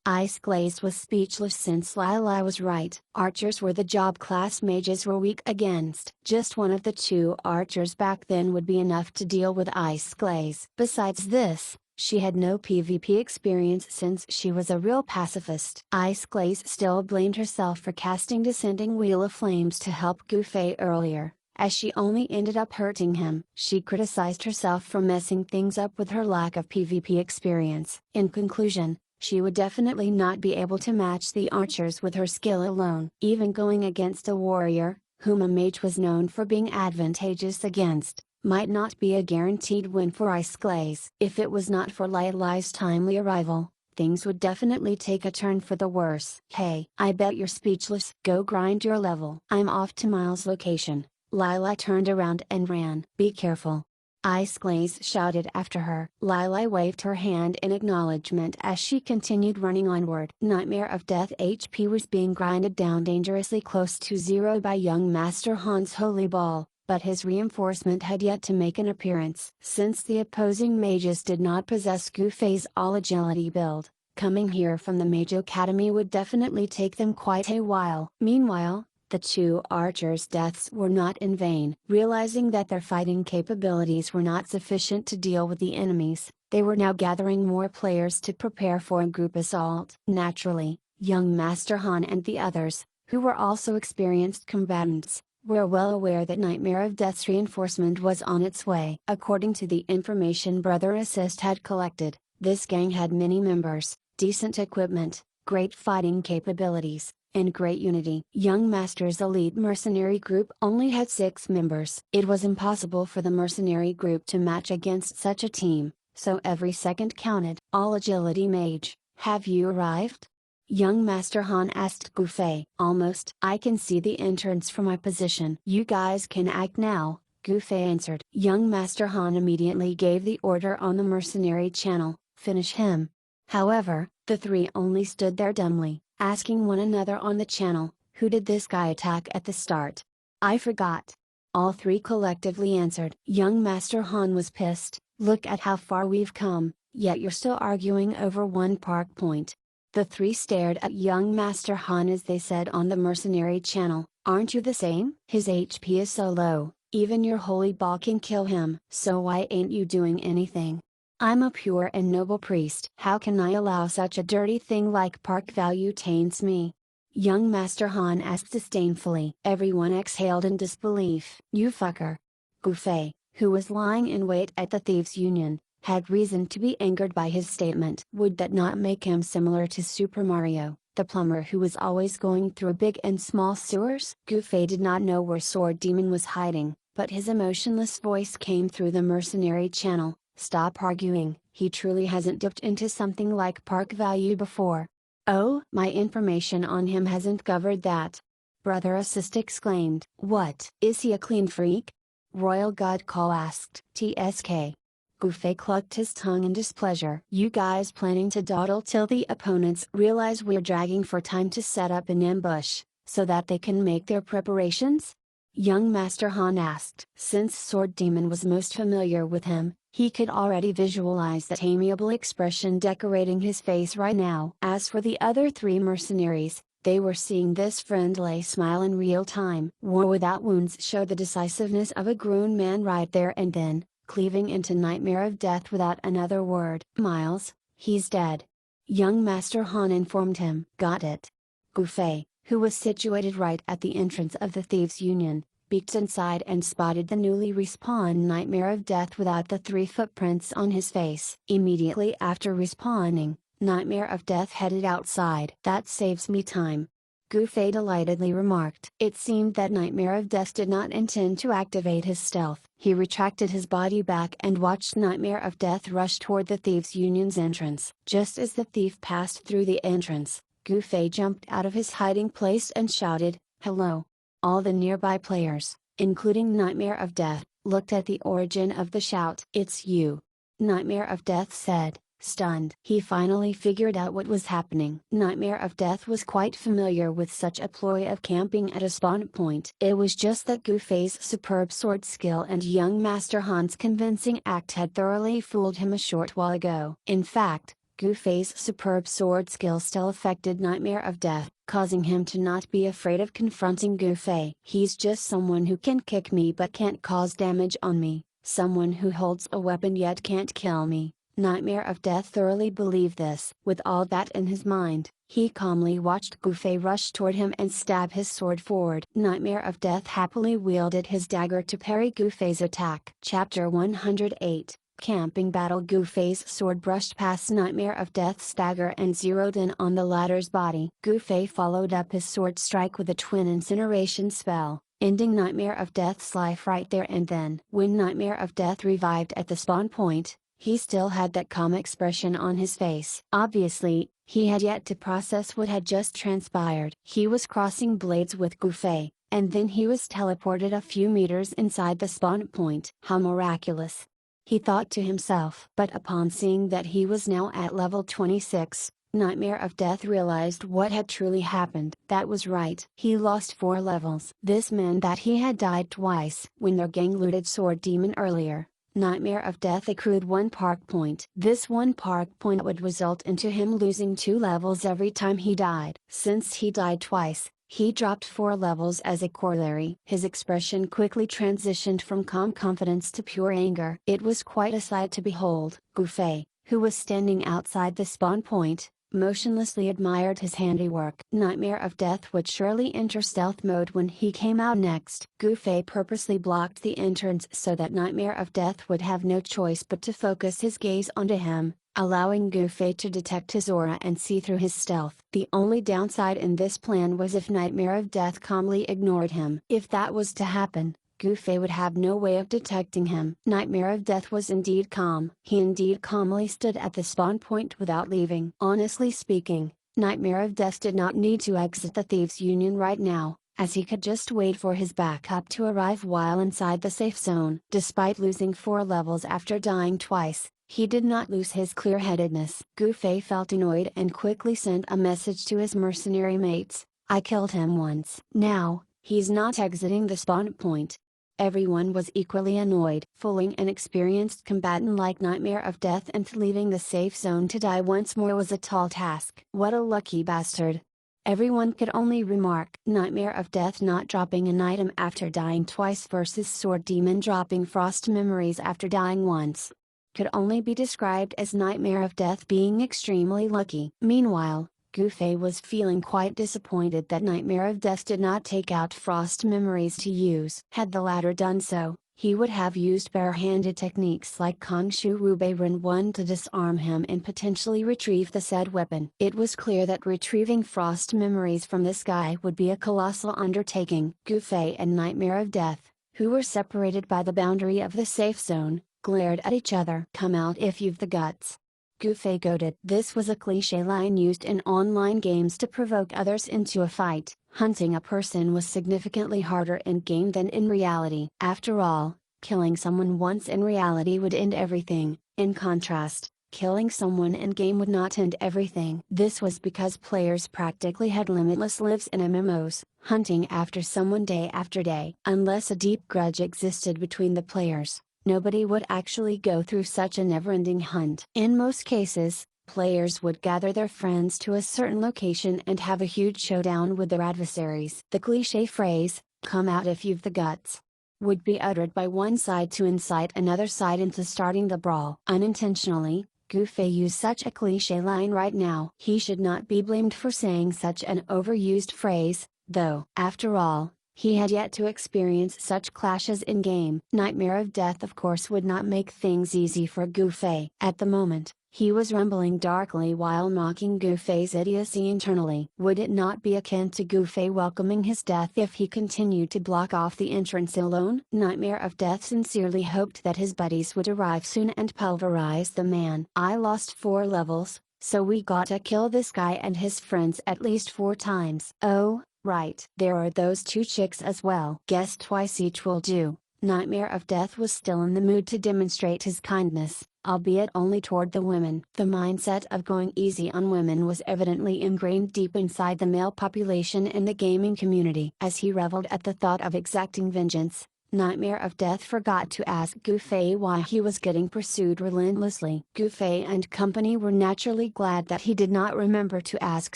Iceglaze was speechless since Lila was right. Archers were the job class mages were weak against. Just one of the two archers back then would be enough to deal with Iceglaze. Besides this, she had no PvP experience since she was a real pacifist. Iceglaze still blamed herself for casting Descending Wheel of Flames to help Gufei earlier, as she only ended up hurting him. She criticized herself for messing things up with her lack of PvP experience. In conclusion, she would definitely not be able to match the archers with her skill alone. Even going against a warrior, whom a mage was known for being advantageous against, might not be a guaranteed win for Iceglaze. If it was not for Lila's timely arrival, things would definitely take a turn for the worse. "Hey, I bet you're speechless. Go grind your level." "I'm off to Miles' location." Lila turned around and ran. "Be careful." Iceglaze shouted after her. Lila waved her hand in acknowledgement as she continued running onward. Nightmare of Death HP was being grinded down dangerously close to 0 by young Master Han's Holy Ball, but his reinforcement had yet to make an appearance. Since the opposing mages did not possess Gufei's all-agility build, coming here from the Mage Academy would definitely take them quite a while. Meanwhile, the two archers' deaths were not in vain. Realizing that their fighting capabilities were not sufficient to deal with the enemies, they were now gathering more players to prepare for a group assault. Naturally, young Master Han and the others, who were also experienced combatants, were well aware that Nightmare of Death's reinforcement was on its way. According to the information Brother Assist had collected, this gang had many members, decent equipment, great fighting capabilities, and great unity. Young Master's elite mercenary group only had 6 members. It was impossible for the mercenary group to match against such a team, so every second counted. "All agility mage, have you arrived?" Young Master Han asked Gufei. "Almost. I can see the entrance from my position." "You guys can act now," Gufei answered. Young Master Han immediately gave the order on the mercenary channel, "Finish him." However, the three only stood there dumbly, asking one another on the channel, "Who did this guy attack at the start?" "I forgot." All three collectively answered. Young Master Han was pissed. Look at how far we've come, yet you're still arguing over one park point. The three stared at young Master Han as they said on the mercenary channel, aren't you the same? His HP is so low, even your holy ball can kill him. So why ain't you doing anything? I'm a pure and noble priest. How can I allow such a dirty thing like park value taints me? Young Master Han asked disdainfully. Everyone exhaled in disbelief. You fucker. Gu Fei, who was lying in wait at the Thieves' Union, had reason to be angered by his statement. Would that not make him similar to Super Mario, the plumber who was always going through big and small sewers? Gu Fei did not know where Sword Demon was hiding, but his emotionless voice came through the mercenary channel. Stop arguing, he truly hasn't dipped into something like park value before. Oh, my information on him hasn't covered that. Brother Assist exclaimed. What? Is he a clean freak? Royal God Call asked. TSK. Gu Fei clucked his tongue in displeasure. You guys planning to dawdle till the opponents realize we're dragging for time to set up an ambush, so that they can make their preparations? Young Master Han asked. Since Sword Demon was most familiar with him, he could already visualize that amiable expression decorating his face right now. As for the other three mercenaries, they were seeing this friendly smile in real time. War without wounds showed the decisiveness of a grown man right there and then, cleaving into nightmare of death without another word. Miles, he's dead. Young Master Han informed him. Got it. Gu Fei, who was situated right at the entrance of the Thieves' Union, peeked inside and spotted the newly respawned Nightmare of Death without the three footprints on his face. Immediately after respawning, Nightmare of Death headed outside. That saves me time. Gu Fei delightedly remarked. It seemed that Nightmare of Death did not intend to activate his stealth. He retracted his body back and watched Nightmare of Death rush toward the Thieves' Union's entrance. Just as the thief passed through the entrance, Gu Fei jumped out of his hiding place and shouted, Hello. All the nearby players, including Nightmare of Death, looked at the origin of the shout. It's you. Nightmare of Death said, stunned. He finally figured out what was happening. Nightmare of Death was quite familiar with such a ploy of camping at a spawn point. It was just that Gu Fei's superb sword skill and young Master Han's convincing act had thoroughly fooled him a short while ago. In fact, Gu Fei's superb sword skill still affected Nightmare of Death, causing him to not be afraid of confronting Gu Fei. He's just someone who can kick me but can't cause damage on me, someone who holds a weapon yet can't kill me. Nightmare of Death thoroughly believed this. With all that in his mind, he calmly watched Gu Fei rush toward him and stab his sword forward. Nightmare of Death happily wielded his dagger to parry Gu Fei's attack. Chapter 108 Camping Battle. Gu Fei's sword brushed past Nightmare of Death's dagger and zeroed in on the latter's body. Gu Fei followed up his sword strike with a twin incineration spell, ending Nightmare of Death's life right there and then. When Nightmare of Death revived at the spawn point, he still had that calm expression on his face. Obviously, he had yet to process what had just transpired. He was crossing blades with Gu Fei, and then he was teleported a few meters inside the spawn point. How miraculous! He thought to himself. But upon seeing that he was now at level 26, Nightmare of Death realized what had truly happened. That was right. He lost 4 levels. This meant that he had died twice. When their gang looted Sword Demon earlier, Nightmare of Death accrued 1 park point. This 1 park point would result into him losing 2 levels every time he died. Since he died twice, he dropped 4 levels as a corollary. His expression quickly transitioned from calm confidence to pure anger. It was quite a sight to behold. Gu Fei, who was standing outside the spawn point, motionlessly admired his handiwork. Nightmare of Death would surely enter stealth mode when he came out next. Gu Fei purposely blocked the entrance so that Nightmare of Death would have no choice but to focus his gaze onto him, allowing Gu Fei to detect his aura and see through his stealth. The only downside in this plan was if Nightmare of Death calmly ignored him. If that was to happen, Gu Fei would have no way of detecting him. Nightmare of Death was indeed calm. He indeed calmly stood at the spawn point without leaving. Honestly speaking, Nightmare of Death did not need to exit the Thieves' Union right now, as he could just wait for his backup to arrive while inside the safe zone. Despite losing 4 levels after dying twice, he did not lose his clear-headedness. Gu Fei felt annoyed and quickly sent a message to his mercenary mates. I killed him once. Now, he's not exiting the spawn point. Everyone was equally annoyed. Fooling an experienced combatant like Nightmare of Death into leaving the safe zone to die once more was a tall task. What a lucky bastard. Everyone could only remark. Nightmare of Death not dropping an item after dying twice versus Sword Demon dropping Frost Memories after dying once could only be described as Nightmare of Death being extremely lucky. Meanwhile, Gufei was feeling quite disappointed that Nightmare of Death did not take out Frost Memories to use. Had the latter done so, he would have used bare-handed techniques like Kongshu Rubei Ren 1 to disarm him and potentially retrieve the said weapon. It was clear that retrieving Frost Memories from this guy would be a colossal undertaking. Gufei and Nightmare of Death, who were separated by the boundary of the safe zone, glared at each other. Come out if you've the guts. Gufei goaded. This was a cliché line used in online games to provoke others into a fight. Hunting a person was significantly harder in game than in reality. After all, killing someone once in reality would end everything. In contrast, killing someone in game would not end everything. This was because players practically had limitless lives in MMOs, hunting after someone day after day. Unless a deep grudge existed between the players, nobody would actually go through such a never-ending hunt. In most cases, players would gather their friends to a certain location and have a huge showdown with their adversaries. The cliché phrase, "come out if you've the guts," would be uttered by one side to incite another side into starting the brawl. Unintentionally, Gufei used such a cliché line right now. He should not be blamed for saying such an overused phrase, though. After all, he had yet to experience such clashes in game. Nightmare of Death of course would not make things easy for Gufei. At the moment, he was rumbling darkly while mocking Gufei's idiocy internally. Would it not be akin to Gufei welcoming his death if he continued to block off the entrance alone? Nightmare of Death sincerely hoped that his buddies would arrive soon and pulverize the man. I lost 4 levels, so we gotta kill this guy and his friends at least 4 times. Oh, right. There are those 2 chicks as well. Guess twice each will do. Nightmare of Death was still in the mood to demonstrate his kindness, albeit only toward the women. The mindset of going easy on women was evidently ingrained deep inside the male population in the gaming community. As he reveled at the thought of exacting vengeance, Nightmare of Death forgot to ask Gufei why he was getting pursued relentlessly. Gufei and company were naturally glad that he did not remember to ask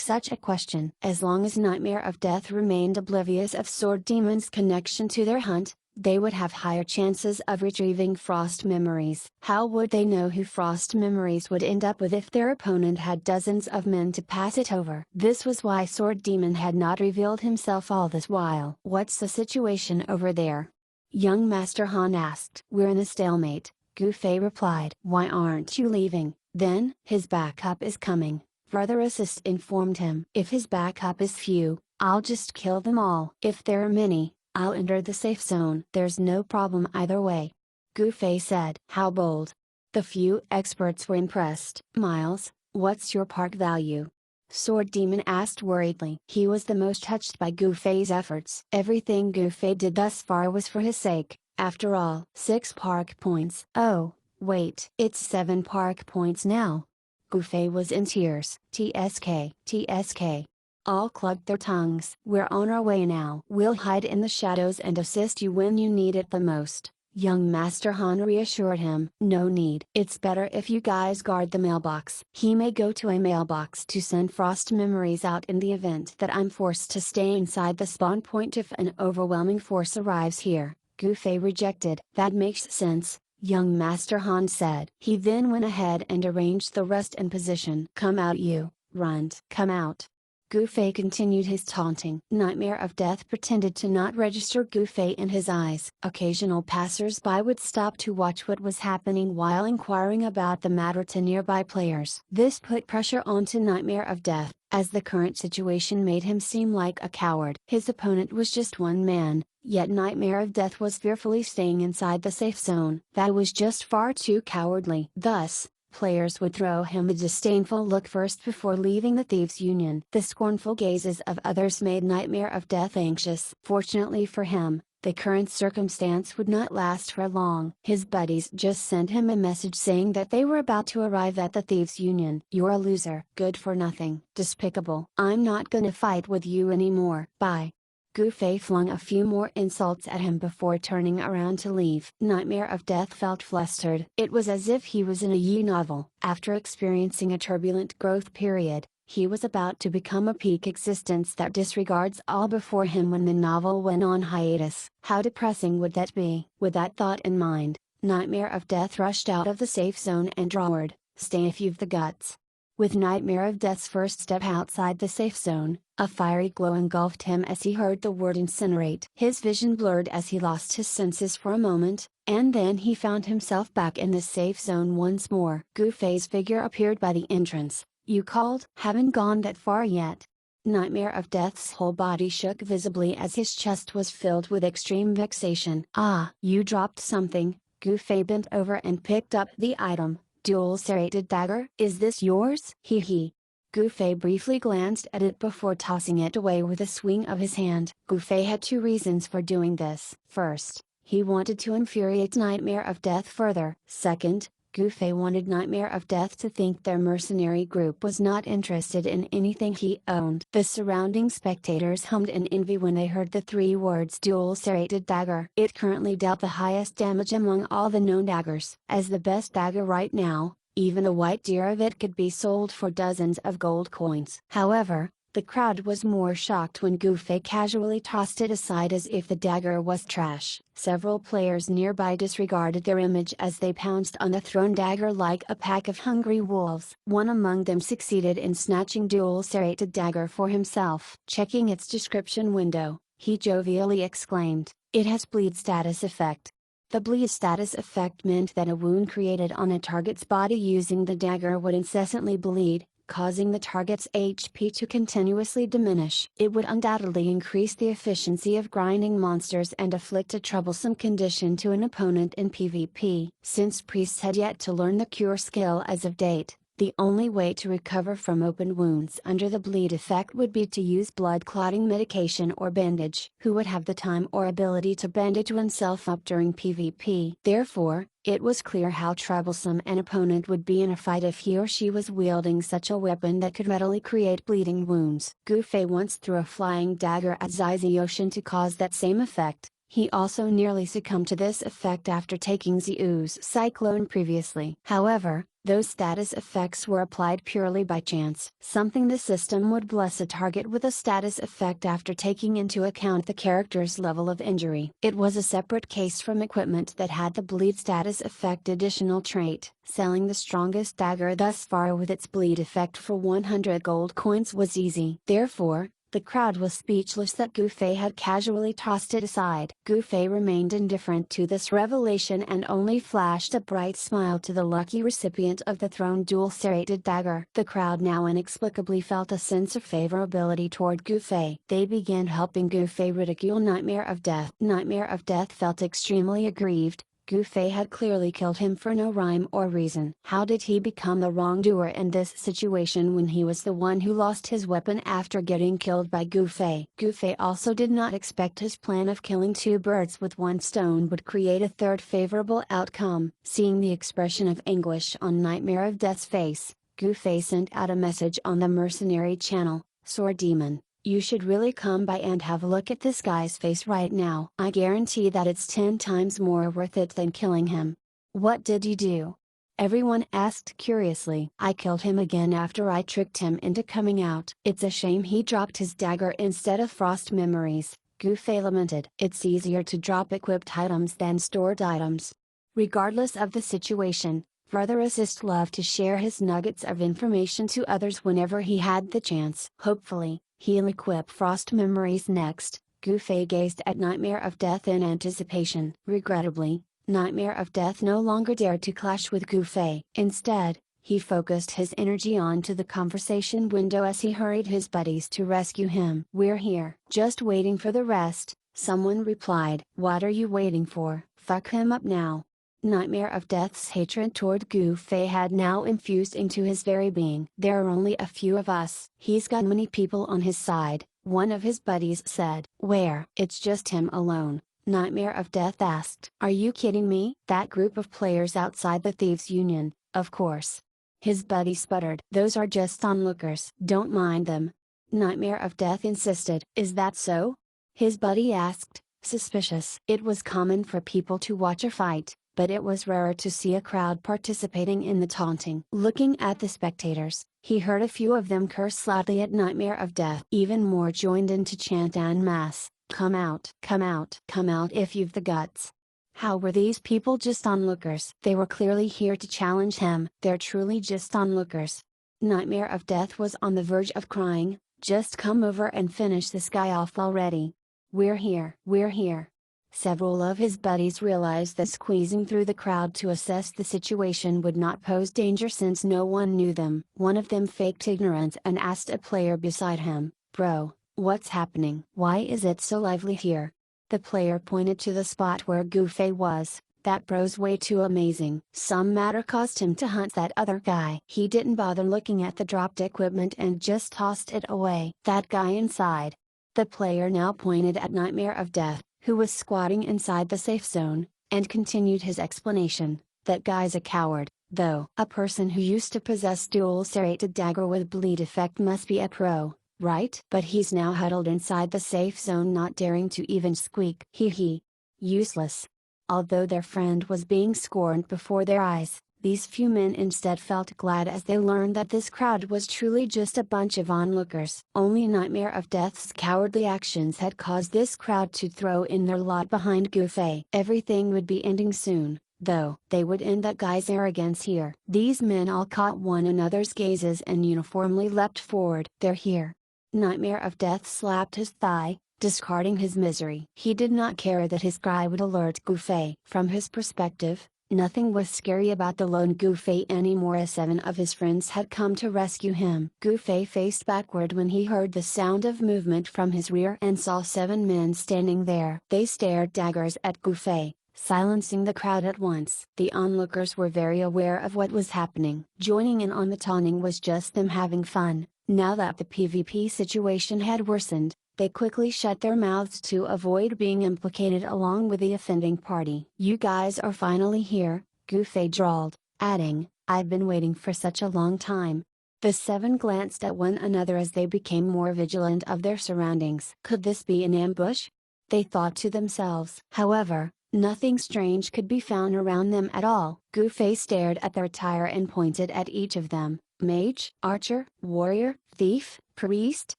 such a question. As long as Nightmare of Death remained oblivious of Sword Demon's connection to their hunt, they would have higher chances of retrieving Frost Memories. How would they know who Frost Memories would end up with if their opponent had dozens of men to pass it over? This was why Sword Demon had not revealed himself all this while. What's the situation over there? Young Master Han asked. We're in a stalemate, Gufei replied. Why aren't you leaving, then? His backup is coming, further assist informed him. If his backup is few, I'll just kill them all. If there are many, I'll enter the safe zone. There's no problem either way, Gufei said. How bold. The few experts were impressed. Miles, what's your park value? Sword Demon asked worriedly. He was the most touched by Gufei's efforts. Everything Gufei did thus far was for his sake, after all. 6 park points. Oh, wait. It's 7 park points now. Gufei was in tears. TSK. TSK. All clucked their tongues. We're on our way now. We'll hide in the shadows and assist you when you need it the most, young Master Han reassured him. No need. It's better if you guys guard the mailbox. He may go to a mailbox to send Frost Memories out in the event that I'm forced to stay inside the spawn point if an overwhelming force arrives here. Gufei rejected. That makes sense, young Master Han said. He then went ahead and arranged the rest in position. Come out you, runt. Come out. Gufei continued his taunting. Nightmare of Death pretended to not register Gufei in his eyes. Occasional passers-by would stop to watch what was happening while inquiring about the matter to nearby players. This put pressure onto Nightmare of Death, as the current situation made him seem like a coward. His opponent was just one man, yet Nightmare of Death was fearfully staying inside the safe zone. That was just far too cowardly. Thus, players would throw him a disdainful look first before leaving the Thieves' Union. The scornful gazes of others made Nightmare of Death anxious. Fortunately for him, the current circumstance would not last for long. His buddies just sent him a message saying that they were about to arrive at the Thieves' Union. You're a loser. Good for nothing. Despicable. I'm not gonna fight with you anymore. Bye. Gufei flung a few more insults at him before turning around to leave. Nightmare of Death felt flustered. It was as if he was in a Yi novel. After experiencing a turbulent growth period, he was about to become a peak existence that disregards all before him when the novel went on hiatus. How depressing would that be? With that thought in mind, Nightmare of Death rushed out of the safe zone and roared, "Stay if you've the guts." With Nightmare of Death's first step outside the safe zone, a fiery glow engulfed him as he heard the word incinerate. His vision blurred as he lost his senses for a moment, and then he found himself back in the safe zone once more. Gufei's figure appeared by the entrance. "You called?" "Haven't gone that far yet." Nightmare of Death's whole body shook visibly as his chest was filled with extreme vexation. "Ah, you dropped something." Gufei bent over and picked up the item. "Dual serrated dagger? Is this yours?" He. Gufei briefly glanced at it before tossing it away with a swing of his hand. Gufei had two reasons for doing this. First, he wanted to infuriate Nightmare of Death further. Second, Gufei wanted Nightmare of Death to think their mercenary group was not interested in anything he owned. The surrounding spectators hummed in envy when they heard the three words dual serrated dagger. It currently dealt the highest damage among all the known daggers. As the best dagger right now, even a white deer of it could be sold for dozens of gold coins. However, the crowd was more shocked when Gufei casually tossed it aside as if the dagger was trash. Several players nearby disregarded their image as they pounced on the thrown dagger like a pack of hungry wolves. One among them succeeded in snatching dual serrated dagger for himself. Checking its description window, he jovially exclaimed, "It has bleed status effect." The bleed status effect meant that a wound created on a target's body using the dagger would incessantly bleed, causing the target's HP to continuously diminish. It would undoubtedly increase the efficiency of grinding monsters and afflict a troublesome condition to an opponent in PvP. Since priests had yet to learn the cure skill as of date, the only way to recover from open wounds under the bleed effect would be to use blood clotting medication or bandage. Who would have the time or ability to bandage oneself up during PvP? Therefore, it was clear how troublesome an opponent would be in a fight if he or she was wielding such a weapon that could readily create bleeding wounds. Gufei once threw a flying dagger at Ziziotion to cause that same effect. He also nearly succumbed to this effect after taking Ziu's Cyclone previously. However, those status effects were applied purely by chance. Something the system would bless a target with a status effect after taking into account the character's level of injury. It was a separate case from equipment that had the bleed status effect additional trait. Selling the strongest dagger thus far with its bleed effect for 100 gold coins was easy. Therefore, the crowd was speechless that Gufei had casually tossed it aside. Gufei remained indifferent to this revelation and only flashed a bright smile to the lucky recipient of the thrown dual serrated dagger. The crowd now inexplicably felt a sense of favorability toward Gufei. They began helping Gufei ridicule Nightmare of Death. Nightmare of Death felt extremely aggrieved. Gufei had clearly killed him for no rhyme or reason. How did he become the wrongdoer in this situation when he was the one who lost his weapon after getting killed by Gufei? Gufei also did not expect his plan of killing two birds with one stone would create a third favorable outcome. Seeing the expression of anguish on Nightmare of Death's face, Gufei sent out a message on the mercenary channel, "Sword Demon, you should really come by and have a look at this guy's face right now. I guarantee that it's 10 times more worth it than killing him." "What did you do?" everyone asked curiously. "I killed him again after I tricked him into coming out." "It's a shame he dropped his dagger instead of frost memories," Gufei lamented. "It's easier to drop equipped items than stored items." Regardless of the situation, Brother Assist loved to share his nuggets of information to others whenever he had the chance. Hopefully, he'll equip Frost Memories next. Gufei gazed at Nightmare of Death in anticipation. Regrettably, Nightmare of Death no longer dared to clash with Gufei. Instead, he focused his energy onto the conversation window as he hurried his buddies to rescue him. "We're here, just waiting for the rest," someone replied. "What are you waiting for? Fuck him up now." Nightmare of Death's hatred toward Gufei had now infused into his very being. "There are only a few of us. He's got many people on his side," one of his buddies said. "Where?" "It's just him alone," Nightmare of Death asked. "Are you kidding me?" "That group of players outside the Thieves' Union, of course." His buddy sputtered. "Those are just onlookers. Don't mind them," Nightmare of Death insisted. "Is that so?" His buddy asked, suspicious. It was common for people to watch a fight, but it was rarer to see a crowd participating in the taunting. Looking at the spectators, he heard a few of them curse loudly at Nightmare of Death. Even more joined in to chant en masse, "Come out, come out, come out if you've the guts." How were these people just onlookers? They were clearly here to challenge him. They're truly just onlookers. Nightmare of Death was on the verge of crying, just come over and finish this guy off already. We're here. We're here. Several of his buddies realized that squeezing through the crowd to assess the situation would not pose danger since no one knew them. One of them faked ignorance and asked a player beside him, "Bro, what's happening? Why is it so lively here?" The player pointed to the spot where Goofy was. "That bro's way too amazing." Some matter caused him to hunt that other guy. He didn't bother looking at the dropped equipment and just tossed it away. "That guy inside." The player now pointed at Nightmare of Death, who was squatting inside the safe zone, and continued his explanation. "That guy's a coward, though. A person who used to possess dual serrated dagger with bleed effect must be a pro, right? But he's now huddled inside the safe zone, not daring to even squeak. Hee. Useless." Although their friend was being scorned before their eyes, these few men instead felt glad as they learned that this crowd was truly just a bunch of onlookers. Only Nightmare of Death's cowardly actions had caused this crowd to throw in their lot behind Goofy. Everything would be ending soon, though. They would end that guy's arrogance here. These men all caught one another's gazes and uniformly leapt forward. "They're here." Nightmare of Death slapped his thigh, discarding his misery. He did not care that his cry would alert Goofy. From his perspective, nothing was scary about the lone Goofy anymore, as 7 of his friends had come to rescue him. Goofy faced backward when he heard the sound of movement from his rear and saw 7 men standing there. They stared daggers at Goofy, silencing the crowd at once. The onlookers were very aware of what was happening. Joining in on the taunting was just them having fun. Now that the PvP situation had worsened, they quickly shut their mouths to avoid being implicated along with the offending party. "You guys are finally here," Goofy drawled, adding, "I've been waiting for such a long time." The 7 glanced at one another as they became more vigilant of their surroundings. Could this be an ambush? They thought to themselves. However, nothing strange could be found around them at all. Goofy stared at their attire and pointed at each of them. "Mage, archer, warrior, thief, priest,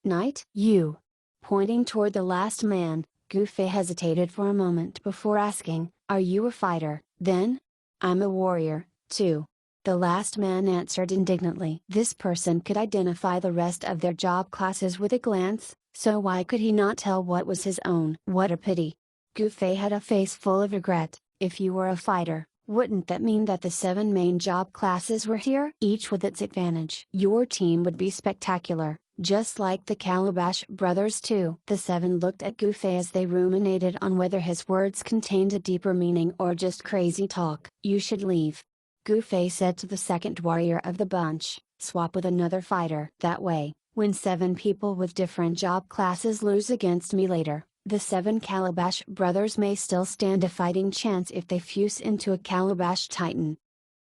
knight, you." Pointing toward the last man, Goofy hesitated for a moment before asking, "Are you a fighter, then?" "I'm a warrior, too." The last man answered indignantly. This person could identify the rest of their job classes with a glance, so why could he not tell what was his own? What a pity. Goofy had a face full of regret. If you were a fighter, wouldn't that mean that the 7 main job classes were here? Each with its advantage. Your team would be spectacular, just like the Calabash brothers too. The 7 looked at Goofy as they ruminated on whether his words contained a deeper meaning or just crazy talk. "You should leave," Goofy said to the second warrior of the bunch. "Swap with another fighter. That way, when 7 people with different job classes lose against me later, the 7 Calabash brothers may still stand a fighting chance if they fuse into a Calabash Titan."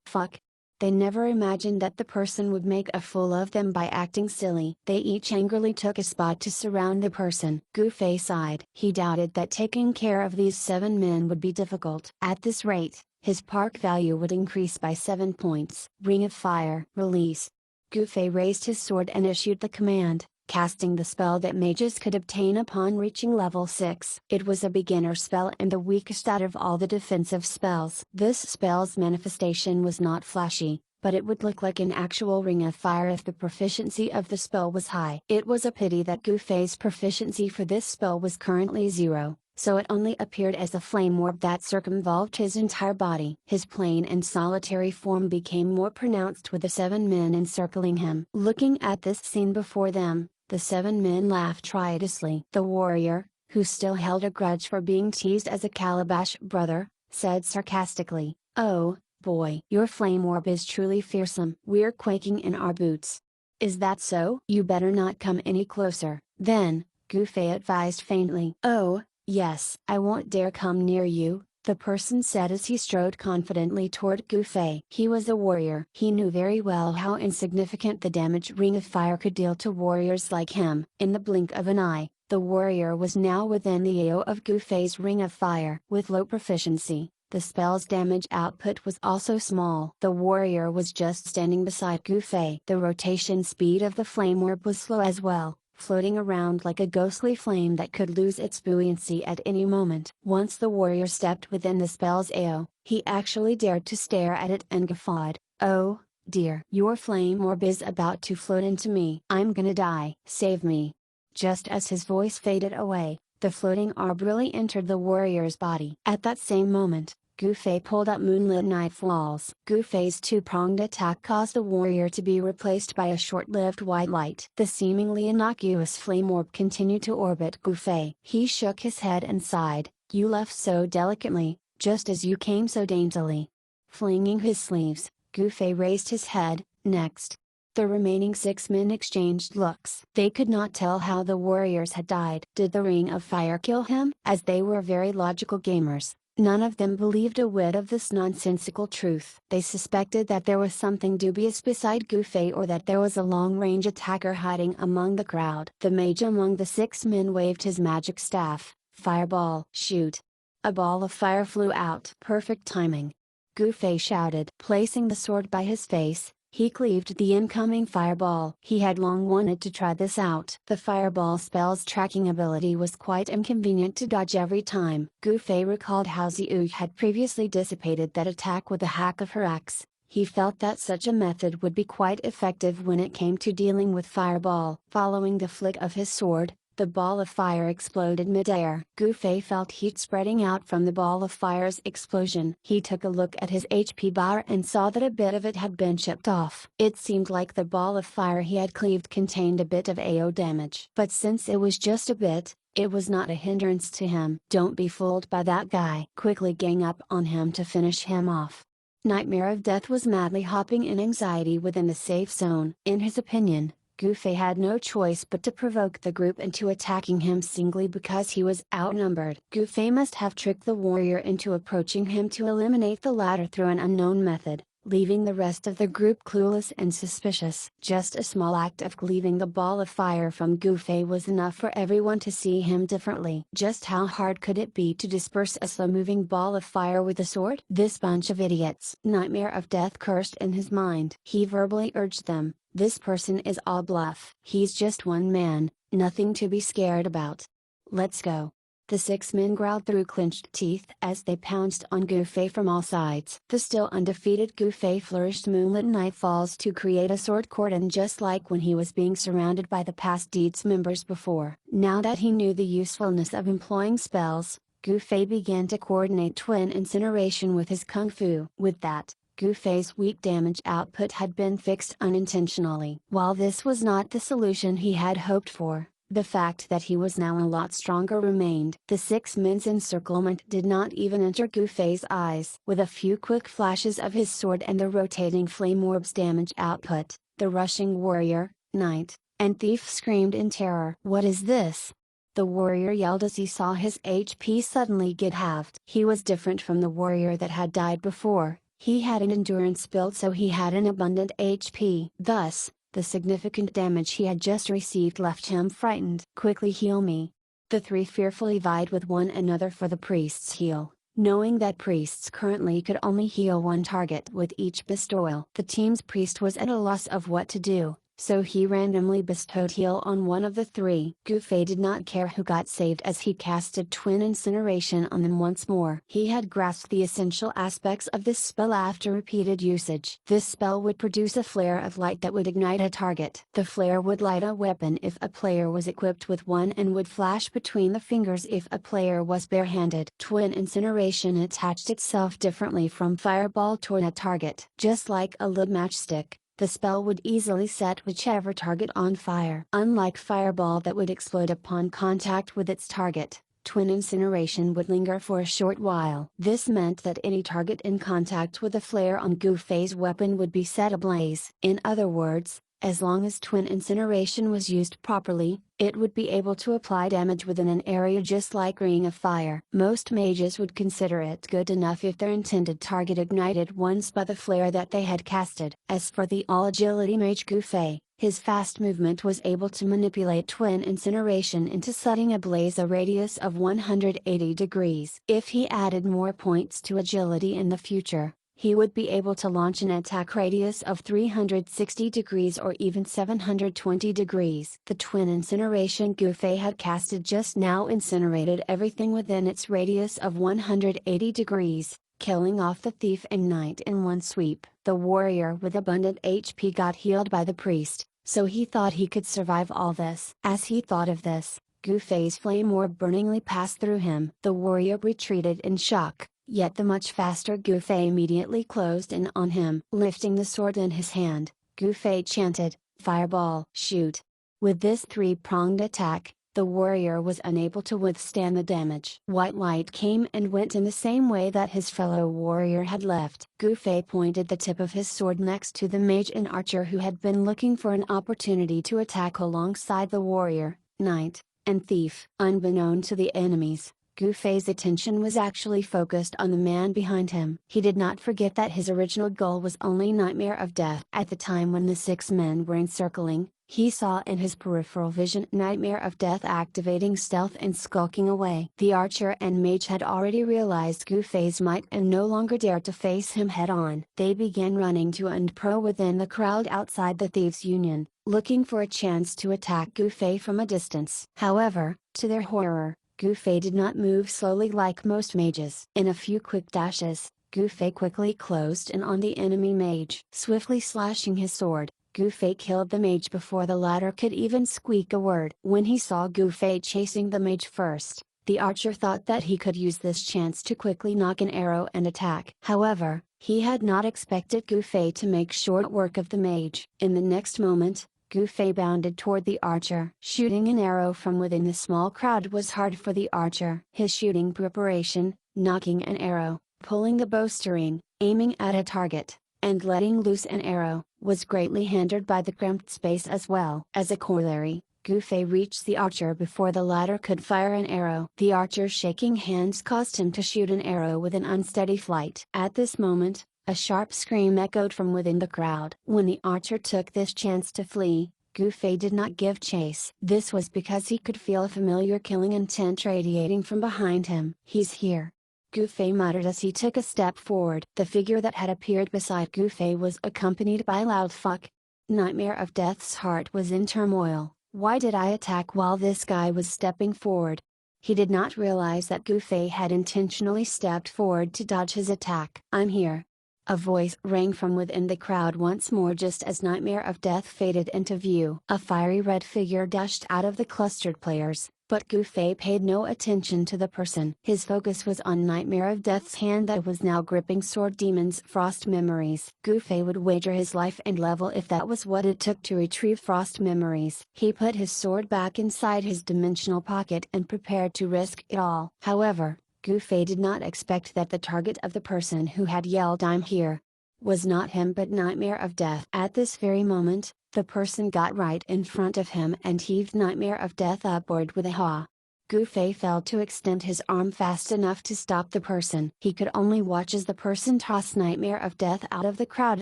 Fuck. They never imagined that the person would make a fool of them by acting silly. They each angrily took a spot to surround the person. Goofy sighed. He doubted that taking care of these 7 men would be difficult. At this rate, his park value would increase by 7 points. Ring of Fire. Release. Goofy raised his sword and issued the command, casting the spell that mages could obtain upon reaching level 6. It was a beginner spell and the weakest out of all the defensive spells. This spell's manifestation was not flashy, but it would look like an actual ring of fire if the proficiency of the spell was high. It was a pity that Goofy's proficiency for this spell was currently 0, so it only appeared as a flame orb that circumvolved his entire body. His plain and solitary form became more pronounced with the 7 men encircling him. Looking at this scene before them, the 7 men laughed riotously. The warrior, who still held a grudge for being teased as a Calabash brother, said sarcastically, "Oh, boy, your flame orb is truly fearsome. We're quaking in our boots." "Is that so? You better not come any closer, then," Goofy advised faintly. "Oh, yes. I won't dare come near you," the person said as he strode confidently toward Goofy. He was a warrior. He knew very well how insignificant the damage Ring of Fire could deal to warriors like him. In the blink of an eye, The warrior was now within the AO of Gufei's ring of fire. With low proficiency, the spell's damage output was also small. The warrior was just standing beside Gufei. The rotation speed of the flame orb was slow as well, floating around like a ghostly flame that could lose its buoyancy at any moment. Once the warrior stepped within the spell's AO, he actually dared to stare at it and guffawed. "Oh, dear. Your flame orb is about to float into me. I'm gonna die. Save me." Just as his voice faded away, the floating orb really entered the warrior's body. At that same moment, Gufei pulled up Moonlit Knife Walls. Gufei's two-pronged attack caused the warrior to be replaced by a short-lived white light. The seemingly innocuous flame orb continued to orbit Gufei. He shook his head and sighed, "You left so delicately, just as you came so daintily." Flinging his sleeves, Gufei raised his head. Next, the remaining 6 men exchanged looks. They could not tell how the warriors had died. Did the ring of fire kill him? As they were very logical gamers, none of them believed a whit of this nonsensical truth. They suspected that there was something dubious beside Gufei, or that there was a long-range attacker hiding among the crowd. The mage among the 6 men waved his magic staff. "Fireball! Shoot!" A ball of fire flew out. Perfect timing. Gufei shouted. Placing the sword by his face, he cleaved the incoming fireball. He had long wanted to try this out. The fireball spell's tracking ability was quite inconvenient to dodge every time. Gufei recalled how Ziyu had previously dissipated that attack with the hack of her axe. He felt that such a method would be quite effective when it came to dealing with fireball. Following the flick of his sword, the ball of fire exploded midair. Gufei felt heat spreading out from the ball of fire's explosion. He took a look at his HP bar and saw that a bit of it had been chipped off. It seemed like the ball of fire he had cleaved contained a bit of AO damage. But since it was just a bit, it was not a hindrance to him. "Don't be fooled by that guy." Quickly gang up on him to finish him off. Nightmare of Death was madly hopping in anxiety within the safe zone. In his opinion, Gufei had no choice but to provoke the group into attacking him singly because he was outnumbered. Gufei must have tricked the warrior into approaching him to eliminate the latter through an unknown method, leaving the rest of the group clueless and suspicious. Just a small act of cleaving the ball of fire from Gufei was enough for everyone to see him differently. Just how hard could it be to disperse a slow-moving ball of fire with a sword? This bunch of idiots! Nightmare of Death cursed in his mind. He verbally urged them, "This person is all bluff. He's just one man, nothing to be scared about. Let's go." The 6 men growled through clenched teeth as they pounced on Gufei from all sides. The still undefeated Gufei flourished Moonlit Nightfalls to create a sword cordon just like when he was being surrounded by the past deeds members before. Now that he knew the usefulness of employing spells, Gufei began to coordinate Twin Incineration with his Kung Fu. With that, Gufei's weak damage output had been fixed unintentionally. While this was not the solution he had hoped for, the fact that he was now a lot stronger remained. The 6 men's encirclement did not even enter Gufei's eyes. With a few quick flashes of his sword and the rotating flame orb's damage output, the rushing warrior, knight, and thief screamed in terror. "What is this?" the warrior yelled as he saw his HP suddenly get halved. He was different from the warrior that had died before. He had an endurance build, so he had an abundant HP. Thus, the significant damage he had just received left him frightened. "Quickly heal me." The 3 fearfully vied with one another for the priest's heal, knowing that priests currently could only heal one target with each bestowal. The team's priest was at a loss of what to do, so he randomly bestowed heal on one of the 3. Gufei did not care who got saved as he casted Twin Incineration on them once more. He had grasped the essential aspects of this spell after repeated usage. This spell would produce a flare of light that would ignite a target. The flare would light a weapon if a player was equipped with one and would flash between the fingers if a player was barehanded. Twin Incineration attached itself differently from Fireball toward a target. Just like a lit matchstick, the spell would easily set whichever target on fire. Unlike Fireball that would explode upon contact with its target, Twin Incineration would linger for a short while. This meant that any target in contact with a flare on Gufei's weapon would be set ablaze. In other words, As long as twin incineration was used properly, it would be able to apply damage within an area just like Ring of Fire. Most mages would consider it good enough if their intended target ignited once by the flare that they had casted. As for the all-agility mage Gufei, his fast movement was able to manipulate twin incineration into setting ablaze a radius of 180 degrees. If he added more points to agility in the future, he would be able to launch an attack radius of 360 degrees or even 720 degrees. The twin incineration Gufei had casted just now incinerated everything within its radius of 180 degrees, killing off the thief and knight in one sweep. The warrior with abundant HP got healed by the priest, so he thought he could survive all this. As he thought of this, Gufei's flame orb burningly passed through him. The warrior retreated in shock. Yet the much faster Gufei immediately closed in on him. Lifting the sword in his hand, Gufei chanted, "Fireball, shoot!" With this three-pronged attack, the warrior was unable to withstand the damage. White light came and went in the same way that his fellow warrior had left. Gufei pointed the tip of his sword next to the mage and archer who had been looking for an opportunity to attack alongside the warrior, knight, and thief. Unbeknown to the enemies, Gufei's attention was actually focused on the man behind him. He did not forget that his original goal was only Nightmare of Death. At the time when the 6 men were encircling, he saw in his peripheral vision Nightmare of Death activating stealth and skulking away. The archer and mage had already realized Gufei's might and no longer dared to face him head-on. They began running to and fro within the crowd outside the Thieves' Union, looking for a chance to attack Gufei from a distance. However, to their horror, Gufei did not move slowly like most mages. In a few quick dashes, Gufei quickly closed in on the enemy mage. Swiftly slashing his sword, Gufei killed the mage before the latter could even squeak a word. When he saw Gufei chasing the mage first, the archer thought that he could use this chance to quickly knock an arrow and attack. However, he had not expected Gufei to make short work of the mage. In the next moment, Gufei bounded toward the archer. Shooting an arrow from within the small crowd was hard for the archer. His shooting preparation, knocking an arrow, pulling the bowstring, aiming at a target, and letting loose an arrow, was greatly hindered by the cramped space as well. As a corollary, Gufei reached the archer before the latter could fire an arrow. The archer's shaking hands caused him to shoot an arrow with an unsteady flight. At this moment, a sharp scream echoed from within the crowd. When the archer took this chance to flee, Gufei did not give chase. This was because he could feel a familiar killing intent radiating from behind him. "He's here," Gufei muttered as he took a step forward. The figure that had appeared beside Gufei was accompanied by a loud fuck. Nightmare of Death's heart was in turmoil. Why did I attack while this guy was stepping forward? He did not realize that Gufei had intentionally stepped forward to dodge his attack. "I'm here." A voice rang from within the crowd once more just as Nightmare of Death faded into view. A fiery red figure dashed out of the clustered players, but Gufei paid no attention to the person. His focus was on Nightmare of Death's hand that was now gripping Sword Demon's Frost Memories. Gufei would wager his life and level if that was what it took to retrieve Frost Memories. He put his sword back inside his dimensional pocket and prepared to risk it all. However, Gufei did not expect that the target of the person who had yelled "I'm here" was not him but Nightmare of Death. At this very moment, the person got right in front of him and heaved Nightmare of Death upward with a haw. Gufei failed to extend his arm fast enough to stop the person. He could only watch as the person tossed Nightmare of Death out of the crowd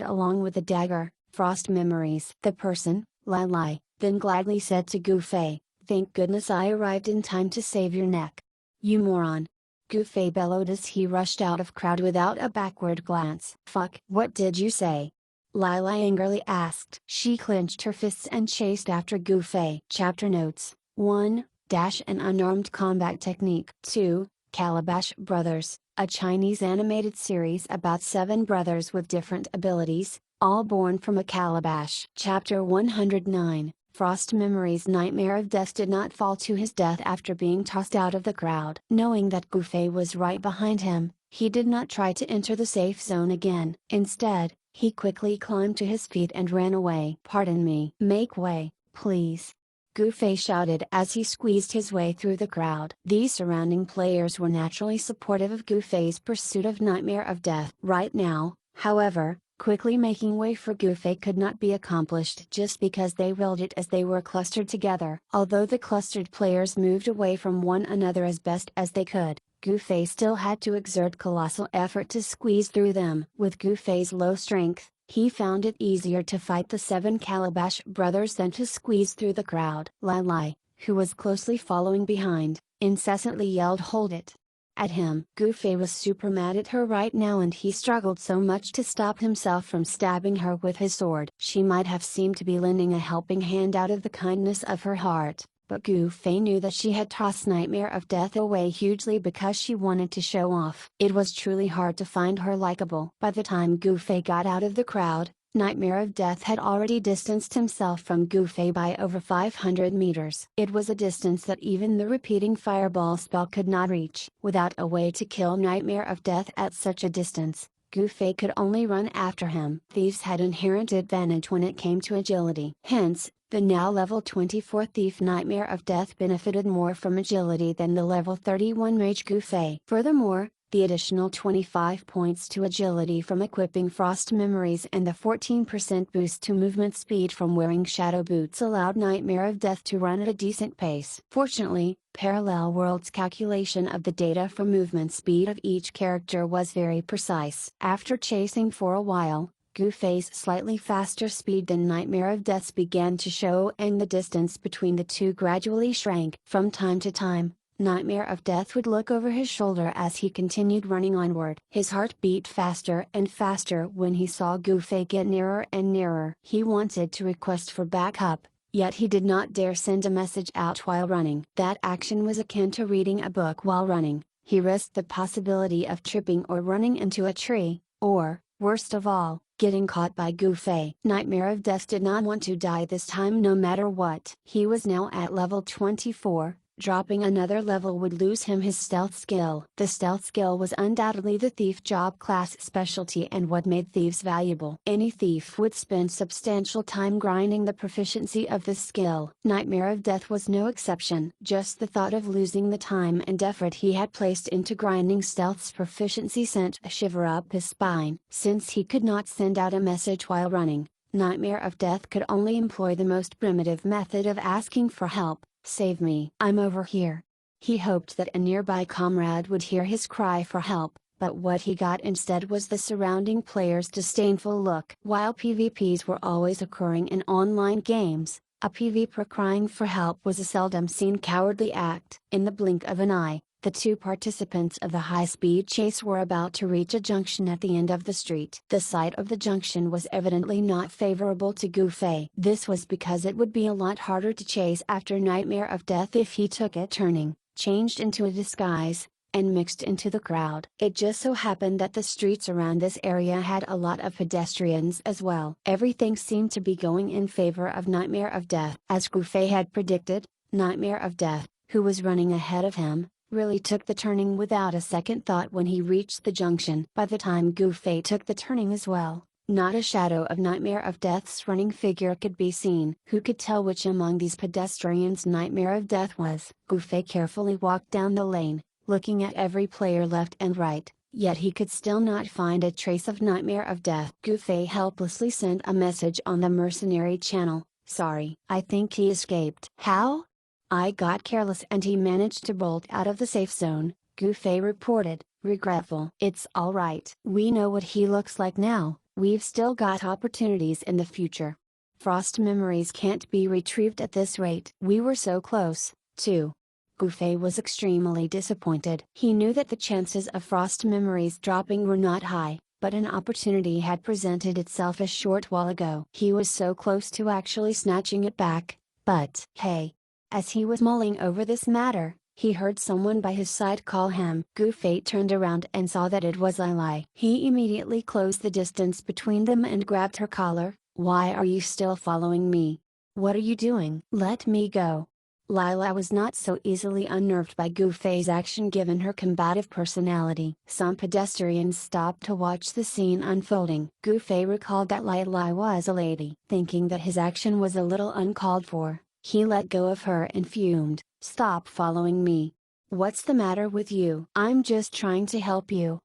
along with the dagger, Frost Memories. The person, Lai, then gladly said to Gufei, "Thank goodness I arrived in time to save your neck. You moron." Gufei bellowed as he rushed out of crowd without a backward glance. "Fuck, what did you say?" Lila angrily asked. She clenched her fists and chased after Gufei. Chapter notes: 1. Dash and unarmed combat technique. 2. Calabash Brothers, a Chinese animated series about 7 brothers with different abilities, all born from a calabash. Chapter 109. Frost Memories. Nightmare of Death did not fall to his death after being tossed out of the crowd. Knowing that Gufei was right behind him, he did not try to enter the safe zone again. Instead, he quickly climbed to his feet and ran away. "Pardon me." "Make way, please," Gufei shouted as he squeezed his way through the crowd. These surrounding players were naturally supportive of Gufei's pursuit of Nightmare of Death. Right now, however, Quickly making way for Gufei could not be accomplished just because they willed it as they were clustered together. Although the clustered players moved away from one another as best as they could, Gufei still had to exert colossal effort to squeeze through them. With Gufei's low strength, he found it easier to fight the 7 Calabash brothers than to squeeze through the crowd. Lai Lai, who was closely following behind, incessantly yelled "Hold it!" at him. Gufei was super mad at her right now, and he struggled so much to stop himself from stabbing her with his sword. She might have seemed to be lending a helping hand out of the kindness of her heart, but Gufei knew that she had tossed Nightmare of Death away hugely because she wanted to show off. It was truly hard to find her likable. By the time Gufei got out of the crowd, Nightmare of Death had already distanced himself from Gufei by over 500 meters. It was a distance that even the repeating fireball spell could not reach. Without a way to kill Nightmare of Death at such a distance, Gufei could only run after him. Thieves had inherent advantage when it came to agility. Hence, the now level 24 thief Nightmare of Death benefited more from agility than the level 31 mage Gufei. Furthermore, the additional 25 points to agility from equipping Frost Memories and the 14% boost to movement speed from wearing Shadow Boots allowed Nightmare of Death to run at a decent pace. Fortunately, Parallel World's calculation of the data for movement speed of each character was very precise. After chasing for a while, Gufei's slightly faster speed than Nightmare of Death's began to show, and the distance between the two gradually shrank. From time to time, Nightmare of Death would look over his shoulder as he continued running onward. His heart beat faster and faster when he saw Gufei get nearer and nearer. He wanted to request for backup, yet he did not dare send a message out while running. That action was akin to reading a book while running. He risked the possibility of tripping or running into a tree, or, worst of all, getting caught by Gufei. Nightmare of Death did not want to die this time no matter what. He was now at level 24. Dropping another level would lose him his stealth skill. The stealth skill was undoubtedly the thief job class specialty and what made thieves valuable. Any thief would spend substantial time grinding the proficiency of this skill. Nightmare of Death was no exception. Just the thought of losing the time and effort he had placed into grinding stealth's proficiency sent a shiver up his spine. Since he could not send out a message while running, Nightmare of Death could only employ the most primitive method of asking for help. "Save me. I'm over here." He hoped that a nearby comrade would hear his cry for help, but what he got instead was the surrounding players' disdainful look. While PvPs were always occurring in online games, a PvP crying for help was a seldom seen cowardly act. In the blink of an eye, the two participants of the high-speed chase were about to reach a junction at the end of the street. The sight of the junction was evidently not favorable to Gufei. This was because it would be a lot harder to chase after Nightmare of Death if he took it turning, changed into a disguise, and mixed into the crowd. It just so happened that the streets around this area had a lot of pedestrians as well. Everything seemed to be going in favor of Nightmare of Death. As Gufei had predicted, Nightmare of Death, who was running ahead of him, really took the turning without a second thought when he reached the junction. By the time Gufei took the turning as well, not a shadow of Nightmare of Death's running figure could be seen. Who could tell which among these pedestrians Nightmare of Death was? Gufei carefully walked down the lane, looking at every player left and right, yet he could still not find a trace of Nightmare of Death. Gufei helplessly sent a message on the mercenary channel, "Sorry, I think he escaped." "How?" "I got careless and he managed to bolt out of the safe zone," Gufei reported, regretful. "It's alright. We know what he looks like now, we've still got opportunities in the future. Frost Memories can't be retrieved at this rate." "We were so close, too." Gufei was extremely disappointed. He knew that the chances of Frost Memories dropping were not high, but an opportunity had presented itself a short while ago. He was so close to actually snatching it back, but hey! As he was mulling over this matter, he heard someone by his side call him. Gufei turned around and saw that it was Lai Lai. He immediately closed the distance between them and grabbed her collar. "Why are you still following me? What are you doing? Let me go." Lai Lai was not so easily unnerved by Gufei's action given her combative personality. Some pedestrians stopped to watch the scene unfolding. Gufei recalled that Lai Lai was a lady. Thinking that his action was a little uncalled for, he let go of her and fumed. "Stop following me. What's the matter with you?" "I'm just trying to help you."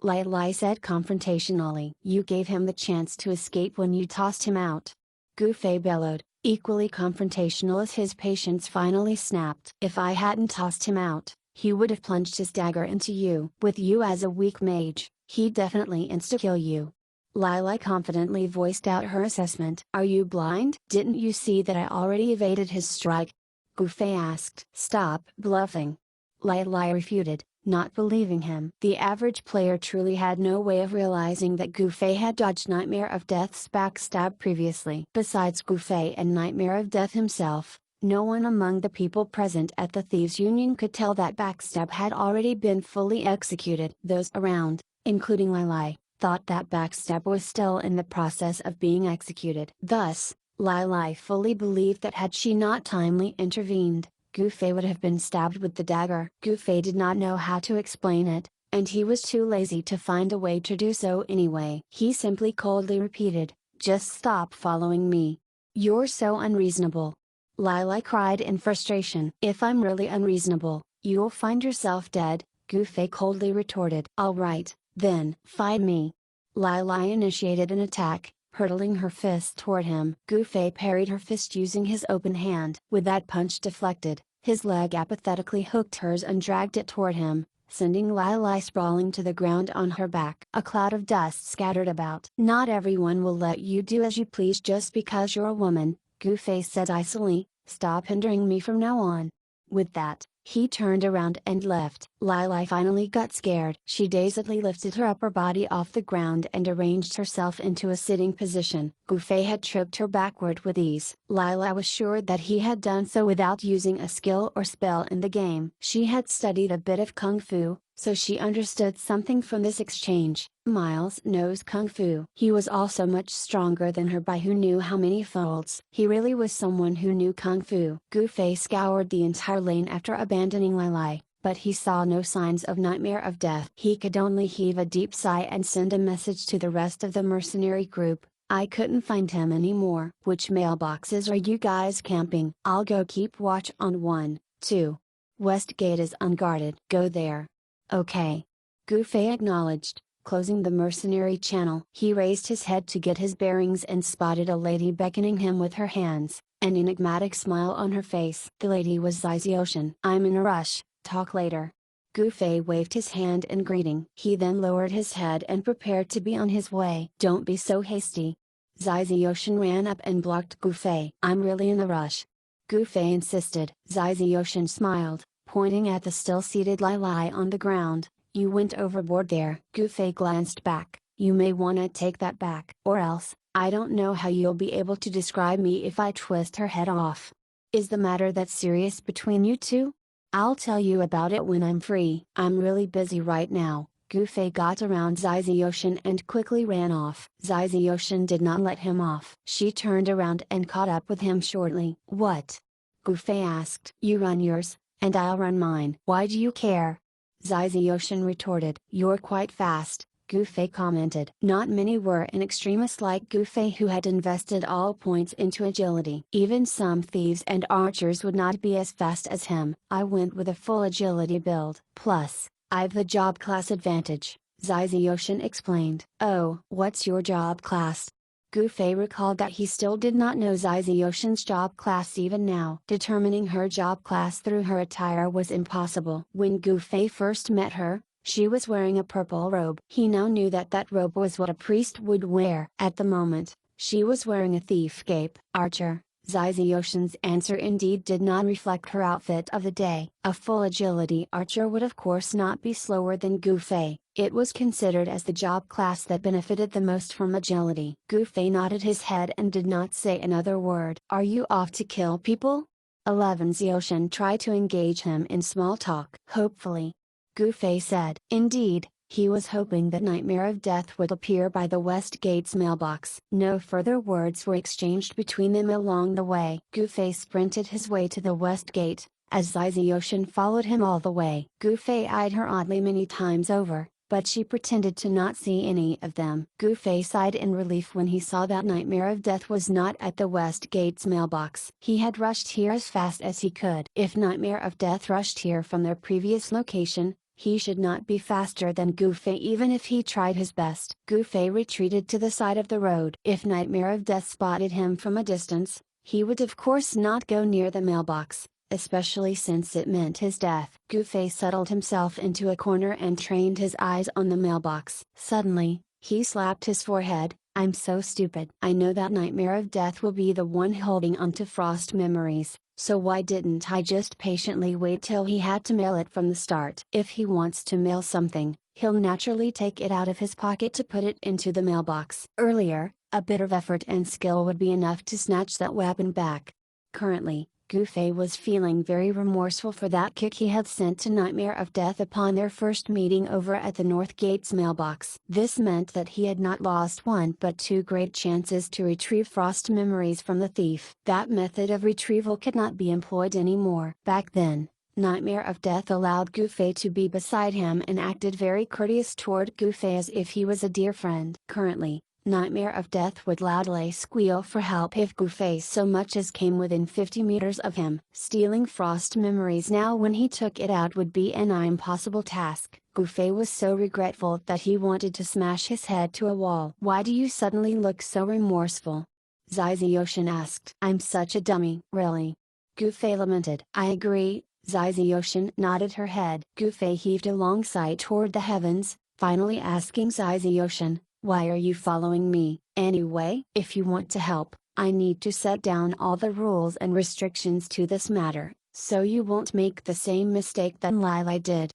Lai Lai said confrontationally. You gave him the chance to escape when you tossed him out. Gu Fei bellowed, equally confrontational as his patience finally snapped. If I hadn't tossed him out, he would have plunged his dagger into you. With you as a weak mage, he'd definitely insta-kill you. Lai Lai confidently voiced out her assessment. Are you blind? Didn't you see that I already evaded his strike? Gu Fei asked. Stop bluffing. Lai Lai refuted, not believing him. The average player truly had no way of realizing that Gu Fei had dodged Nightmare of Death's backstab previously. Besides Gu Fei and Nightmare of Death himself, no one among the people present at the Thieves' Union could tell that backstab had already been fully executed. Those around, including Lai Lai, thought that backstab was still in the process of being executed. Thus, Lai Lai fully believed that had she not timely intervened, Gu Fei would have been stabbed with the dagger. Gu Fei did not know how to explain it, and he was too lazy to find a way to do so anyway. He simply coldly repeated, just stop following me. You're so unreasonable. Lai Lai cried in frustration. If I'm really unreasonable, you'll find yourself dead, Gu Fei coldly retorted. Alright, then, fight me. Lai Lai initiated an attack, hurtling her fist toward him. Gu Fei parried her fist using his open hand. With that punch deflected, his leg apathetically hooked hers and dragged it toward him, sending Lai Lai sprawling to the ground on her back. A cloud of dust scattered about. Not everyone will let you do as you please just because you're a woman, Gu Fei said icily. Stop hindering me from now on. With that, he turned around and left. Lai Lai finally got scared. She dazedly lifted her upper body off the ground and arranged herself into a sitting position. Gu Fei had tripped her backward with ease. Lai Lai was sure that he had done so without using a skill or spell in the game. She had studied a bit of Kung Fu, so she understood something from this exchange. Miles knows Kung Fu. He was also much stronger than her by who knew how many folds. He really was someone who knew Kung Fu. Gu Fei scoured the entire lane after abandoning Lai Lai, but he saw no signs of Nightmare of Death. He could only heave a deep sigh and send a message to the rest of the mercenary group. I couldn't find him anymore. Which mailboxes are you guys camping? I'll go keep watch on 1, 2. West Gate is unguarded. Go there. Okay. Gu Fei acknowledged, closing the mercenary channel. He raised his head to get his bearings and spotted a lady beckoning him with her hands, an enigmatic smile on her face. The lady was Zizioshin. I'm in a rush, talk later. Gu Fei waved his hand in greeting. He then lowered his head and prepared to be on his way. Don't be so hasty. Zizioshin ran up and blocked Gu Fei. I'm really in a rush. Gu Fei insisted. Zizioshin smiled, pointing at the still-seated Lai Lai on the ground. You went overboard there. Gu Fei glanced back. You may wanna take that back. Or else, I don't know how you'll be able to describe me if I twist her head off. Is the matter that serious between you two? I'll tell you about it when I'm free. I'm really busy right now. Gu Fei got around Zizioshin and quickly ran off. Zizioshin did not let him off. She turned around and caught up with him shortly. What? Gu Fei asked. You run yours, and I'll run mine. Why do you care? Zizioshin retorted. You're quite fast, Gu Fei commented. Not many were an extremist like Gu Fei who had invested all points into agility. Even some thieves and archers would not be as fast as him. I went with a full agility build. Plus, I've the job class advantage, Zizioshin explained. Oh, what's your job class? Gu Fei recalled that he still did not know Zizioshin's job class even now. Determining her job class through her attire was impossible. When Gu Fei first met her, she was wearing a purple robe. He now knew that that robe was what a priest would wear. At the moment, she was wearing a thief cape. Archer. Zizioshin's answer indeed did not reflect her outfit of the day. A full agility archer would of course not be slower than Gu Fei. It was considered as the job class that benefited the most from agility. Gu Fei nodded his head and did not say another word. Are you off to kill people? 11 Zioshin tried to engage him in small talk. Hopefully. Gu Fei said. Indeed, he was hoping that Nightmare of Death would appear by the West Gate's mailbox. No further words were exchanged between them along the way. Gu Fei sprinted his way to the West Gate, as Zizioshin followed him all the way. Gu Fei eyed her oddly many times over, but she pretended to not see any of them. Gu Fei sighed in relief when he saw that Nightmare of Death was not at the West Gate's mailbox. He had rushed here as fast as he could. If Nightmare of Death rushed here from their previous location, He should not be faster than Gufei even if he tried his best. Gufei retreated to the side of the road. If Nightmare of Death spotted him from a distance, he would of course not go near the mailbox, especially since it meant his death. Gufei settled himself into a corner and trained his eyes on the mailbox. Suddenly, he slapped his forehead. I'm so stupid. I know that Nightmare of Death will be the one holding onto Frost Memories. So why didn't I just patiently wait till he had to mail it from the start? If he wants to mail something, he'll naturally take it out of his pocket to put it into the mailbox. Earlier, a bit of effort and skill would be enough to snatch that weapon back. Currently, Gufei was feeling very remorseful for that kick he had sent to Nightmare of Death upon their first meeting over at the North Gate's mailbox. This meant that he had not lost one but two great chances to retrieve Frost Memories from the thief. That method of retrieval could not be employed anymore. Back then, Nightmare of Death allowed Gufei to be beside him and acted very courteous toward Gufei as if he was a dear friend. Currently, Nightmare of Death would loudly squeal for help if Gufei so much as came within 50 meters of him. Stealing Frost Memories now when he took it out would be an impossible task. Gufei was so regretful that he wanted to smash his head to a wall. Why do you suddenly look so remorseful? Zizuyoshin asked. I'm such a dummy. Really? Gufei lamented. I agree. Zizuyoshin nodded her head. Gufei heaved a long sigh toward the heavens, finally asking Zizuyoshin, why are you following me? Anyway, if you want to help, I need to set down all the rules and restrictions to this matter, so you won't make the same mistake that Lili did.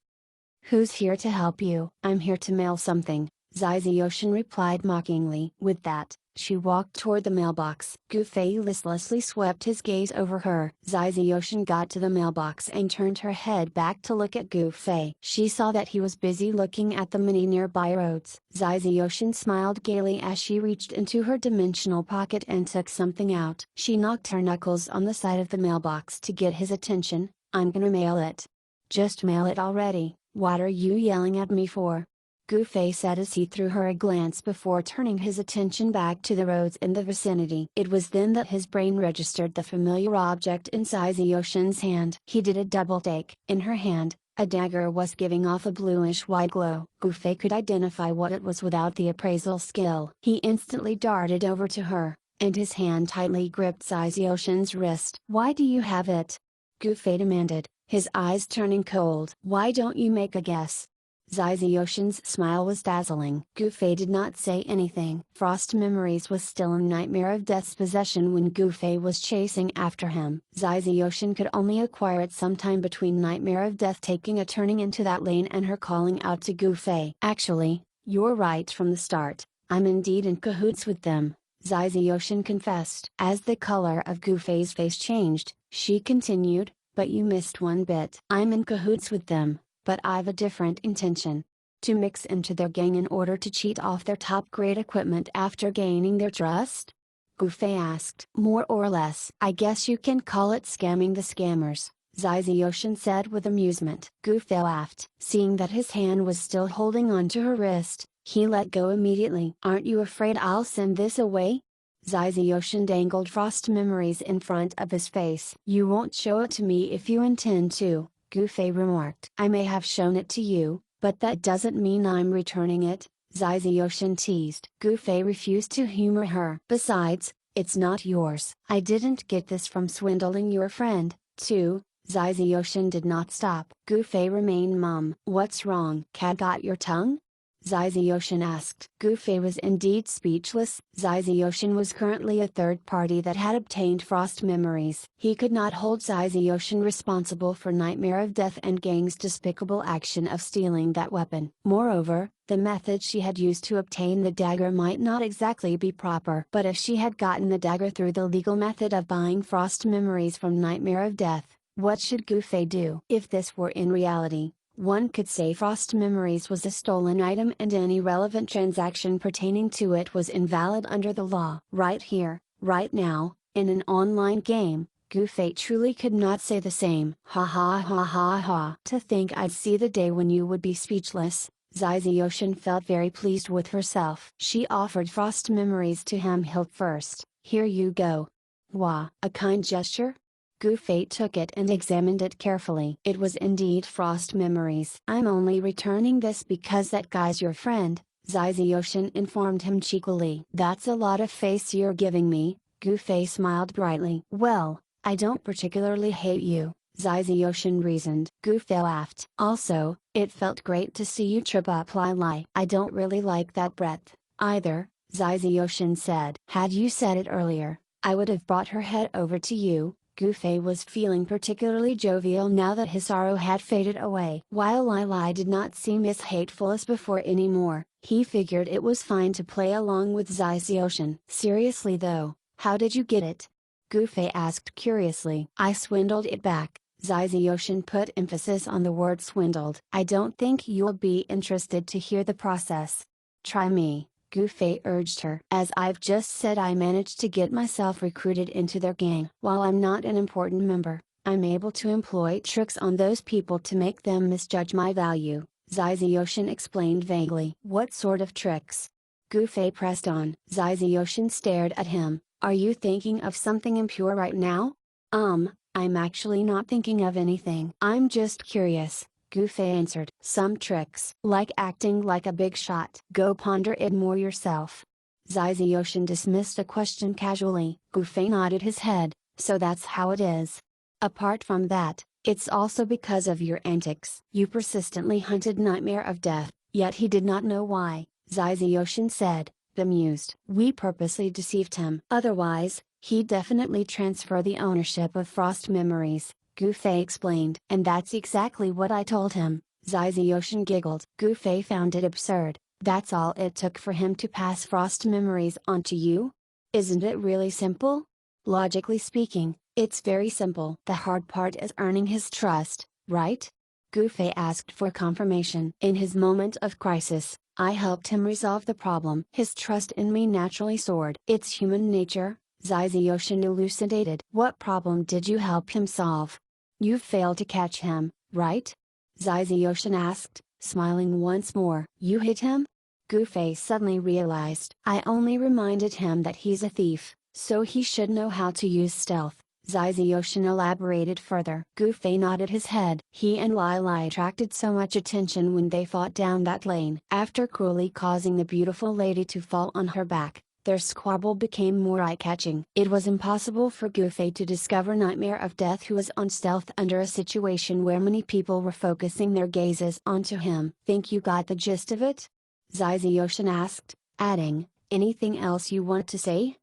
Who's here to help you? I'm here to mail something, Zizuyoshin replied mockingly. With that, she walked toward the mailbox. Gufei listlessly swept his gaze over her. Zizuyoshin got to the mailbox and turned her head back to look at Gufei. She saw that he was busy looking at the many nearby roads. Zizuyoshin smiled gaily as she reached into her dimensional pocket and took something out. She knocked her knuckles on the side of the mailbox to get his attention. I'm gonna mail it. Just mail it already. What are you yelling at me for? Gufei said as he threw her a glance before turning his attention back to the roads in the vicinity. It was then that his brain registered the familiar object in Zizuyoshin's hand. He did a double take. In her hand, a dagger was giving off a bluish-white glow. Gufei could identify what it was without the appraisal skill. He instantly darted over to her, and his hand tightly gripped Zizuyoshin's wrist. Why do you have it? Gufei demanded, his eyes turning cold. Why don't you make a guess? Zizuyoshin's smile was dazzling. Gufei did not say anything. Frost Memories was still in Nightmare of Death's possession when Gufei was chasing after him. Zizuyoshin could only acquire it sometime between Nightmare of Death taking a turning into that lane and her calling out to Gufei. Actually, you're right from the start, I'm indeed in cahoots with them, Zizuyoshin confessed. As the color of Gufei's face changed, she continued, but you missed one bit. I'm in cahoots with them, but I've a different intention. To mix into their gang in order to cheat off their top-grade equipment after gaining their trust? Gufei asked. More or less. I guess you can call it scamming the scammers, Zizuyoshin said with amusement. Gufei laughed. Seeing that his hand was still holding onto her wrist, he let go immediately. Aren't you afraid I'll send this away? Zizuyoshin dangled Frost Memories in front of his face. You won't show it to me if you intend to, Gufei remarked. I may have shown it to you, but that doesn't mean I'm returning it, Zizuyoshin teased. Gufei refused to humor her. Besides, it's not yours. I didn't get this from swindling your friend, too. Zizuyoshin did not stop. Gufei remained mum. What's wrong? Cat got your tongue? Zizuyoshin asked. Gufei was indeed speechless. Zizuyoshin was currently a third party that had obtained Frost Memories. He could not hold Zizuyoshin responsible for Nightmare of Death and Gang's despicable action of stealing that weapon. Moreover, the method she had used to obtain the dagger might not exactly be proper. But if she had gotten the dagger through the legal method of buying Frost Memories from Nightmare of Death, what should Gufei do? If this were in reality, one could say Frost Memories was a stolen item and any relevant transaction pertaining to it was invalid under the law. Right here, right now, in an online game, Gufei truly could not say the same. Ha ha ha ha ha. To think I'd see the day when you would be speechless. Zizuyoshin felt very pleased with herself. She offered Frost Memories to him hilt first. Here you go. Wah, a kind gesture? Gufei took it and examined it carefully. It was indeed Frost Memories. I'm only returning this because that guy's your friend, Ziziyoshin informed him cheekily. That's a lot of face you're giving me, Gufei smiled brightly. Well, I don't particularly hate you, Ziziyoshin reasoned. Gufei laughed. Also, it felt great to see you trip up Lai Lai. I don't really like that breath, either, Ziziyoshin said. Had you said it earlier, I would have brought her head over to you. Gufei was feeling particularly jovial now that his sorrow had faded away. While Lai Lai did not seem as hateful as before anymore, he figured it was fine to play along with Ziziyoshin. Seriously though, how did you get it? Gufei asked curiously. I swindled it back. Ziziyoshin put emphasis on the word swindled. I don't think you'll be interested to hear the process. Try me, Gufei urged her. As I've just said, I managed to get myself recruited into their gang. While I'm not an important member, I'm able to employ tricks on those people to make them misjudge my value, Ziziyoshin explained vaguely. What sort of tricks? Gufei pressed on. Ziziyoshin stared at him. Are you thinking of something impure right now? I'm actually not thinking of anything. I'm just curious, Gufei answered. Some tricks. Like acting like a big shot. Go ponder it more yourself. Ziziyoshin dismissed the question casually. Gufei nodded his head, so that's how it is. Apart from that, it's also because of your antics. You persistently hunted Nightmare of Death, yet he did not know why, Ziziyoshin said, bemused. We purposely deceived him. Otherwise, he'd definitely transfer the ownership of Frost Memories, Gufei explained. And that's exactly what I told him, Ziziyoshin giggled. Gufei found it absurd. That's all it took for him to pass Frost Memories on to you? Isn't it really simple? Logically speaking, it's very simple. The hard part is earning his trust, right? Gufei asked for confirmation. In his moment of crisis, I helped him resolve the problem. His trust in me naturally soared. It's human nature, Ziziyoshin elucidated. What problem did you help him solve? You failed to catch him, right? Ziziyoshin asked, smiling once more. You hit him? Gufei suddenly realized. I only reminded him that he's a thief, so he should know how to use stealth. Ziziyoshin elaborated further. Gufei nodded his head. He and Lai Lai attracted so much attention when they fought down that lane. After cruelly causing the beautiful lady to fall on her back, their squabble became more eye-catching. It was impossible for Gufei to discover Nightmare of Death, who was on stealth under a situation where many people were focusing their gazes onto him. Think you got the gist of it? Ziziyoshin asked, adding, anything else you want to say?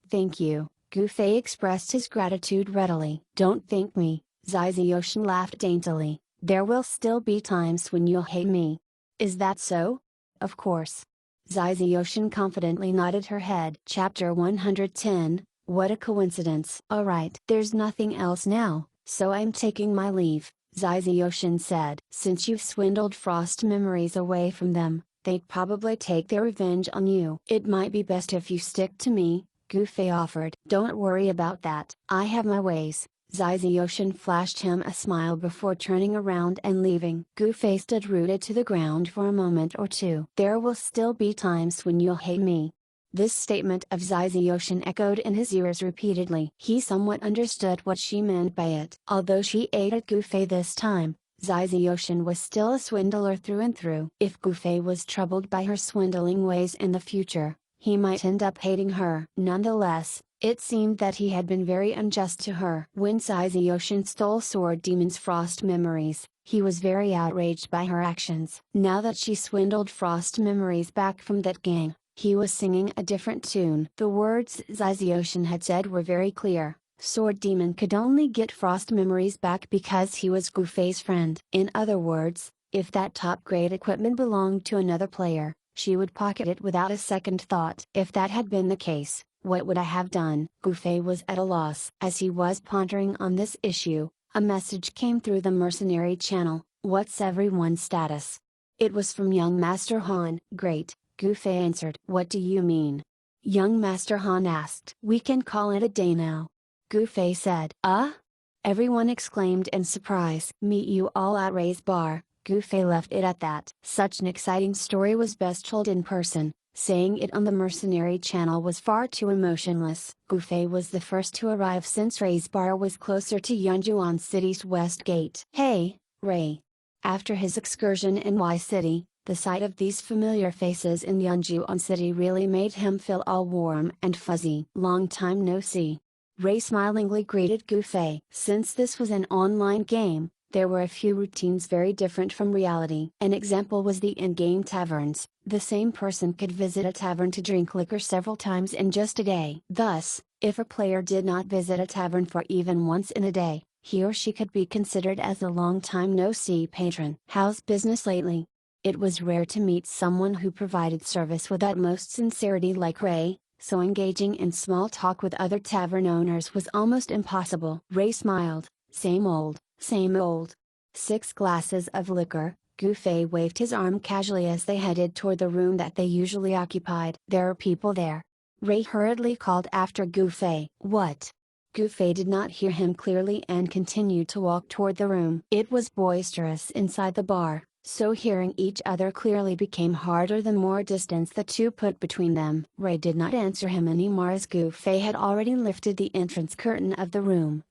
Thank you. Gufei expressed his gratitude readily. Don't thank me, Ziziyoshin laughed daintily. There will still be times when you'll hate me. Is that so? Of course. Ziziyoshin confidently nodded her head. Chapter 110, What a coincidence. Alright. There's nothing else now, so I'm taking my leave, Ziziyoshin said. Since you've swindled Frost Memories away from them, they'd probably take their revenge on you. It might be best if you stick to me, Gufei offered. Don't worry about that. I have my ways. Ziziyoshin flashed him a smile before turning around and leaving. Gufei stood rooted to the ground for a moment or two. There will still be times when you'll hate me. This statement of Ziziyoshin echoed in his ears repeatedly. He somewhat understood what she meant by it. Although she aided Gufei this time, Ziziyoshin was still a swindler through and through. If Gufei was troubled by her swindling ways in the future, he might end up hating her. Nonetheless, it seemed that he had been very unjust to her. When Ziziyoshin stole Sword Demon's Frost Memories, he was very outraged by her actions. Now that she swindled Frost Memories back from that gang, he was singing a different tune. The words Ziziyoshin had said were very clear. Sword Demon could only get Frost Memories back because he was Gufei's friend. In other words, if that top-grade equipment belonged to another player, she would pocket it without a second thought. If that had been the case, what would I have done? Gufei was at a loss. As he was pondering on this issue, a message came through the mercenary channel. What's everyone's status? It was from young Master Han. Great, Gufei answered. What do you mean? Young Master Han asked. We can call it a day now, Gufei said. Everyone exclaimed in surprise. Meet you all at Ray's bar. Gufei left it at that. Such an exciting story was best told in person, Saying it on the mercenary channel was far too emotionless. Gufei was the first to arrive since Ray's bar was closer to Yunjuan City's west gate. "Hey, Ray." After his excursion in Y City, the sight of these familiar faces in Yunjuan City really made him feel all warm and fuzzy. "Long time no see." Ray smilingly greeted Gufei. Since this was an online game, there were a few routines very different from reality. An example was the in-game taverns. The same person could visit a tavern to drink liquor several times in just a day. Thus, if a player did not visit a tavern for even once in a day, he or she could be considered as a long time no-see patron. "How's business lately?" It was rare to meet someone who provided service with utmost sincerity like Ray, so engaging in small talk with other tavern owners was almost impossible. Ray smiled. "Same old, same old." 6 glasses of liquor. Gufei waved his arm casually as they headed toward the room that they usually occupied. "There are people there." Ray hurriedly called after Gufei. "What?" Gufei did not hear him clearly and continued to walk toward the room. It was boisterous inside the bar, so hearing each other clearly became harder the more distance the two put between them. Ray did not answer him anymore as Gufei had already lifted the entrance curtain of the room.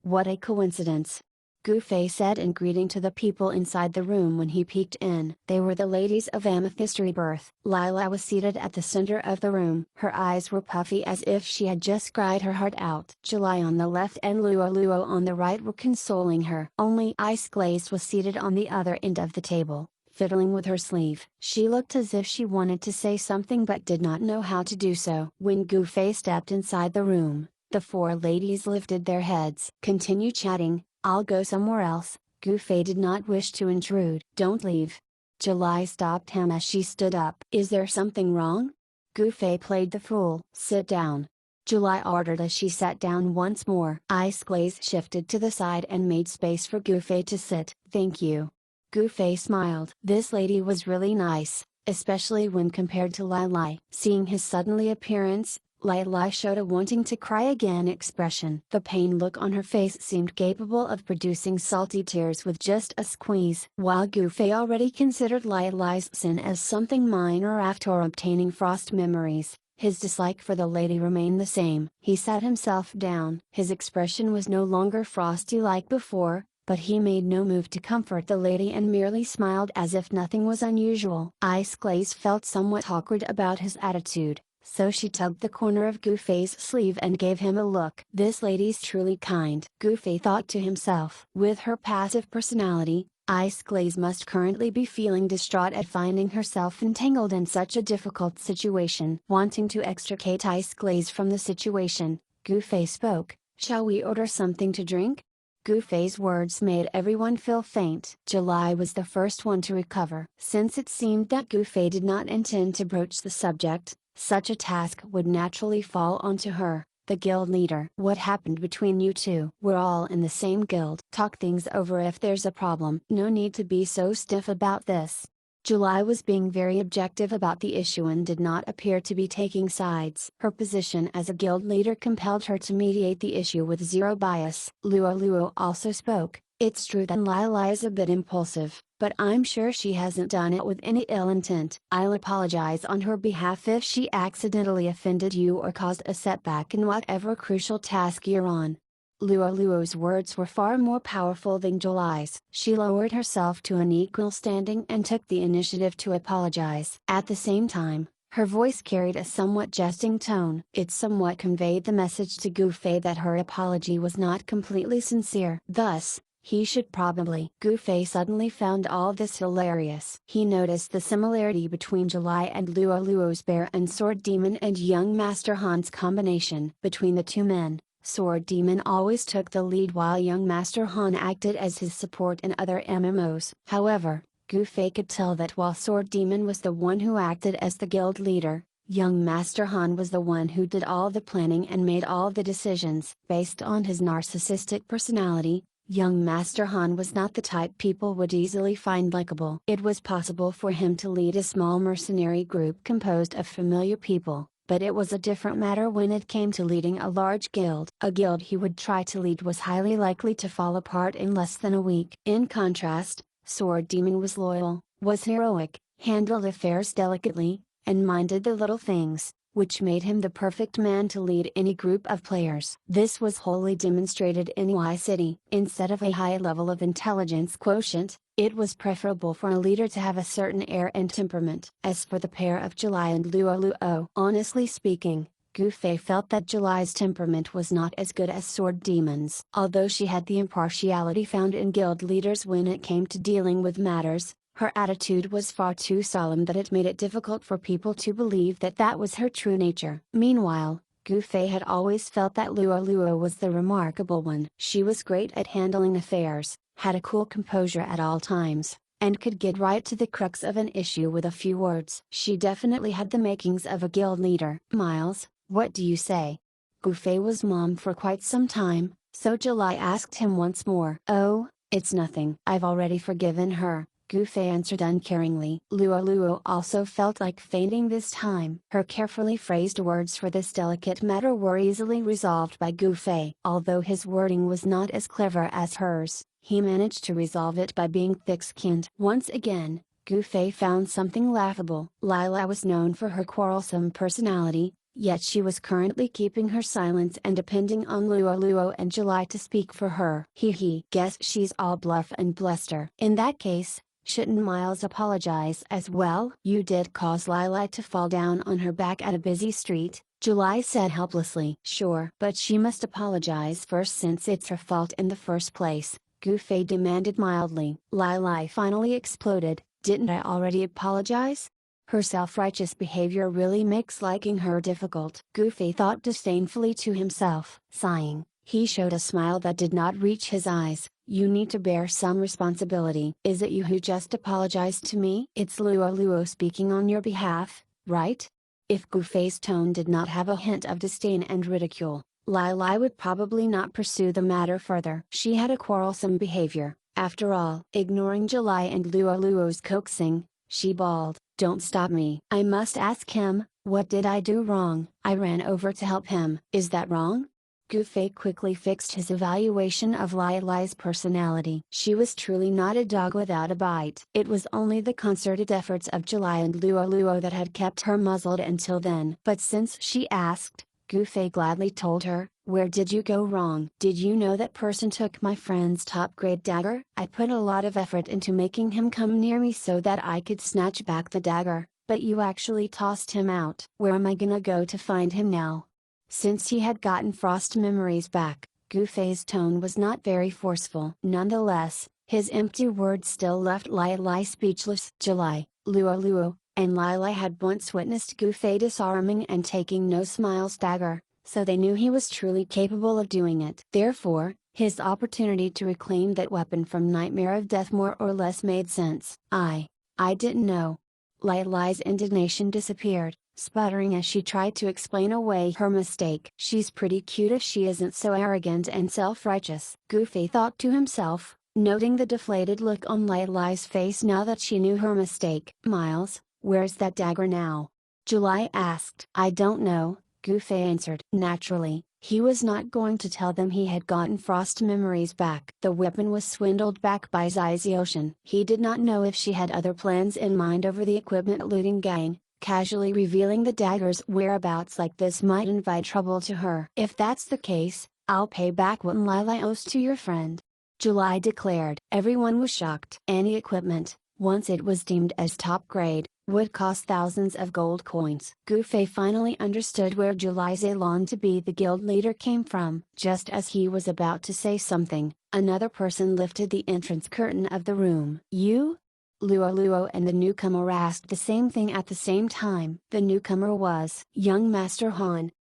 What a coincidence," Gufei said in greeting to the people inside the room when he peeked in. They were the ladies of Amethyst Rebirth. Lila was seated at the center of the room. Her eyes were puffy as if she had just cried her heart out. July on the left and Luo on the right were consoling her. Only Ice Glaze was seated on the other end of the table, fiddling with her sleeve. She looked as if she wanted to say something but did not know how to do so. When Gufei stepped inside the room, the 4 ladies lifted their heads. "Continue chatting, I'll go somewhere else." Gufei did not wish to intrude. "Don't leave." July stopped him as she stood up. "Is there something wrong?" Gufei played the fool. "Sit down," July ordered as she sat down once more. Ice Glaze shifted to the side and made space for Gufei to sit. "Thank you." Gufei smiled. This lady was really nice, especially when compared to Lai Lai. Seeing his suddenly appearance, Lai Lai showed a wanting to cry again expression. The pain look on her face seemed capable of producing salty tears with just a squeeze. While Gufei already considered Lai Lai's sin as something minor after obtaining frost memories, his dislike for the lady remained the same. He sat himself down. His expression was no longer frosty like before, but he made no move to comfort the lady and merely smiled as if nothing was unusual. Ice Glaze felt somewhat awkward about his attitude, so she tugged the corner of Gufei's sleeve and gave him a look. "This lady's truly kind," Gufei thought to himself. With her passive personality, Ice Glaze must currently be feeling distraught at finding herself entangled in such a difficult situation. Wanting to extricate Ice Glaze from the situation, Gufei spoke. "Shall we order something to drink?" Gufei's words made everyone feel faint. July was the first one to recover. Since it seemed that Gufei did not intend to broach the subject, such a task would naturally fall onto her, the guild leader. "What happened between you two?" "We're all in the same guild. Talk things over if there's a problem. No need to be so stiff about this." July was being very objective about the issue and did not appear to be taking sides. Her position as a guild leader compelled her to mediate the issue with zero bias. Luo also spoke. "It's true that Lila is a bit impulsive, but I'm sure she hasn't done it with any ill intent. I'll apologize on her behalf if she accidentally offended you or caused a setback in whatever crucial task you're on." Luo's words were far more powerful than July's. She lowered herself to an equal standing and took the initiative to apologize. At the same time, her voice carried a somewhat jesting tone. It somewhat conveyed the message to Gufei that her apology was not completely sincere. Thus, he should probably. Gufei suddenly found all this hilarious. He noticed the similarity between July and Luo's bear and sword demon and young Master Han's combination. Between the two men, Sword Demon always took the lead while young Master Han acted as his support in other MMOs. However, Gufei could tell that while Sword Demon was the one who acted as the guild leader, young Master Han was the one who did all the planning and made all the decisions. Based on his narcissistic personality, young Master Han was not the type people would easily find likable. It was possible for him to lead a small mercenary group composed of familiar people, but it was a different matter when it came to leading a large guild. A guild he would try to lead was highly likely to fall apart in less than a week. In contrast, Sword Demon was loyal, was heroic, handled affairs delicately, and minded the little things, which made him the perfect man to lead any group of players. This was wholly demonstrated in Y City. Instead of a high level of intelligence quotient, it was preferable for a leader to have a certain air and temperament. As for the pair of July and Luo, honestly speaking, Gu Fei felt that July's temperament was not as good as Sword Demon's. Although she had the impartiality found in guild leaders when it came to dealing with matters, her attitude was far too solemn that it made it difficult for people to believe that that was her true nature. Meanwhile, Gu Fei had always felt that Luo was the remarkable one. She was great at handling affairs, had a cool composure at all times, and could get right to the crux of an issue with a few words. She definitely had the makings of a guild leader. Miles, what do you say? Gu Fei was mum for quite some time, so July asked him once more. Oh, it's nothing. I've already forgiven her, Gu Fei answered uncaringly. Luo also felt like fainting this time. Her carefully phrased words for this delicate matter were easily resolved by Gu Fei. Although his wording was not as clever as hers, he managed to resolve it by being thick-skinned. Once again, Gu Fei found something laughable. Lila was known for her quarrelsome personality, yet she was currently keeping her silence and depending on Luo and July to speak for her. Guess she's all bluff and bluster. In that case, shouldn't Miles apologize as well? You did cause Lila to fall down on her back at a busy street, July said helplessly. Sure. But she must apologize first since it's her fault in the first place, Gu Fei demanded mildly. Lila finally exploded. Didn't I already apologize? Her self-righteous behavior really makes liking her difficult. Gu Fei thought disdainfully to himself. Sighing, he showed a smile that did not reach his eyes. You need to bear some responsibility. Is it you who just apologized to me? It's Luo speaking on your behalf, right? If Gu Fei's tone did not have a hint of disdain and ridicule, Lila would probably not pursue the matter further. She had a quarrelsome behavior, after all. Ignoring July and Luo's coaxing, she bawled, "Don't stop me. I must ask him, what did I do wrong? I ran over to help him. Is that wrong?" Gu Fei quickly fixed his evaluation of Lila's personality. She was truly not a dog without a bite. It was only the concerted efforts of July and Luo that had kept her muzzled until then. But since she asked, Gu Fei gladly told her, "Where did you go wrong? Did you know that person took my friend's top-grade dagger? I put a lot of effort into making him come near me so that I could snatch back the dagger, but you actually tossed him out. Where am I gonna go to find him now?" Since he had gotten Frost memories back, Gu Fei's tone was not very forceful. Nonetheless, his empty words still left Lila speechless. July, Luo, and Lila had once witnessed Gu Fei disarming and taking No Smile's dagger, so they knew he was truly capable of doing it. Therefore, his opportunity to reclaim that weapon from Nightmare of Death more or less made sense. I didn't know. Lila's indignation disappeared, sputtering as she tried to explain away her mistake. She's pretty cute if she isn't so arrogant and self-righteous, Gu Fei thought to himself, noting the deflated look on Lila's face now that she knew her mistake. Miles, where's that dagger now? July asked. I don't know, Gu Fei answered. Naturally, he was not going to tell them he had gotten Frost memories back. The weapon was swindled back by Xiaoxian. He did not know if she had other plans in mind over the equipment looting gang. Casually revealing the dagger's whereabouts like this might invite trouble to her. If that's the case, I'll pay back what Lila owes to your friend, July declared. Everyone was shocked. Any equipment, once it was deemed as top grade, would cost thousands of gold coins. Gu Fei finally understood where July's elan to be the guild leader came from. Just as he was about to say something, another person lifted the entrance curtain of the room. You? Luo and the newcomer asked the same thing at the same time. The newcomer was young Master Han,